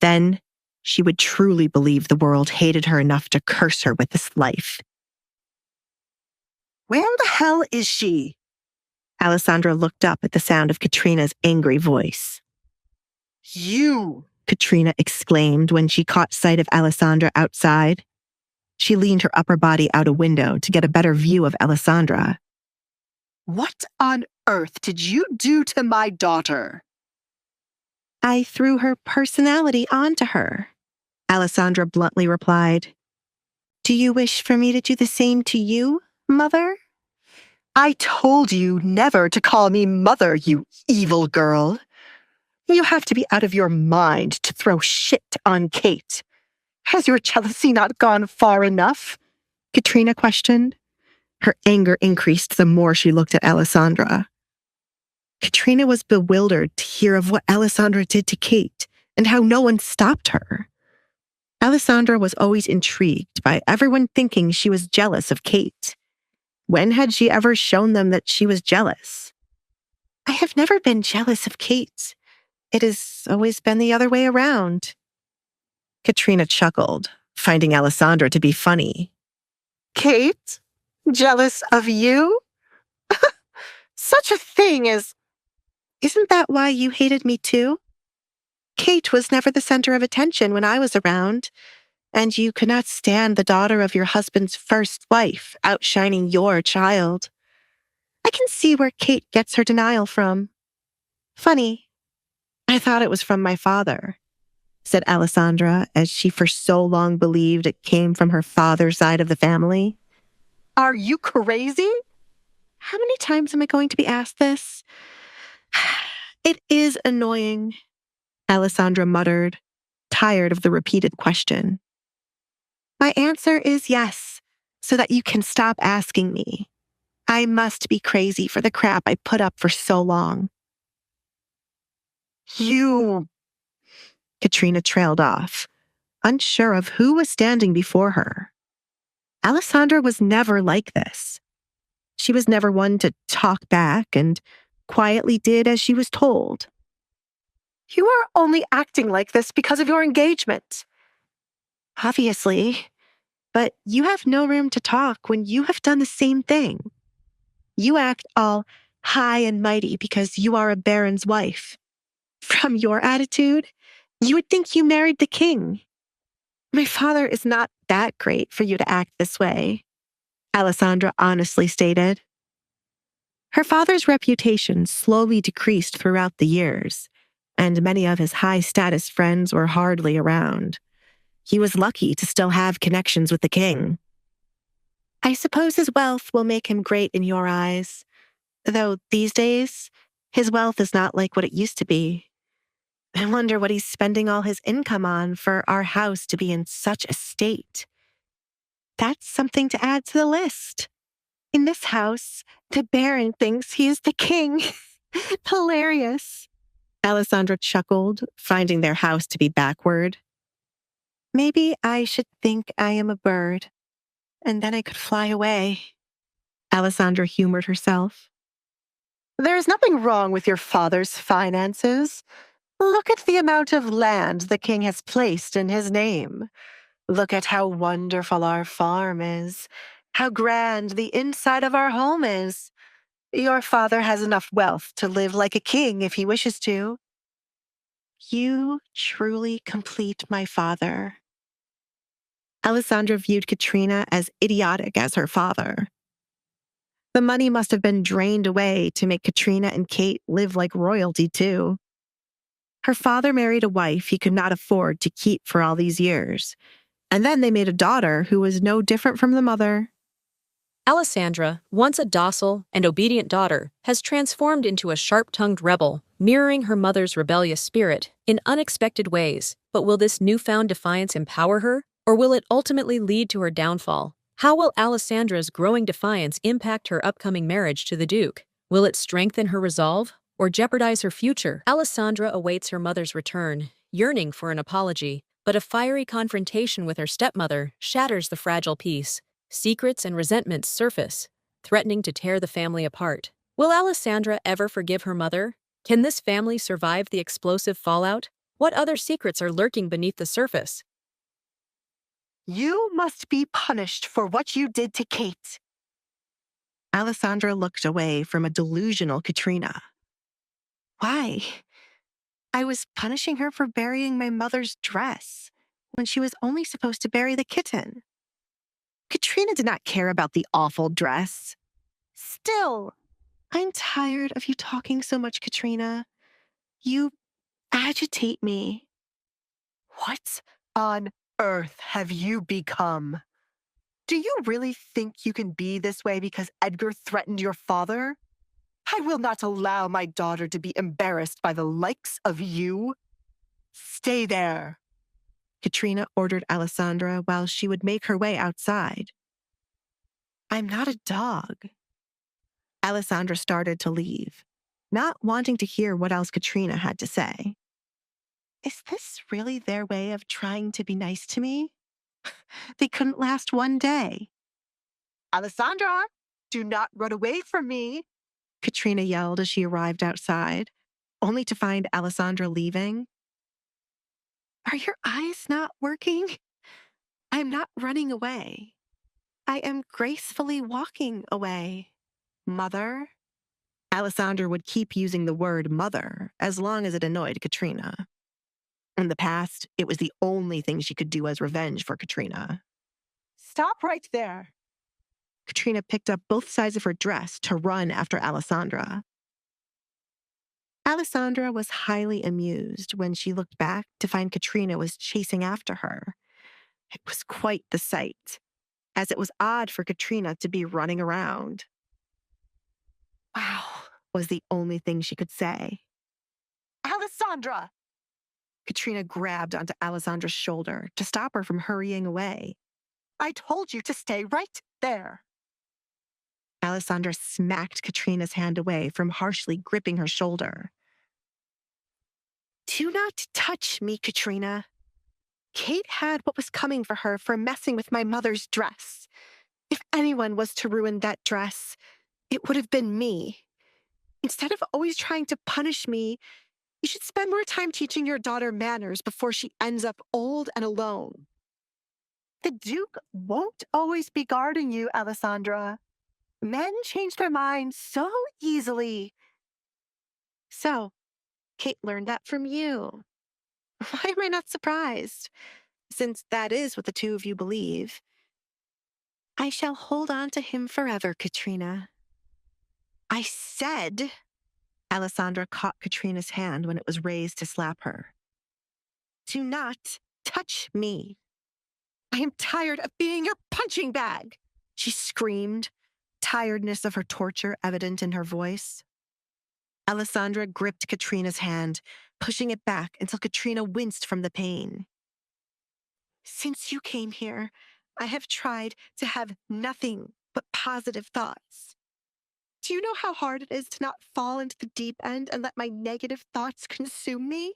Then she would truly believe the world hated her enough to curse her with this life. Where the hell is she? Alessandra looked up at the sound of Katrina's angry voice. You! Katrina exclaimed when she caught sight of Alessandra outside. She leaned her upper body out a window to get a better view of Alessandra. What on earth did you do to my daughter? I threw her personality onto her, Alessandra bluntly replied. Do you wish for me to do the same to you, Mother? I told you never to call me Mother, you evil girl. You have to be out of your mind to throw shit on Kate. Has your jealousy not gone far enough? Katrina questioned. Her anger increased the more she looked at Alessandra. Katrina was bewildered to hear of what Alessandra did to Kate and how no one stopped her. Alessandra was always intrigued by everyone thinking she was jealous of Kate. When had she ever shown them that she was jealous? I have never been jealous of Kate. It has always been the other way around. Katrina chuckled, finding Alessandra to be funny. Kate? Jealous of you? Such a thing as... Isn't that why you hated me too? Kate was never the center of attention when I was around, and you could not stand the daughter of your husband's first wife outshining your child. I can see where Kate gets her denial from. Funny, I thought it was from my father, said Alessandra, as she for so long believed it came from her father's side of the family. Are you crazy? How many times am I going to be asked this? It is annoying, Alessandra muttered, tired of the repeated question. My answer is yes, so that you can stop asking me. I must be crazy for the crap I put up for so long. You... Katrina trailed off, unsure of who was standing before her. Alessandra was never like this. She was never one to talk back and quietly did as she was told. You are only acting like this because of your engagement. Obviously, but you have no room to talk when you have done the same thing. You act all high and mighty because you are a baron's wife. From your attitude, you would think you married the king. My father is not that great for you to act this way, Alessandra honestly stated. Her father's reputation slowly decreased throughout the years, and many of his high-status friends were hardly around. He was lucky to still have connections with the king. I suppose his wealth will make him great in your eyes, though these days, his wealth is not like what it used to be. I wonder what he's spending all his income on for our house to be in such a state. That's something to add to the list. In this house, the Baron thinks he is the king. Hilarious. Alessandra chuckled, finding their house to be backward. Maybe I should think I am a bird, and then I could fly away. Alessandra humored herself. There is nothing wrong with your father's finances. Look at the amount of land the king has placed in his name. Look at how wonderful our farm is, how grand the inside of our home is. Your father has enough wealth to live like a king if he wishes to. You truly complete my father. Alessandra viewed Katrina as idiotic as her father. The money must have been drained away to make Katrina and Kate live like royalty, too. Her father married a wife he could not afford to keep for all these years, and then they made a daughter who was no different from the mother. Alessandra, once a docile and obedient daughter, has transformed into a sharp-tongued rebel, mirroring her mother's rebellious spirit in unexpected ways. But will this newfound defiance empower her, or will it ultimately lead to her downfall? How will Alessandra's growing defiance impact her upcoming marriage to the Duke? Will it strengthen her resolve, or jeopardize her future? Alessandra awaits her mother's return, yearning for an apology, but a fiery confrontation with her stepmother shatters the fragile peace. Secrets and resentments surface, threatening to tear the family apart. Will Alessandra ever forgive her mother? Can this family survive the explosive fallout? What other secrets are lurking beneath the surface? You must be punished for what you did to Kate. Alessandra looked away from a delusional Katrina. Why? I was punishing her for burying my mother's dress when she was only supposed to bury the kitten. Katrina did not care about the awful dress. Still, I'm tired of you talking so much, Katrina. You agitate me. What on earth have you become? Do you really think you can be this way because Edgar threatened your father? I will not allow my daughter to be embarrassed by the likes of you. Stay there, Katrina ordered Alessandra while she would make her way outside. I'm not a dog. Alessandra started to leave, not wanting to hear what else Katrina had to say. Is this really their way of trying to be nice to me? They couldn't last one day. Alessandra, do not run away from me, Katrina yelled as she arrived outside, only to find Alessandra leaving. Are your eyes not working? I'm not running away. I am gracefully walking away. Mother? Alessandra would keep using the word mother as long as it annoyed Katrina. In the past, it was the only thing she could do as revenge for Katrina. Stop right there. Katrina picked up both sides of her dress to run after Alessandra. Alessandra was highly amused when she looked back to find Katrina was chasing after her. It was quite the sight, as it was odd for Katrina to be running around. Wow, was the only thing she could say. Alessandra! Katrina grabbed onto Alessandra's shoulder to stop her from hurrying away. I told you to stay right there. Alessandra smacked Katrina's hand away from harshly gripping her shoulder. Do not touch me, Katrina. Kate had what was coming for her for messing with my mother's dress. If anyone was to ruin that dress, it would have been me. Instead of always trying to punish me, you should spend more time teaching your daughter manners before she ends up old and alone. The Duke won't always be guarding you, Alessandra. Men change their minds so easily. So, Kate learned that from you. Why am I not surprised? Since that is what the two of you believe. I shall hold on to him forever, Katrina. I said... Alessandra caught Katrina's hand when it was raised to slap her. Do not touch me. I am tired of being your punching bag, she screamed, tiredness of her torture evident in her voice. Alessandra gripped Katrina's hand, pushing it back until Katrina winced from the pain. Since you came here, I have tried to have nothing but positive thoughts. Do you know how hard it is to not fall into the deep end and let my negative thoughts consume me?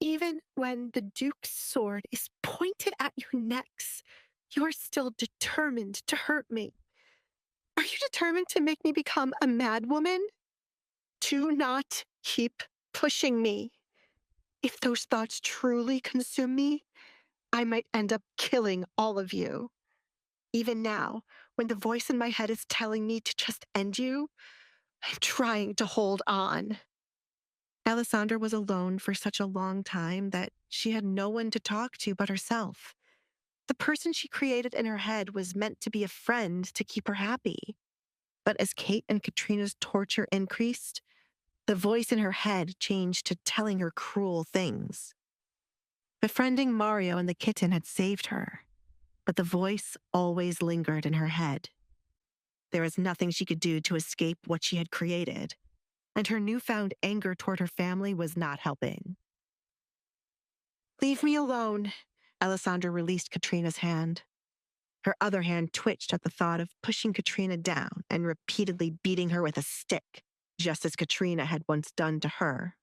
Even when the Duke's sword is pointed at your necks, you are still determined to hurt me. Are you determined to make me become a madwoman? Do not keep pushing me. If those thoughts truly consume me, I might end up killing all of you. Even now, when the voice in my head is telling me to just end you, I'm trying to hold on. Alessandra was alone for such a long time that she had no one to talk to but herself. The person she created in her head was meant to be a friend to keep her happy. But as Kate and Katrina's torture increased, the voice in her head changed to telling her cruel things. Befriending Mario and the kitten had saved her, but the voice always lingered in her head. There was nothing she could do to escape what she had created, and her newfound anger toward her family was not helping. Leave me alone, Alessandra released Katrina's hand. Her other hand twitched at the thought of pushing Katrina down and repeatedly beating her with a stick, just as Katrina had once done to her.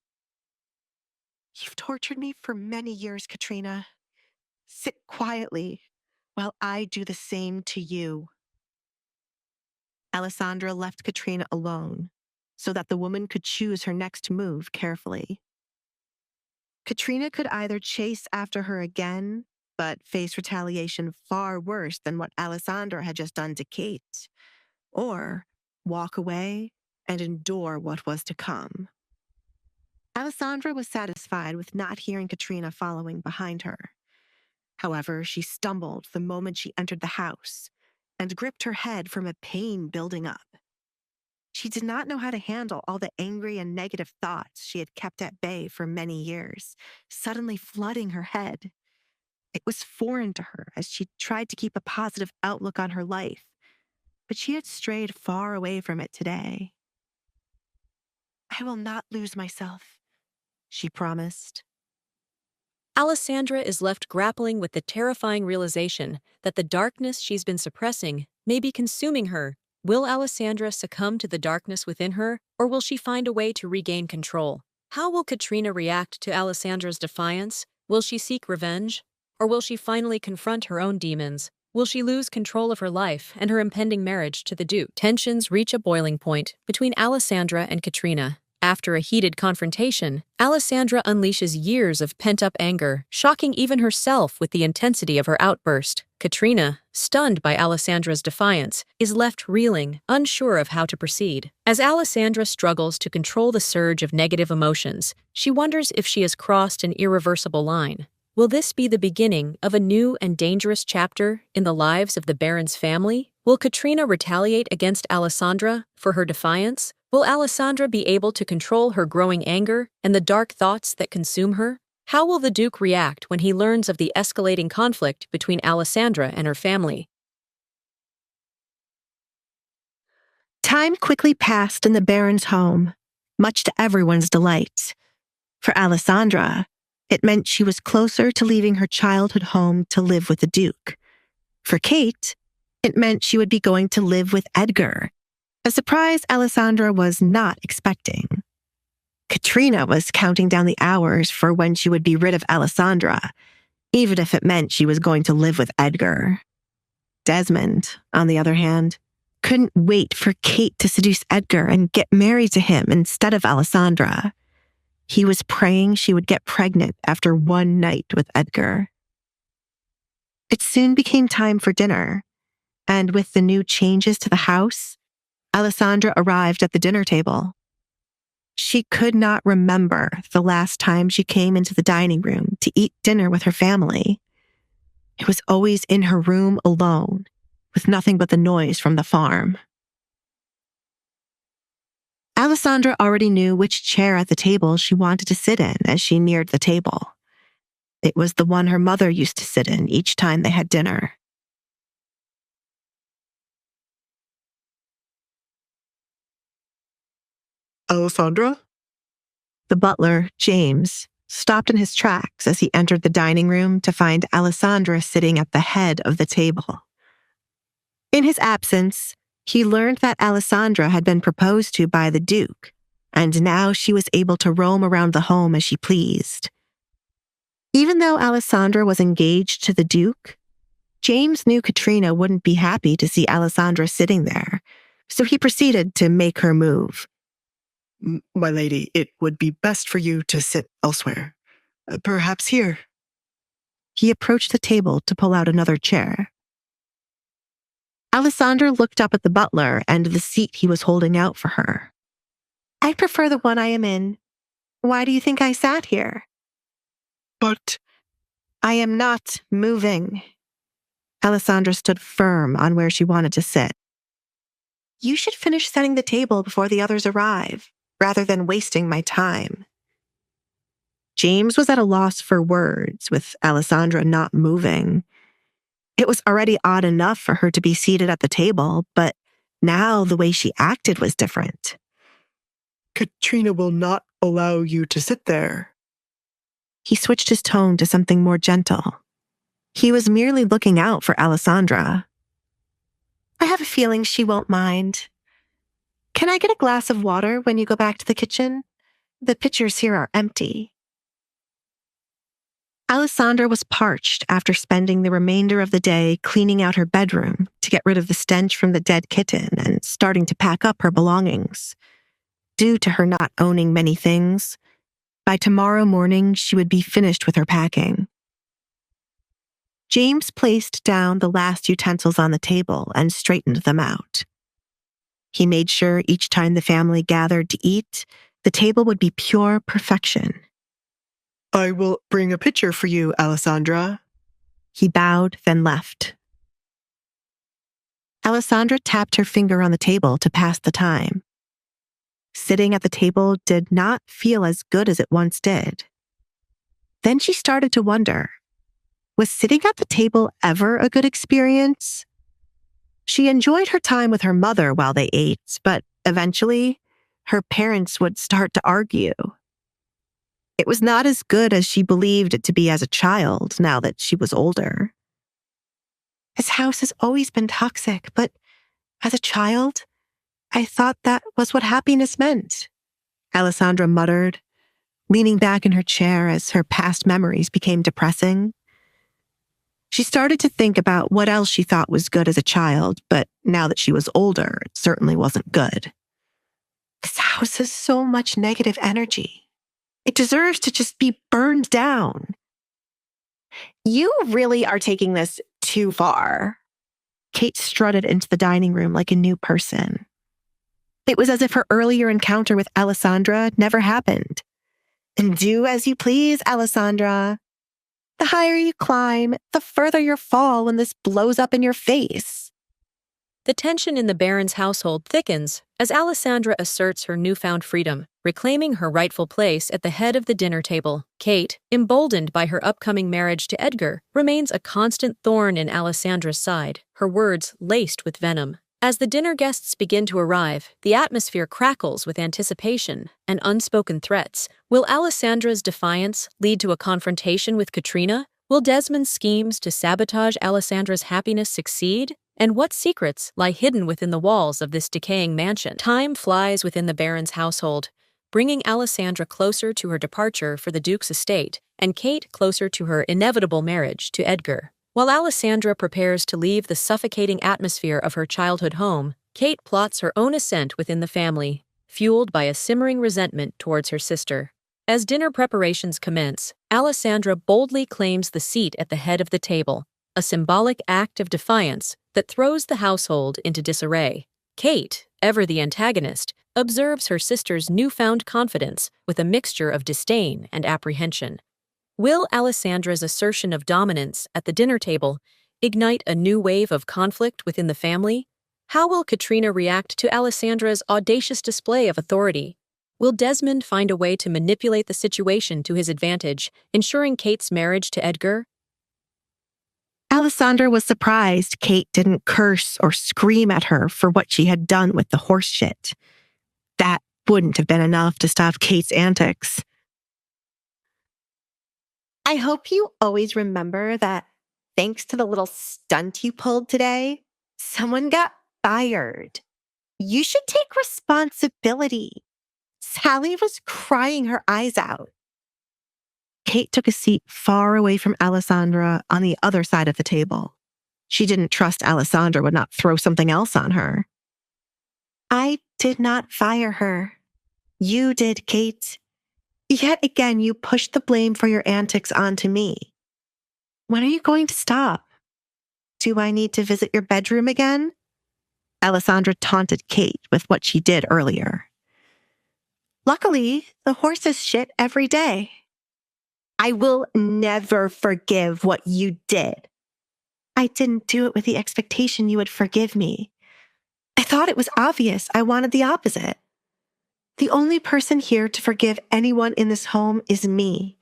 You've tortured me for many years, Katrina. Sit quietly while I do the same to you. Alessandra left Katrina alone so that the woman could choose her next move carefully. Katrina could either chase after her again, but face retaliation far worse than what Alessandra had just done to Kate, or walk away and endure what was to come. Alessandra was satisfied with not hearing Katrina following behind her. However, she stumbled the moment she entered the house and gripped her head from a pain building up. She did not know how to handle all the angry and negative thoughts she had kept at bay for many years, suddenly flooding her head. It was foreign to her as she tried to keep a positive outlook on her life, but she had strayed far away from it today. I will not lose myself, she promised. Alessandra is left grappling with the terrifying realization that the darkness she's been suppressing may be consuming her. Will Alessandra succumb to the darkness within her, or will she find a way to regain control? How will Katrina react to Alessandra's defiance? Will she seek revenge? Or will she finally confront her own demons? Will she lose control of her life and her impending marriage to the Duke? Tensions reach a boiling point between Alessandra and Katrina. After a heated confrontation, Alessandra unleashes years of pent-up anger, shocking even herself with the intensity of her outburst. Katrina, stunned by Alessandra's defiance, is left reeling, unsure of how to proceed. As Alessandra struggles to control the surge of negative emotions, she wonders if she has crossed an irreversible line. Will this be the beginning of a new and dangerous chapter in the lives of the Baron's family? Will Katrina retaliate against Alessandra for her defiance? Will Alessandra be able to control her growing anger and the dark thoughts that consume her? How will the Duke react when he learns of the escalating conflict between Alessandra and her family? Time quickly passed in the Baron's home, much to everyone's delight. For Alessandra, it meant she was closer to leaving her childhood home to live with the Duke. For Kate, it meant she would be going to live with Edgar, a surprise Alessandra was not expecting. Katrina was counting down the hours for when she would be rid of Alessandra, even if it meant she was going to live with Edgar. Desmond, on the other hand, couldn't wait for Kate to seduce Edgar and get married to him instead of Alessandra. He was praying she would get pregnant after one night with Edgar. It soon became time for dinner, and with the new changes to the house, Alessandra arrived at the dinner table. She could not remember the last time she came into the dining room to eat dinner with her family. It was always in her room alone, with nothing but the noise from the farm. Alessandra already knew which chair at the table she wanted to sit in as she neared the table. It was the one her mother used to sit in each time they had dinner. Alessandra? The butler, James, stopped in his tracks as he entered the dining room to find Alessandra sitting at the head of the table. In his absence, he learned that Alessandra had been proposed to by the Duke, and now she was able to roam around the home as she pleased. Even though Alessandra was engaged to the Duke, James knew Katrina wouldn't be happy to see Alessandra sitting there, so he proceeded to make her move. My lady, it would be best for you to sit elsewhere. Perhaps here. He approached the table to pull out another chair. Alessandra looked up at the butler and the seat he was holding out for her. I prefer the one I am in. Why do you think I sat here? But I am not moving. Alessandra stood firm on where she wanted to sit. You should finish setting the table before the others arrive, rather than wasting my time. James was at a loss for words, with Alessandra not moving. It was already odd enough for her to be seated at the table, but now the way she acted was different. Katrina will not allow you to sit there. He switched his tone to something more gentle. He was merely looking out for Alessandra. I have a feeling she won't mind. Can I get a glass of water when you go back to the kitchen? The pitchers here are empty. Alessandra was parched after spending the remainder of the day cleaning out her bedroom to get rid of the stench from the dead kitten and starting to pack up her belongings. Due to her not owning many things, by tomorrow morning she would be finished with her packing. James placed down the last utensils on the table and straightened them out. He made sure each time the family gathered to eat, the table would be pure perfection. I will bring a pitcher for you, Alessandra. He bowed, then left. Alessandra tapped her finger on the table to pass the time. Sitting at the table did not feel as good as it once did. Then she started to wonder, was sitting at the table ever a good experience? She enjoyed her time with her mother while they ate, but eventually, her parents would start to argue. It was not as good as she believed it to be as a child now that she was older. His house has always been toxic, but as a child, I thought that was what happiness meant, Alessandra muttered, leaning back in her chair as her past memories became depressing. She started to think about what else she thought was good as a child, but now that she was older, it certainly wasn't good. This house has so much negative energy. It deserves to just be burned down. You really are taking this too far. Kate strutted into the dining room like a new person. It was as if her earlier encounter with Alessandra never happened. And do as you please, Alessandra. The higher you climb, the further you fall when this blows up in your face. The tension in the Baron's household thickens as Alessandra asserts her newfound freedom, reclaiming her rightful place at the head of the dinner table. Kate, emboldened by her upcoming marriage to Edgar, remains a constant thorn in Alessandra's side, her words laced with venom. As the dinner guests begin to arrive, the atmosphere crackles with anticipation and unspoken threats. Will Alessandra's defiance lead to a confrontation with Katrina? Will Desmond's schemes to sabotage Alessandra's happiness succeed? And what secrets lie hidden within the walls of this decaying mansion? Time flies within the Baron's household, bringing Alessandra closer to her departure for the Duke's estate, and Kate closer to her inevitable marriage to Edgar. While Alessandra prepares to leave the suffocating atmosphere of her childhood home, Kate plots her own ascent within the family, fueled by a simmering resentment towards her sister. As dinner preparations commence, Alessandra boldly claims the seat at the head of the table, a symbolic act of defiance that throws the household into disarray. Kate, ever the antagonist, observes her sister's newfound confidence with a mixture of disdain and apprehension. Will Alessandra's assertion of dominance at the dinner table ignite a new wave of conflict within the family? How will Katrina react to Alessandra's audacious display of authority? Will Desmond find a way to manipulate the situation to his advantage, ensuring Kate's marriage to Edgar? Alessandra was surprised Kate didn't curse or scream at her for what she had done with the horse shit. That wouldn't have been enough to stop Kate's antics. I hope you always remember that thanks to the little stunt you pulled today, someone got fired. You should take responsibility. Sally was crying her eyes out. Kate took a seat far away from Alessandra on the other side of the table. She didn't trust Alessandra would not throw something else on her. I did not fire her. You did, Kate. Yet again, you pushed the blame for your antics onto me. When are you going to stop? Do I need to visit your bedroom again? Alessandra taunted Kate with what she did earlier. Luckily, the horses shit every day. I will never forgive what you did. I didn't do it with the expectation you would forgive me. I thought it was obvious I wanted the opposite. The only person here to forgive anyone in this home is me.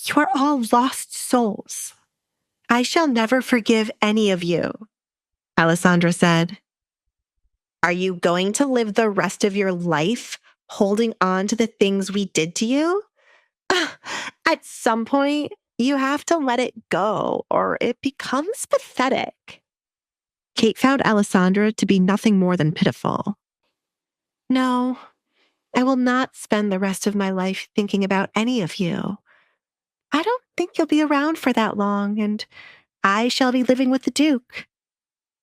You are all lost souls. I shall never forgive any of you, Alessandra said. Are you going to live the rest of your life holding on to the things we did to you? At some point, you have to let it go, or it becomes pathetic. Kate found Alessandra to be nothing more than pitiful. No, I will not spend the rest of my life thinking about any of you. I don't think you'll be around for that long, and I shall be living with the Duke.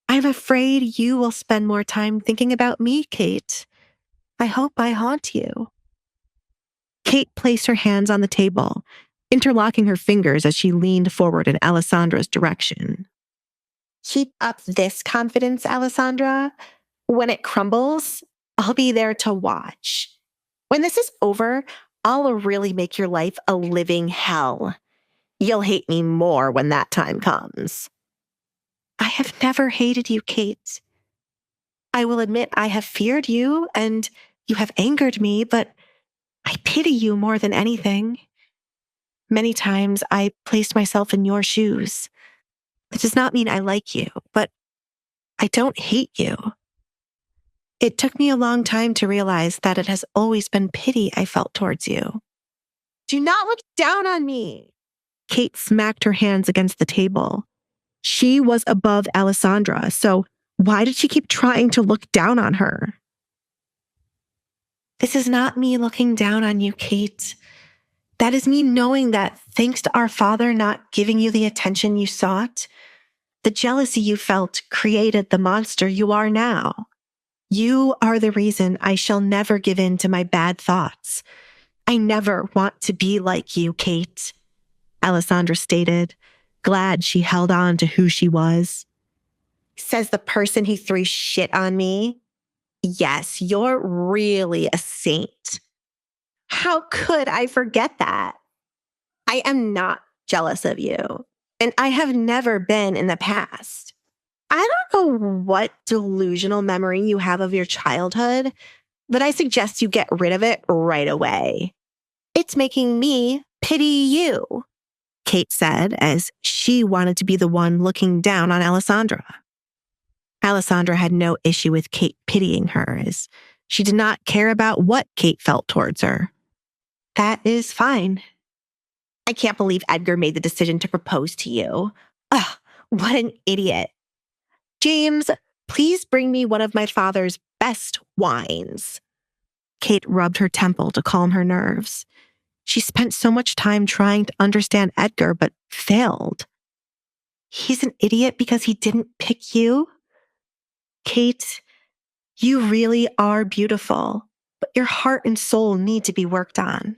I'm afraid you will spend more time thinking about me, Kate. I hope I haunt you. Kate placed her hands on the table, interlocking her fingers as she leaned forward in Alessandra's direction. Keep up this confidence, Alessandra. When it crumbles, I'll be there to watch. When this is over, I'll really make your life a living hell. You'll hate me more when that time comes. I have never hated you, Kate. I will admit I have feared you and you have angered me, but I pity you more than anything. Many times I placed myself in your shoes. It does not mean I like you, but I don't hate you. It took me a long time to realize that it has always been pity I felt towards you. Do not look down on me. Kate smacked her hands against the table. She was above Alessandra, so why did she keep trying to look down on her? This is not me looking down on you, Kate. That is me knowing that thanks to our father not giving you the attention you sought, the jealousy you felt created the monster you are now. You are the reason I shall never give in to my bad thoughts. I never want to be like you, Kate, Alessandra stated, glad she held on to who she was. Says the person who threw shit on me. Yes, you're really a saint. How could I forget that? I am not jealous of you, and I have never been in the past. I don't know what delusional memory you have of your childhood, but I suggest you get rid of it right away. It's making me pity you, Kate said, as she wanted to be the one looking down on Alessandra. Alessandra had no issue with Kate pitying her, as she did not care about what Kate felt towards her. That is fine. I can't believe Edgar made the decision to propose to you. Ugh, what an idiot. James, please bring me one of my father's best wines. Kate rubbed her temple to calm her nerves. She spent so much time trying to understand Edgar, but failed. He's an idiot because he didn't pick you? Kate, you really are beautiful, but your heart and soul need to be worked on.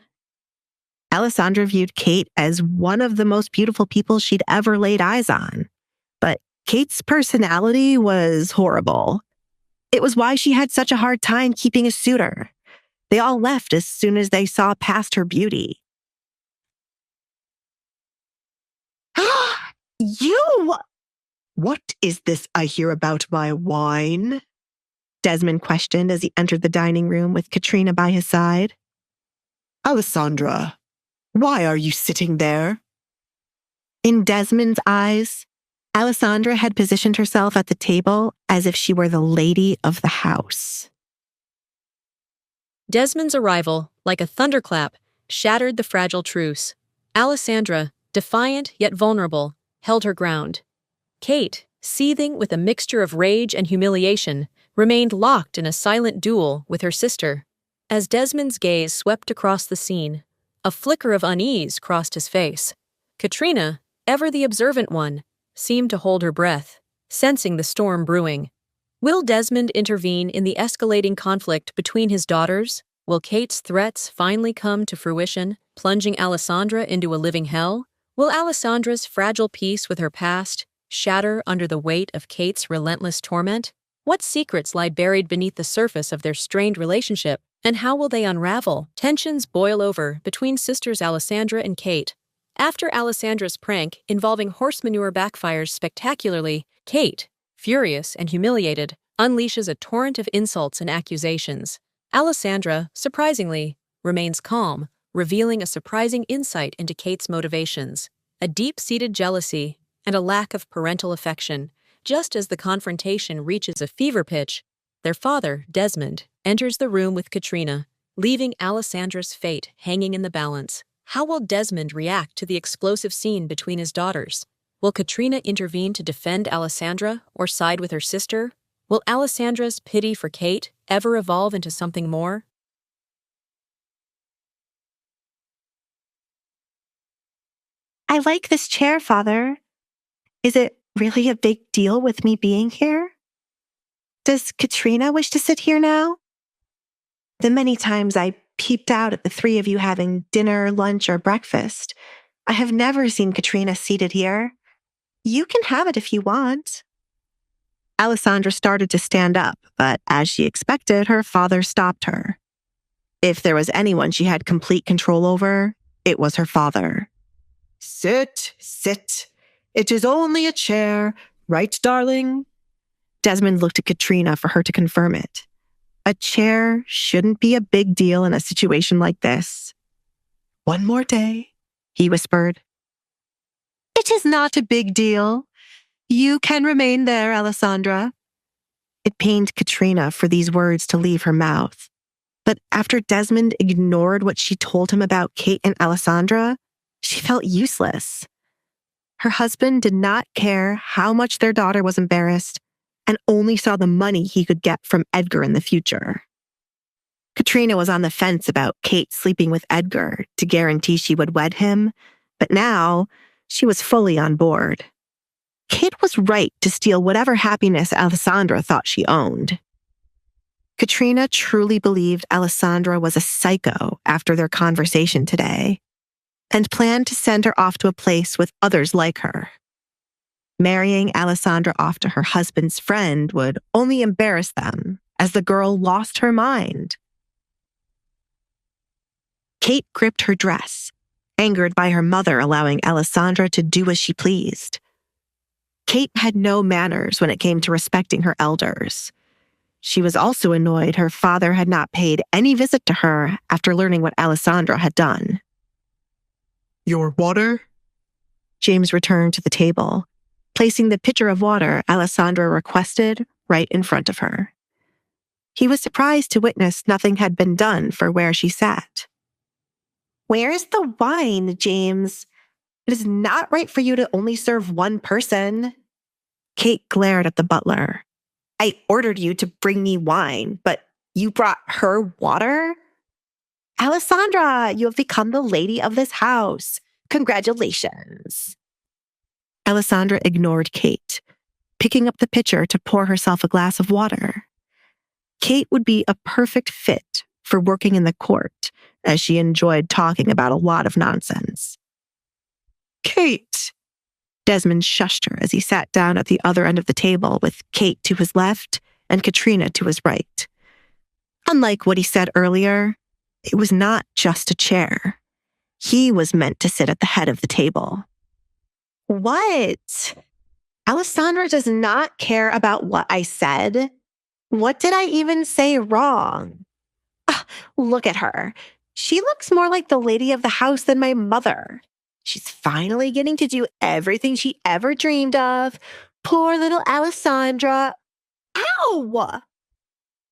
Alessandra viewed Kate as one of the most beautiful people she'd ever laid eyes on. But Kate's personality was horrible. It was why she had such a hard time keeping a suitor. They all left as soon as they saw past her beauty. You! What is this I hear about my wine? Desmond questioned as he entered the dining room with Katrina by his side. Alessandra, why are you sitting there? In Desmond's eyes, Alessandra had positioned herself at the table as if she were the lady of the house. Desmond's arrival, like a thunderclap, shattered the fragile truce. Alessandra, defiant yet vulnerable, held her ground. Kate, seething with a mixture of rage and humiliation, remained locked in a silent duel with her sister. As Desmond's gaze swept across the scene, a flicker of unease crossed his face. Katrina, ever the observant one, seemed to hold her breath, sensing the storm brewing. Will Desmond intervene in the escalating conflict between his daughters? Will Kate's threats finally come to fruition, plunging Alessandra into a living hell? Will Alessandra's fragile peace with her past shatter under the weight of Kate's relentless torment? What secrets lie buried beneath the surface of their strained relationship, and how will they unravel? Tensions boil over between sisters Alessandra and Kate. After Alessandra's prank involving horse manure backfires spectacularly, Kate, furious and humiliated, unleashes a torrent of insults and accusations. Alessandra, surprisingly, remains calm, revealing a surprising insight into Kate's motivations, a deep-seated jealousy and a lack of parental affection. Just as the confrontation reaches a fever pitch, their father, Desmond, enters the room with Katrina, leaving Alessandra's fate hanging in the balance. How will Desmond react to the explosive scene between his daughters? Will Katrina intervene to defend Alessandra or side with her sister? Will Alessandra's pity for Kate ever evolve into something more? I like this chair, Father. Is it really a big deal with me being here? Does Katrina wish to sit here now? The many times I peeped out at the three of you having dinner, lunch, or breakfast, I have never seen Katrina seated here. You can have it if you want. Alessandra started to stand up, but as she expected, her father stopped her. If there was anyone she had complete control over, it was her father. Sit, sit. It is only a chair, right, darling? Desmond looked at Katrina for her to confirm it. A chair shouldn't be a big deal in a situation like this. One more day, he whispered. It is not a big deal. You can remain there, Alessandra. It pained Katrina for these words to leave her mouth. But after Desmond ignored what she told him about Kate and Alessandra, she felt useless. Her husband did not care how much their daughter was embarrassed and only saw the money he could get from Edgar in the future. Katrina was on the fence about Kate sleeping with Edgar to guarantee she would wed him, but now she was fully on board. Kate was right to steal whatever happiness Alessandra thought she owned. Katrina truly believed Alessandra was a psycho after their conversation today. and planned to send her off to a place with others like her. Marrying Alessandra off to her husband's friend would only embarrass them, as the girl lost her mind. Kate gripped her dress, angered by her mother allowing Alessandra to do as she pleased. Kate had no manners when it came to respecting her elders. She was also annoyed her father had not paid any visit to her after learning what Alessandra had done. Your water? James returned to the table, placing the pitcher of water Alessandra requested right in front of her. He was surprised to witness nothing had been done for where she sat. "Where is the wine, James? It is not right for you to only serve one person." Kate glared at the butler. "I ordered you to bring me wine, but you brought her water? Alessandra, you have become the lady of this house. Congratulations." Alessandra ignored Kate, picking up the pitcher to pour herself a glass of water. Kate would be a perfect fit for working in the court, as she enjoyed talking about a lot of nonsense. Kate! Desmond shushed her as he sat down at the other end of the table with Kate to his left and Katrina to his right. Unlike what he said earlier, it was not just a chair. He was meant to sit at the head of the table. "What? Alessandra does not care about what I said. What did I even say wrong? Look at her. She looks more like the lady of the house than my mother. She's finally getting to do everything she ever dreamed of. Poor little Alessandra. Ow!"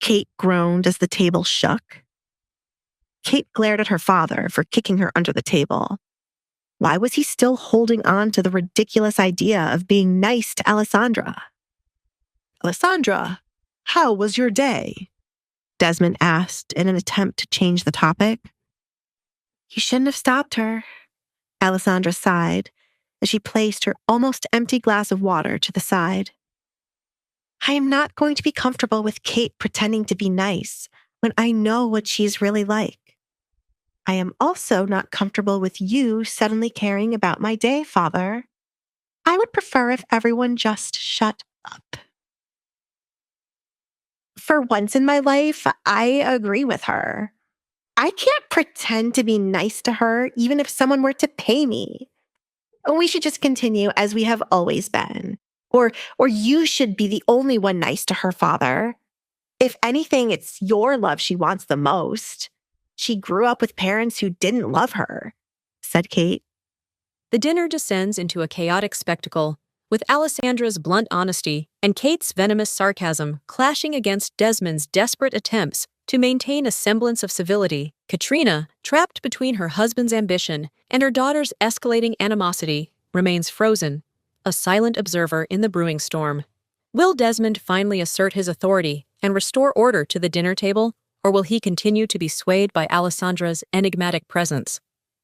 Kate groaned as the table shook. Kate glared at her father for kicking her under the table. Why was he still holding on to the ridiculous idea of being nice to Alessandra? "Alessandra, how was your day?" Desmond asked in an attempt to change the topic. "You shouldn't have stopped her," Alessandra sighed as she placed her almost empty glass of water to the side. "I am not going to be comfortable with Kate pretending to be nice when I know what she's really like. I am also not comfortable with you suddenly caring about my day, Father. I would prefer if everyone just shut up." For once in my life, I agree with her. I can't pretend to be nice to her even if someone were to pay me. We should just continue as we have always been. Or you should be the only one nice to her, Father. If anything, it's your love she wants the most. She grew up with parents who didn't love her," said Kate. The dinner descends into a chaotic spectacle, with Alessandra's blunt honesty and Kate's venomous sarcasm clashing against Desmond's desperate attempts to maintain a semblance of civility. Katrina, trapped between her husband's ambition and her daughter's escalating animosity, remains frozen, a silent observer in the brewing storm. Will Desmond finally assert his authority and restore order to the dinner table, or will he continue to be swayed by Alessandra's enigmatic presence?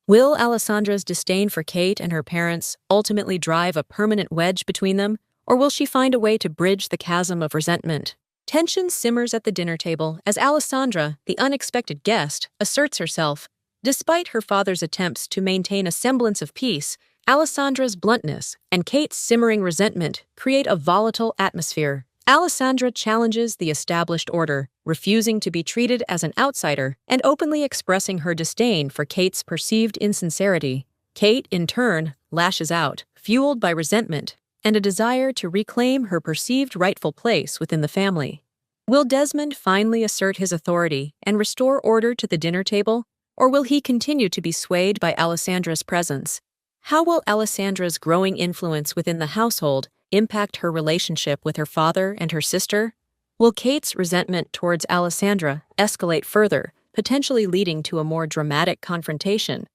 Will Alessandra's disdain for Kate and her parents ultimately drive a permanent wedge between them, or will she find a way to bridge the chasm of resentment? Tension simmers at the dinner table as Alessandra, the unexpected guest, asserts herself. Despite her father's attempts to maintain a semblance of peace, Alessandra's bluntness and Kate's simmering resentment create a volatile atmosphere. Alessandra challenges the established order, refusing to be treated as an outsider and openly expressing her disdain for Kate's perceived insincerity. Kate, in turn, lashes out, fueled by resentment and a desire to reclaim her perceived rightful place within the family. Will Desmond finally assert his authority and restore order to the dinner table, or will he continue to be swayed by Alessandra's presence? How will Alessandra's growing influence within the household impact her relationship with her father and her sister? Will Kate's resentment towards Alessandra escalate further, potentially leading to a more dramatic confrontation?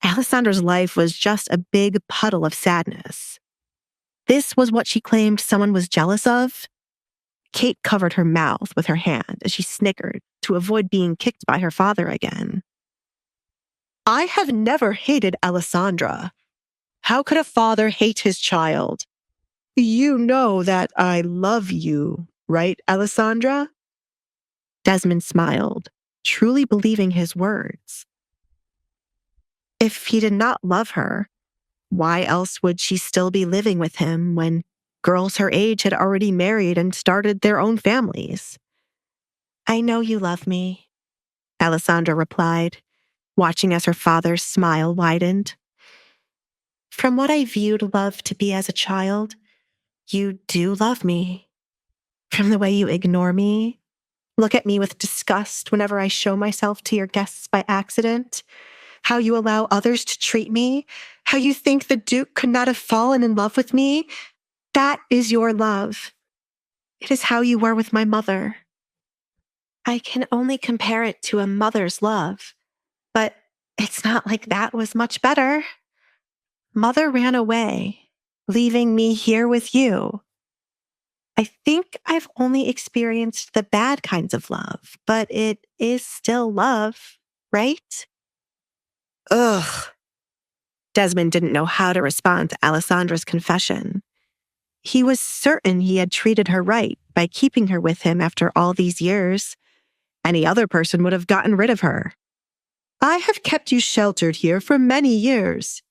Alessandra's life was just a big puddle of sadness. This was what she claimed someone was jealous of? Kate covered her mouth with her hand as she snickered to avoid being kicked by her father again. "I have never hated Alessandra. How could a father hate his child? You know that I love you, right, Alessandra?" Desmond smiled, truly believing his words. If he did not love her, why else would she still be living with him when girls her age had already married and started their own families? I know you love me, Alessandra replied, watching as her father's smile widened. From what I viewed love to be as a child, you do love me. From the way you ignore me, look at me with disgust whenever I show myself to your guests by accident, how you allow others to treat me, how you think the Duke could not have fallen in love with me, that is your love. It is how you were with my mother. I can only compare it to a mother's love, but it's not like that was much better. Mother ran away, leaving me here with you. I think I've only experienced the bad kinds of love, but it is still love, right? Ugh. Desmond didn't know how to respond to Alessandra's confession. He was certain he had treated her right by keeping her with him after all these years. Any other person would have gotten rid of her. I have kept you sheltered here for many years.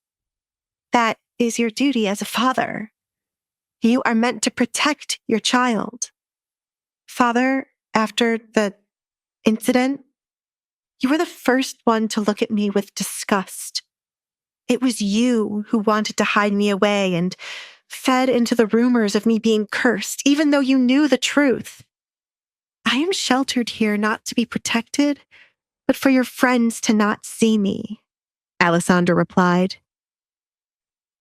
That is your duty as a father. You are meant to protect your child. Father, after the incident, you were the first one to look at me with disgust. It was you who wanted to hide me away and fed into the rumors of me being cursed, even though you knew the truth. I am sheltered here not to be protected, but for your friends to not see me, Alessandra replied.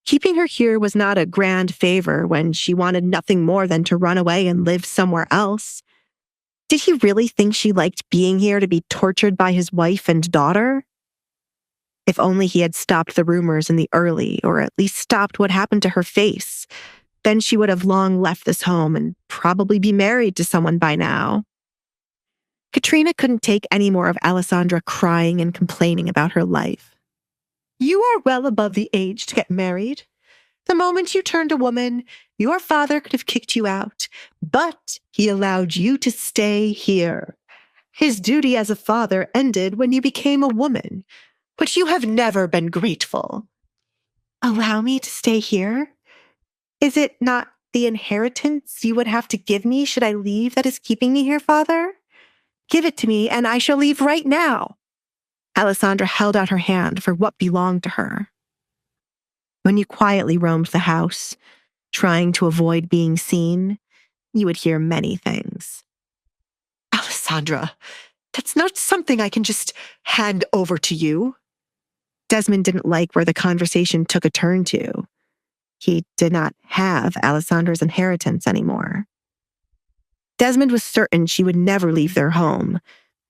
Keeping her here was not a grand favor when she wanted nothing more than to run away and live somewhere else. Did he really think she liked being here to be tortured by his wife and daughter? If only he had stopped the rumors in the early, or at least stopped what happened to her face, then she would have long left this home and probably be married to someone by now. Katrina couldn't take any more of Alessandra crying and complaining about her life. You are well above the age to get married. The moment you turned a woman, your father could have kicked you out, but he allowed you to stay here. His duty as a father ended when you became a woman, but you have never been grateful. Allow me to stay here? Is it not the inheritance you would have to give me should I leave that is keeping me here, father? Give it to me and I shall leave right now. Alessandra held out her hand for what belonged to her. When you quietly roamed the house, trying to avoid being seen, you would hear many things. Alessandra, that's not something I can just hand over to you. Desmond didn't like where the conversation took a turn to. He did not have Alessandra's inheritance anymore. Desmond was certain she would never leave their home.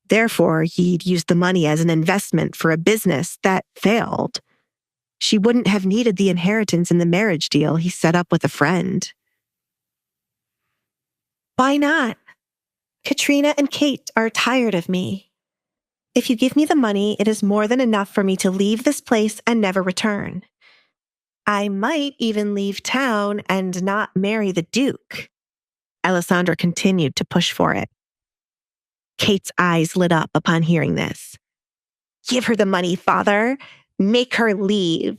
Therefore, he'd used the money as an investment for a business that failed. She wouldn't have needed the inheritance in the marriage deal he set up with a friend. Why not? Katrina and Kate are tired of me. If you give me the money, it is more than enough for me to leave this place and never return. I might even leave town and not marry the Duke. Alessandra continued to push for it. Kate's eyes lit up upon hearing this. Give her the money, father. Make her leave.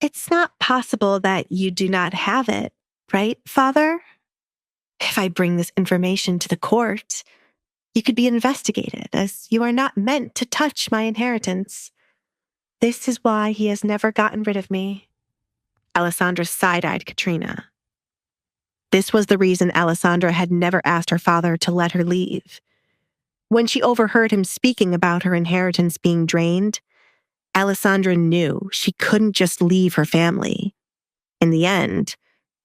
It's not possible that you do not have it, right, father? If I bring this information to the court, you could be investigated, as you are not meant to touch my inheritance. This is why he has never gotten rid of me. Alessandra side-eyed Katrina. This was the reason Alessandra had never asked her father to let her leave. When she overheard him speaking about her inheritance being drained, Alessandra knew she couldn't just leave her family. In the end,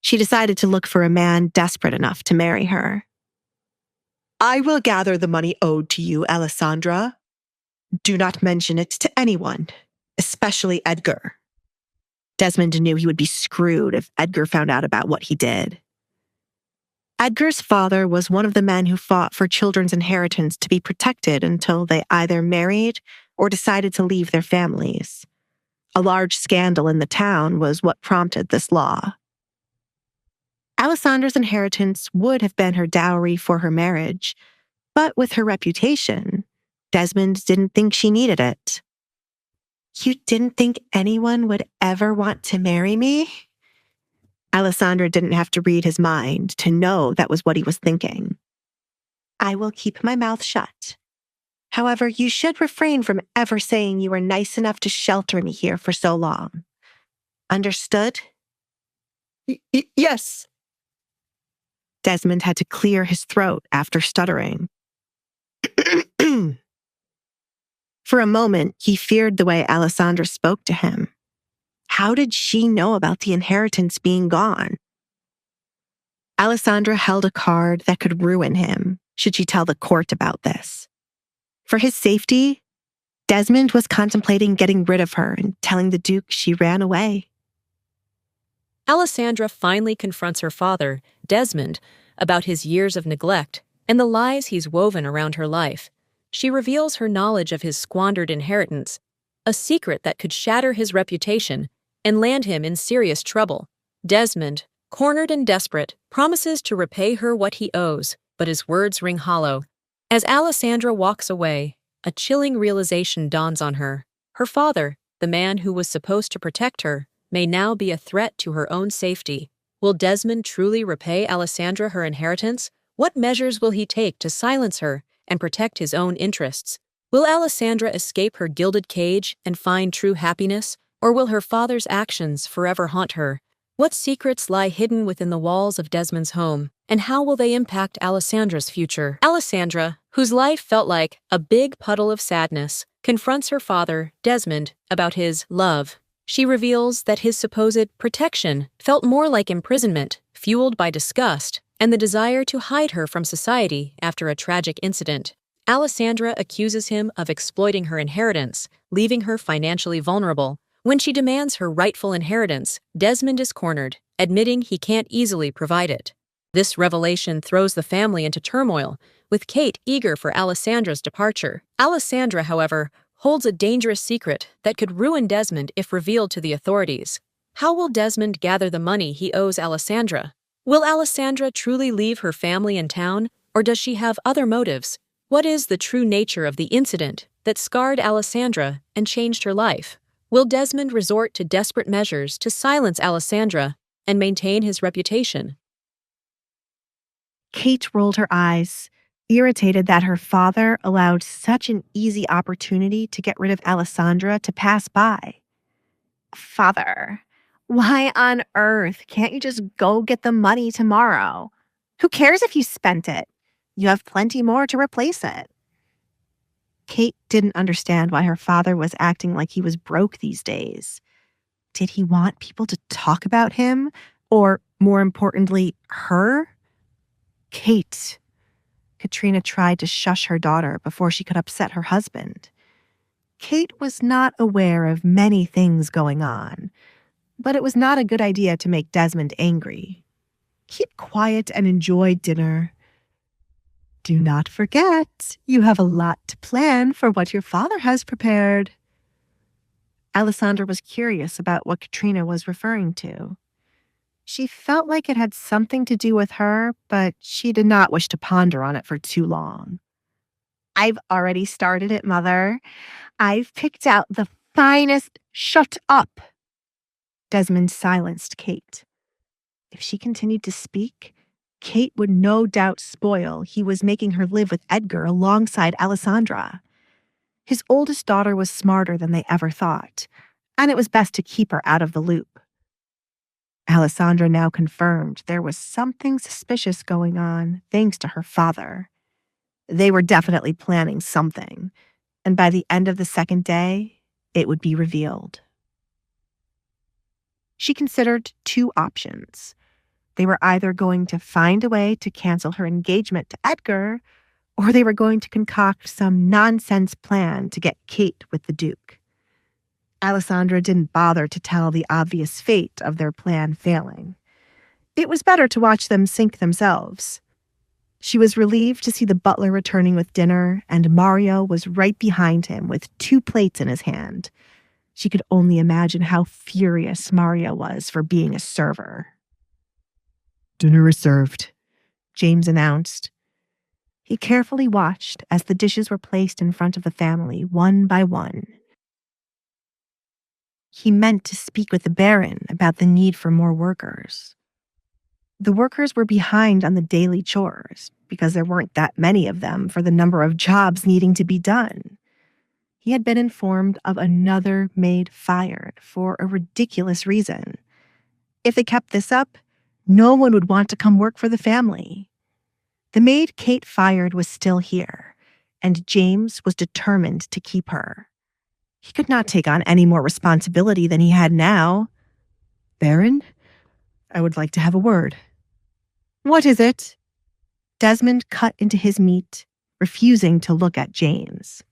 she decided to look for a man desperate enough to marry her. I will gather the money owed to you, Alessandra. Do not mention it to anyone, especially Edgar. Desmond knew he would be screwed if Edgar found out about what he did. Edgar's father was one of the men who fought for children's inheritance to be protected until they either married or decided to leave their families. A large scandal in the town was what prompted this law. Alessandra's inheritance would have been her dowry for her marriage, but with her reputation, Desmond didn't think she needed it. You didn't think anyone would ever want to marry me? Alessandra didn't have to read his mind to know that was what he was thinking. I will keep my mouth shut. However, you should refrain from ever saying you were nice enough to shelter me here for so long. Understood? Yes. Desmond had to clear his throat after stuttering. For a moment, he feared the way Alessandra spoke to him. How did she know about the inheritance being gone? Alessandra held a card that could ruin him should she tell the court about this. For his safety, Desmond was contemplating getting rid of her and telling the Duke she ran away. Alessandra finally confronts her father, Desmond, about his years of neglect and the lies he's woven around her life. She reveals her knowledge of his squandered inheritance, a secret that could shatter his reputation and land him in serious trouble. Desmond, cornered and desperate, promises to repay her what he owes, but his words ring hollow. As Alessandra walks away, a chilling realization dawns on her. Her father, the man who was supposed to protect her, may now be a threat to her own safety. Will Desmond truly repay Alessandra her inheritance? What measures will he take to silence her and protect his own interests? Will Alessandra escape her gilded cage and find true happiness, or will her father's actions forever haunt her? What secrets lie hidden within the walls of Desmond's home, and how will they impact Alessandra's future? Alessandra, whose life felt like a big puddle of sadness, confronts her father, Desmond, about his love. She reveals that his supposed protection felt more like imprisonment, fueled by disgust and the desire to hide her from society after a tragic incident. Alessandra accuses him of exploiting her inheritance, leaving her financially vulnerable. When she demands her rightful inheritance, Desmond is cornered, admitting he can't easily provide it. This revelation throws the family into turmoil, with Kate eager for Alessandra's departure. Alessandra, however, holds a dangerous secret that could ruin Desmond if revealed to the authorities. How will Desmond gather the money he owes Alessandra? Will Alessandra truly leave her family in town, or does she have other motives? What is the true nature of the incident that scarred Alessandra and changed her life? Will Desmond resort to desperate measures to silence Alessandra and maintain his reputation? Kate rolled her eyes, irritated that her father allowed such an easy opportunity to get rid of Alessandra to pass by. Father, why on earth can't you just go get the money tomorrow? Who cares if you spent it? You have plenty more to replace it. Kate didn't understand why her father was acting like he was broke these days. Did he want people to talk about him? Or, more importantly, her? Kate. Katrina tried to shush her daughter before she could upset her husband. Kate was not aware of many things going on, but it was not a good idea to make Desmond angry. Keep quiet and enjoy dinner. Do not forget, you have a lot to plan for what your father has prepared. Alessandra was curious about what Katrina was referring to. She felt like it had something to do with her, but she did not wish to ponder on it for too long. I've already started it, Mother. I've picked out the finest— Shut up! Desmond silenced Kate. If she continued to speak, Kate would no doubt spoil he was making her live with Edgar alongside Alessandra. His oldest daughter was smarter than they ever thought, and it was best to keep her out of the loop. Alessandra now confirmed there was something suspicious going on thanks to her father. They were definitely planning something, and by the end of the second day, it would be revealed. She considered two options. They were either going to find a way to cancel her engagement to Edgar, or they were going to concoct some nonsense plan to get Kate with the Duke. Alessandra didn't bother to tell the obvious fate of their plan failing. It was better to watch them sink themselves. She was relieved to see the butler returning with dinner, and Mario was right behind him with 2 plates in his hand. She could only imagine how furious Mario was for being a server. "Dinner is served," James announced. He carefully watched as the dishes were placed in front of the family one by one. He meant to speak with the Baron about the need for more workers. The workers were behind on the daily chores because there weren't that many of them for the number of jobs needing to be done. He had been informed of another maid fired for a ridiculous reason. If they kept this up, no one would want to come work for the family. The maid Kate fired was still here, and James was determined to keep her. He could not take on any more responsibility than he had now. "Baron, I would like to have a word." "What is it?" Desmond cut into his meat, refusing to look at James.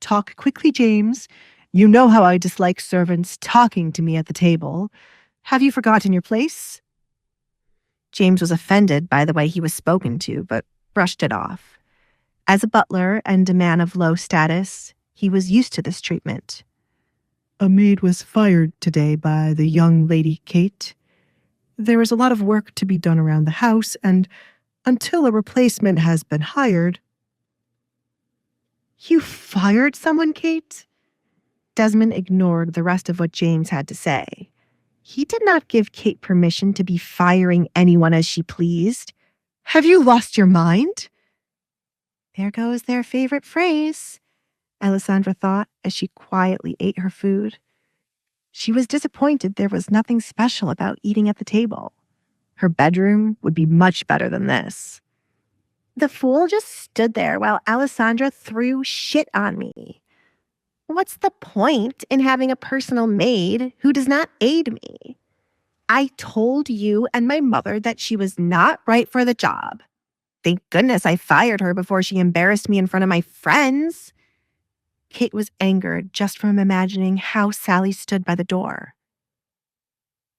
"Talk quickly, James. You know how I dislike servants talking to me at the table. Have you forgotten your place?" James was offended by the way he was spoken to, but brushed it off. As a butler and a man of low status, he was used to this treatment. "A maid was fired today by the young lady Kate. There is a lot of work to be done around the house, and until a replacement has been hired—" "You fired someone, Kate?" Desmond ignored the rest of what James had to say. He did not give Kate permission to be firing anyone as she pleased. "Have you lost your mind?" There goes their favorite phrase, Alessandra thought as she quietly ate her food. She was disappointed there was nothing special about eating at the table. Her bedroom would be much better than this. "The fool just stood there while Alessandra threw shit on me. What's the point in having a personal maid who does not aid me? I told you and my mother that she was not right for the job. Thank goodness I fired her before she embarrassed me in front of my friends." Kate was angered just from imagining how Sally stood by the door.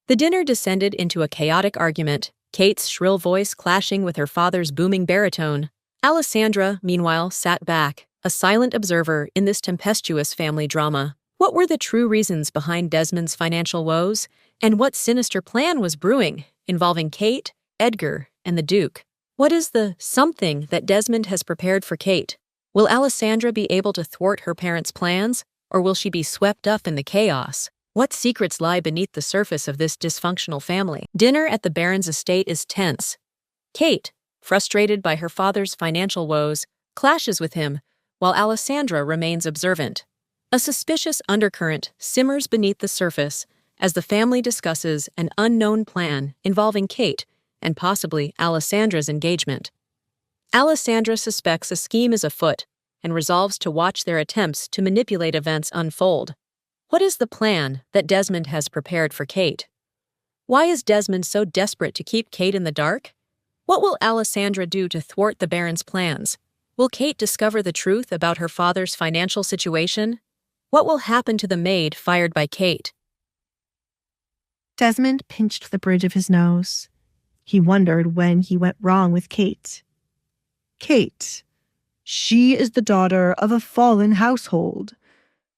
The dinner descended into a chaotic argument, Kate's shrill voice clashing with her father's booming baritone. Alessandra, meanwhile, sat back, a silent observer in this tempestuous family drama. What were the true reasons behind Desmond's financial woes, and what sinister plan was brewing, involving Kate, Edgar, and the Duke? What is the something that Desmond has prepared for Kate? Will Alessandra be able to thwart her parents' plans, or will she be swept up in the chaos? What secrets lie beneath the surface of this dysfunctional family? Dinner at the Baron's estate is tense. Kate, frustrated by her father's financial woes, clashes with him, while Alessandra remains observant. A suspicious undercurrent simmers beneath the surface as the family discusses an unknown plan involving Kate and possibly Alessandra's engagement. Alessandra suspects a scheme is afoot and resolves to watch their attempts to manipulate events unfold. What is the plan that Desmond has prepared for Kate? Why is Desmond so desperate to keep Kate in the dark? What will Alessandra do to thwart the Baron's plans? Will Kate discover the truth about her father's financial situation? What will happen to the maid fired by Kate? Desmond pinched the bridge of his nose. He wondered when he went wrong with Kate. "Kate. She is the daughter of a fallen household.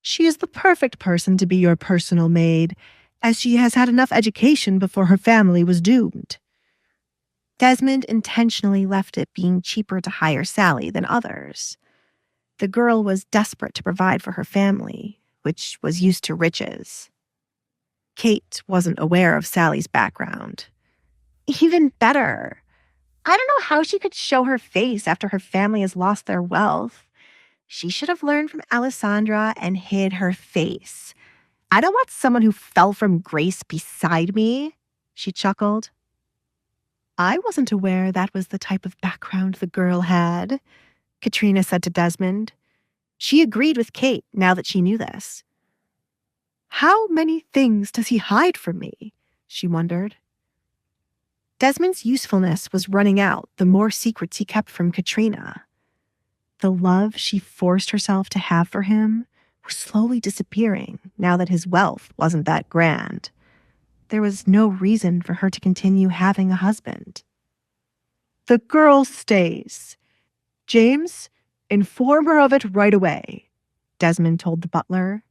She is the perfect person to be your personal maid, as she has had enough education before her family was doomed." Desmond intentionally left it being cheaper to hire Sally than others. The girl was desperate to provide for her family, which was used to riches. Kate wasn't aware of Sally's background. Even better, I don't know how she could show her face after her family has lost their wealth. She should have learned from Alessandra and hid her face. "I don't want someone who fell from grace beside me," she chuckled. "I wasn't aware that was the type of background the girl had," Katrina said to Desmond. She agreed with Kate now that she knew this. "How many things does he hide from me?" she wondered. Desmond's usefulness was running out the more secrets he kept from Katrina. The love she forced herself to have for him was slowly disappearing now that his wealth wasn't that grand. There was no reason for her to continue having a husband. "The girl stays. James, inform her of it right away," Desmond told the butler.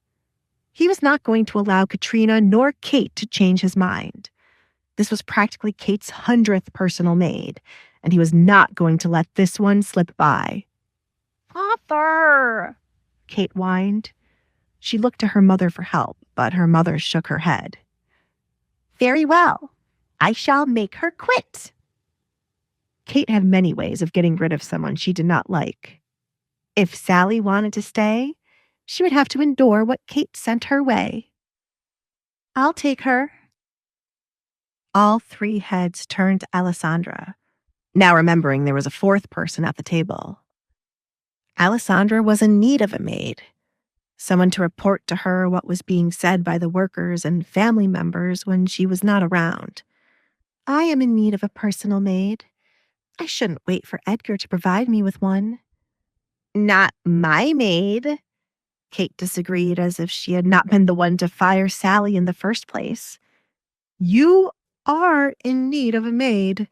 He was not going to allow Katrina nor Kate to change his mind. This was practically Kate's 100th personal maid, and he was not going to let this one slip by. "Father!" Kate whined. She looked to her mother for help, but her mother shook her head. Very well. I shall make her quit. Kate had many ways of getting rid of someone she did not like. If Sally wanted to stay, she would have to endure what Kate sent her way. I'll take her. All three heads turned to Alessandra, now remembering there was a fourth person at the table. Alessandra was in need of a maid, someone to report to her what was being said by the workers and family members when she was not around. I am in need of a personal maid. I shouldn't wait for Edgar to provide me with one. Not my maid, Kate disagreed as if she had not been the one to fire Sally in the first place. You are in need of a maid.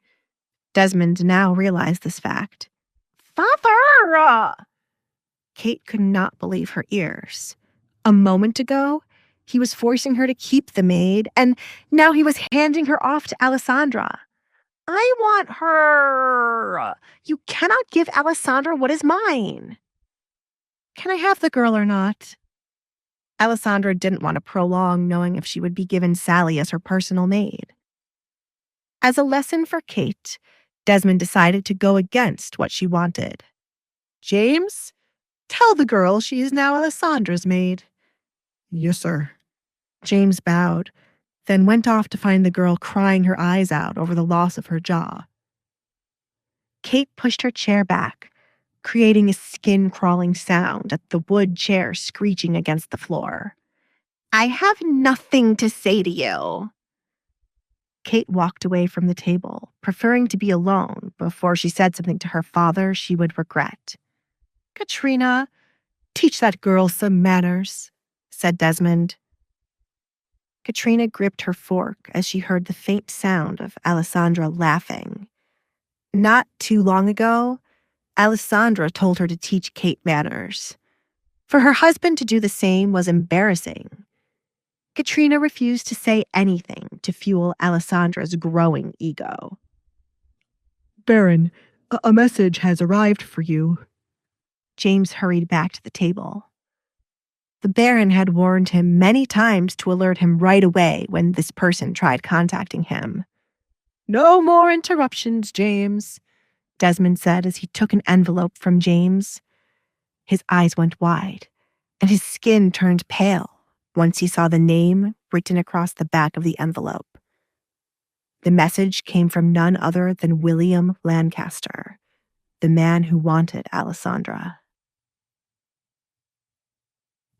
Desmond now realized this fact. Father! Kate could not believe her ears. A moment ago, he was forcing her to keep the maid, and now he was handing her off to Alessandra. I want her. You cannot give Alessandra what is mine. Can I have the girl or not? Alessandra didn't want to prolong knowing if she would be given Sally as her personal maid. As a lesson for Kate, Desmond decided to go against what she wanted. James, tell the girl she is now Alessandra's maid. Yes, sir. James bowed, then went off to find the girl crying her eyes out over the loss of her jaw. Kate pushed her chair back, creating a skin-crawling sound at the wood chair screeching against the floor. I have nothing to say to you. Kate walked away from the table, preferring to be alone before she said something to her father she would regret. Katrina, teach that girl some manners, said Desmond. Katrina gripped her fork as she heard the faint sound of Alessandra laughing. Not too long ago, Alessandra told her to teach Kate manners. For her husband to do the same was embarrassing. Katrina refused to say anything to fuel Alessandra's growing ego. Baron, a message has arrived for you. James hurried back to the table. The Baron had warned him many times to alert him right away when this person tried contacting him. No more interruptions, James, Desmond said as he took an envelope from James. His eyes went wide, and his skin turned pale once he saw the name written across the back of the envelope. The message came from none other than William Lancaster, the man who wanted Alessandra.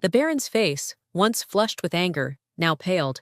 The Baron's face, once flushed with anger, now paled.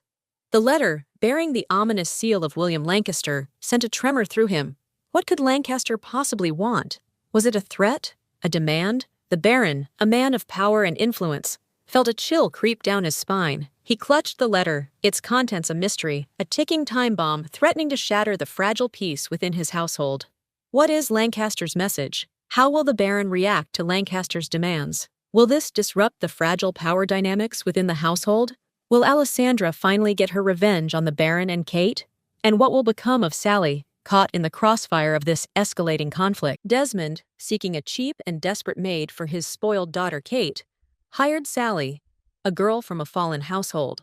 The letter, bearing the ominous seal of William Lancaster, sent a tremor through him. What could Lancaster possibly want? Was it a threat? A demand? The Baron, a man of power and influence, felt a chill creep down his spine. He clutched the letter, its contents a mystery, a ticking time bomb threatening to shatter the fragile peace within his household. What is Lancaster's message? How will the Baron react to Lancaster's demands? Will this disrupt the fragile power dynamics within the household? Will Alessandra finally get her revenge on the Baron and Kate? And what will become of Sally, caught in the crossfire of this escalating conflict? Desmond, seeking a cheap and desperate maid for his spoiled daughter Kate, hired Sally, a girl from a fallen household.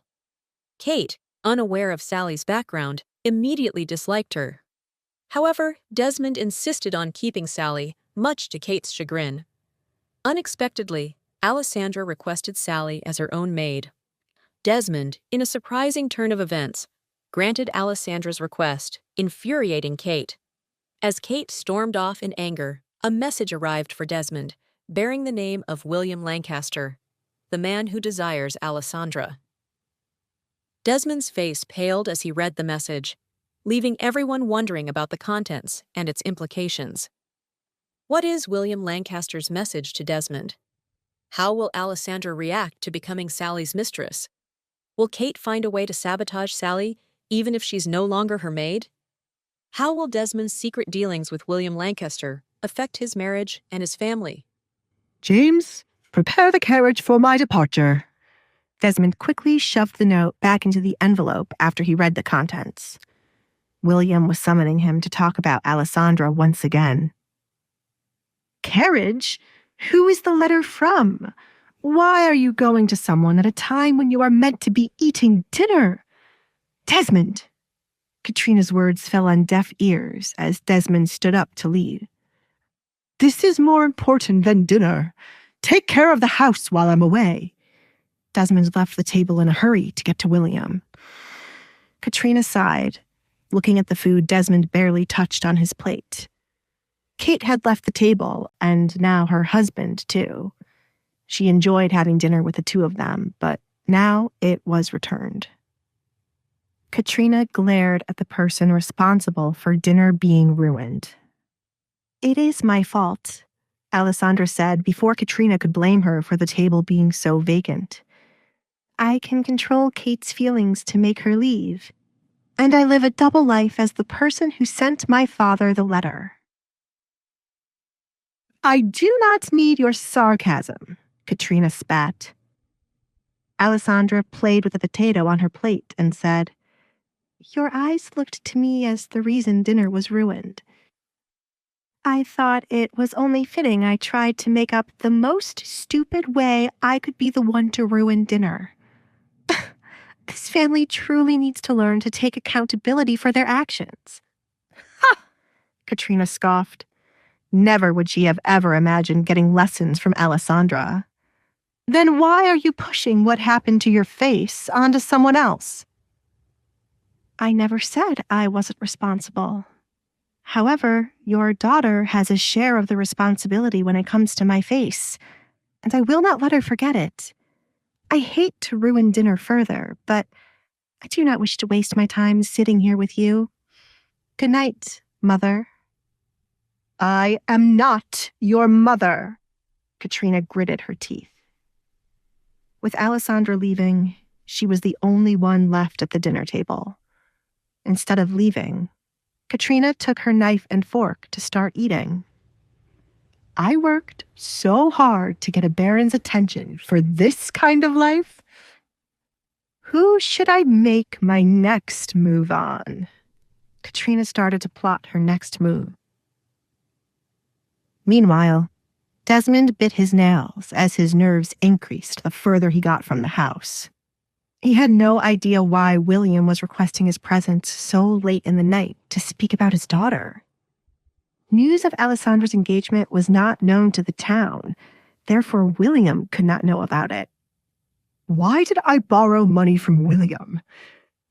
Kate, unaware of Sally's background, immediately disliked her. However, Desmond insisted on keeping Sally, much to Kate's chagrin. Unexpectedly, Alessandra requested Sally as her own maid. Desmond, in a surprising turn of events, granted Alessandra's request, infuriating Kate. As Kate stormed off in anger, a message arrived for Desmond, bearing the name of William Lancaster, the man who desires Alessandra. Desmond's face paled as he read the message, leaving everyone wondering about the contents and its implications. What is William Lancaster's message to Desmond? How will Alessandra react to becoming Sally's mistress? Will Kate find a way to sabotage Sally, even if she's no longer her maid? How will Desmond's secret dealings with William Lancaster affect his marriage and his family? James, prepare the carriage for my departure. Desmond quickly shoved the note back into the envelope after he read the contents. William was summoning him to talk about Alessandra once again. Carriage? Who is the letter from? Why are you going to someone at a time when you are meant to be eating dinner? Desmond! Katrina's words fell on deaf ears as Desmond stood up to lead. This is more important than dinner. Take care of the house while I'm away. Desmond left the table in a hurry to get to William. Katrina sighed, looking at the food Desmond barely touched on his plate. Kate had left the table, and now her husband, too. She enjoyed having dinner with the two of them, but now it was returned. Katrina glared at the person responsible for dinner being ruined. It is my fault, Alessandra said before Katrina could blame her for the table being so vacant. I can control Kate's feelings to make her leave, and I live a double life as the person who sent my father the letter. I do not need your sarcasm, Katrina spat. Alessandra played with a potato on her plate and said, Your eyes looked to me as the reason dinner was ruined. I thought it was only fitting I tried to make up the most stupid way I could be the one to ruin dinner. This family truly needs to learn to take accountability for their actions. Ha! Katrina scoffed. Never would she have ever imagined getting lessons from Alessandra. Then why are you pushing what happened to your face onto someone else? I never said I wasn't responsible. However, your daughter has a share of the responsibility when it comes to my face, and I will not let her forget it. I hate to ruin dinner further, but I do not wish to waste my time sitting here with you. Good night, Mother. I am not your mother, Katrina gritted her teeth. With Alessandra leaving, she was the only one left at the dinner table. Instead of leaving, Katrina took her knife and fork to start eating. I worked so hard to get a baron's attention for this kind of life. Who should I make my next move on? Katrina started to plot her next move. Meanwhile, Desmond bit his nails as his nerves increased the further he got from the house. He had no idea why William was requesting his presence so late in the night to speak about his daughter. News of Alessandra's engagement was not known to the town, therefore William could not know about it. Why did I borrow money from William?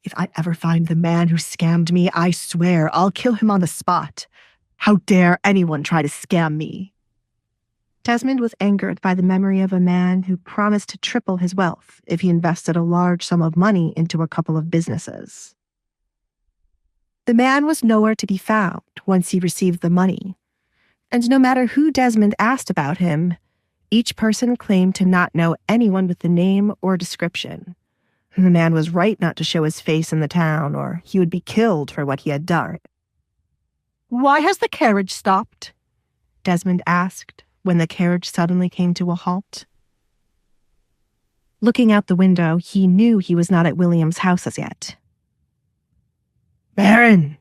If I ever find the man who scammed me, I swear I'll kill him on the spot. How dare anyone try to scam me? Desmond was angered by the memory of a man who promised to triple his wealth if he invested a large sum of money into a couple of businesses. The man was nowhere to be found once he received the money, and no matter who Desmond asked about him, each person claimed to not know anyone with the name or description. The man was right not to show his face in the town, or he would be killed for what he had done. Why has the carriage stopped? Desmond asked when the carriage suddenly came to a halt. Looking out the window, he knew he was not at William's house as yet. Baron!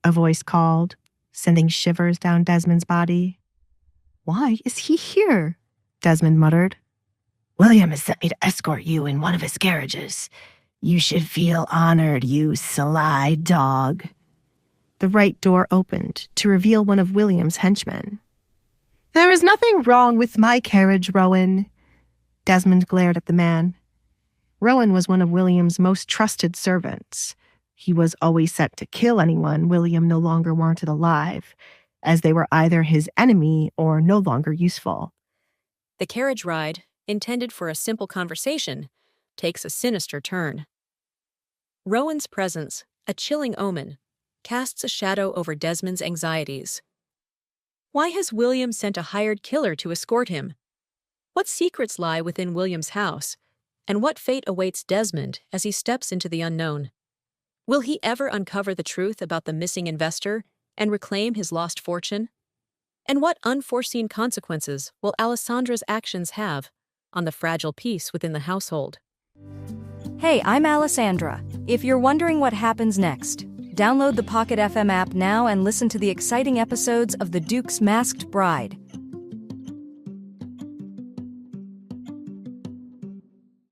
A voice called, sending shivers down Desmond's body. Why is he here? Desmond muttered. William has sent me to escort you in one of his carriages. You should feel honored, you sly dog. The right door opened to reveal one of William's henchmen. There is nothing wrong with my carriage, Rowan. Desmond glared at the man. Rowan was one of William's most trusted servants. He was always set to kill anyone William no longer wanted alive, as they were either his enemy or no longer useful. The carriage ride, intended for a simple conversation, takes a sinister turn. Rowan's presence, a chilling omen, casts a shadow over Desmond's anxieties. Why has William sent a hired killer to escort him? What secrets lie within William's house? And what fate awaits Desmond as he steps into the unknown? Will he ever uncover the truth about the missing investor and reclaim his lost fortune? And what unforeseen consequences will Alessandra's actions have on the fragile peace within the household? Hey, I'm Alessandra. If you're wondering what happens next, download the Pocket FM app now and listen to the exciting episodes of The Duke's Masked Bride,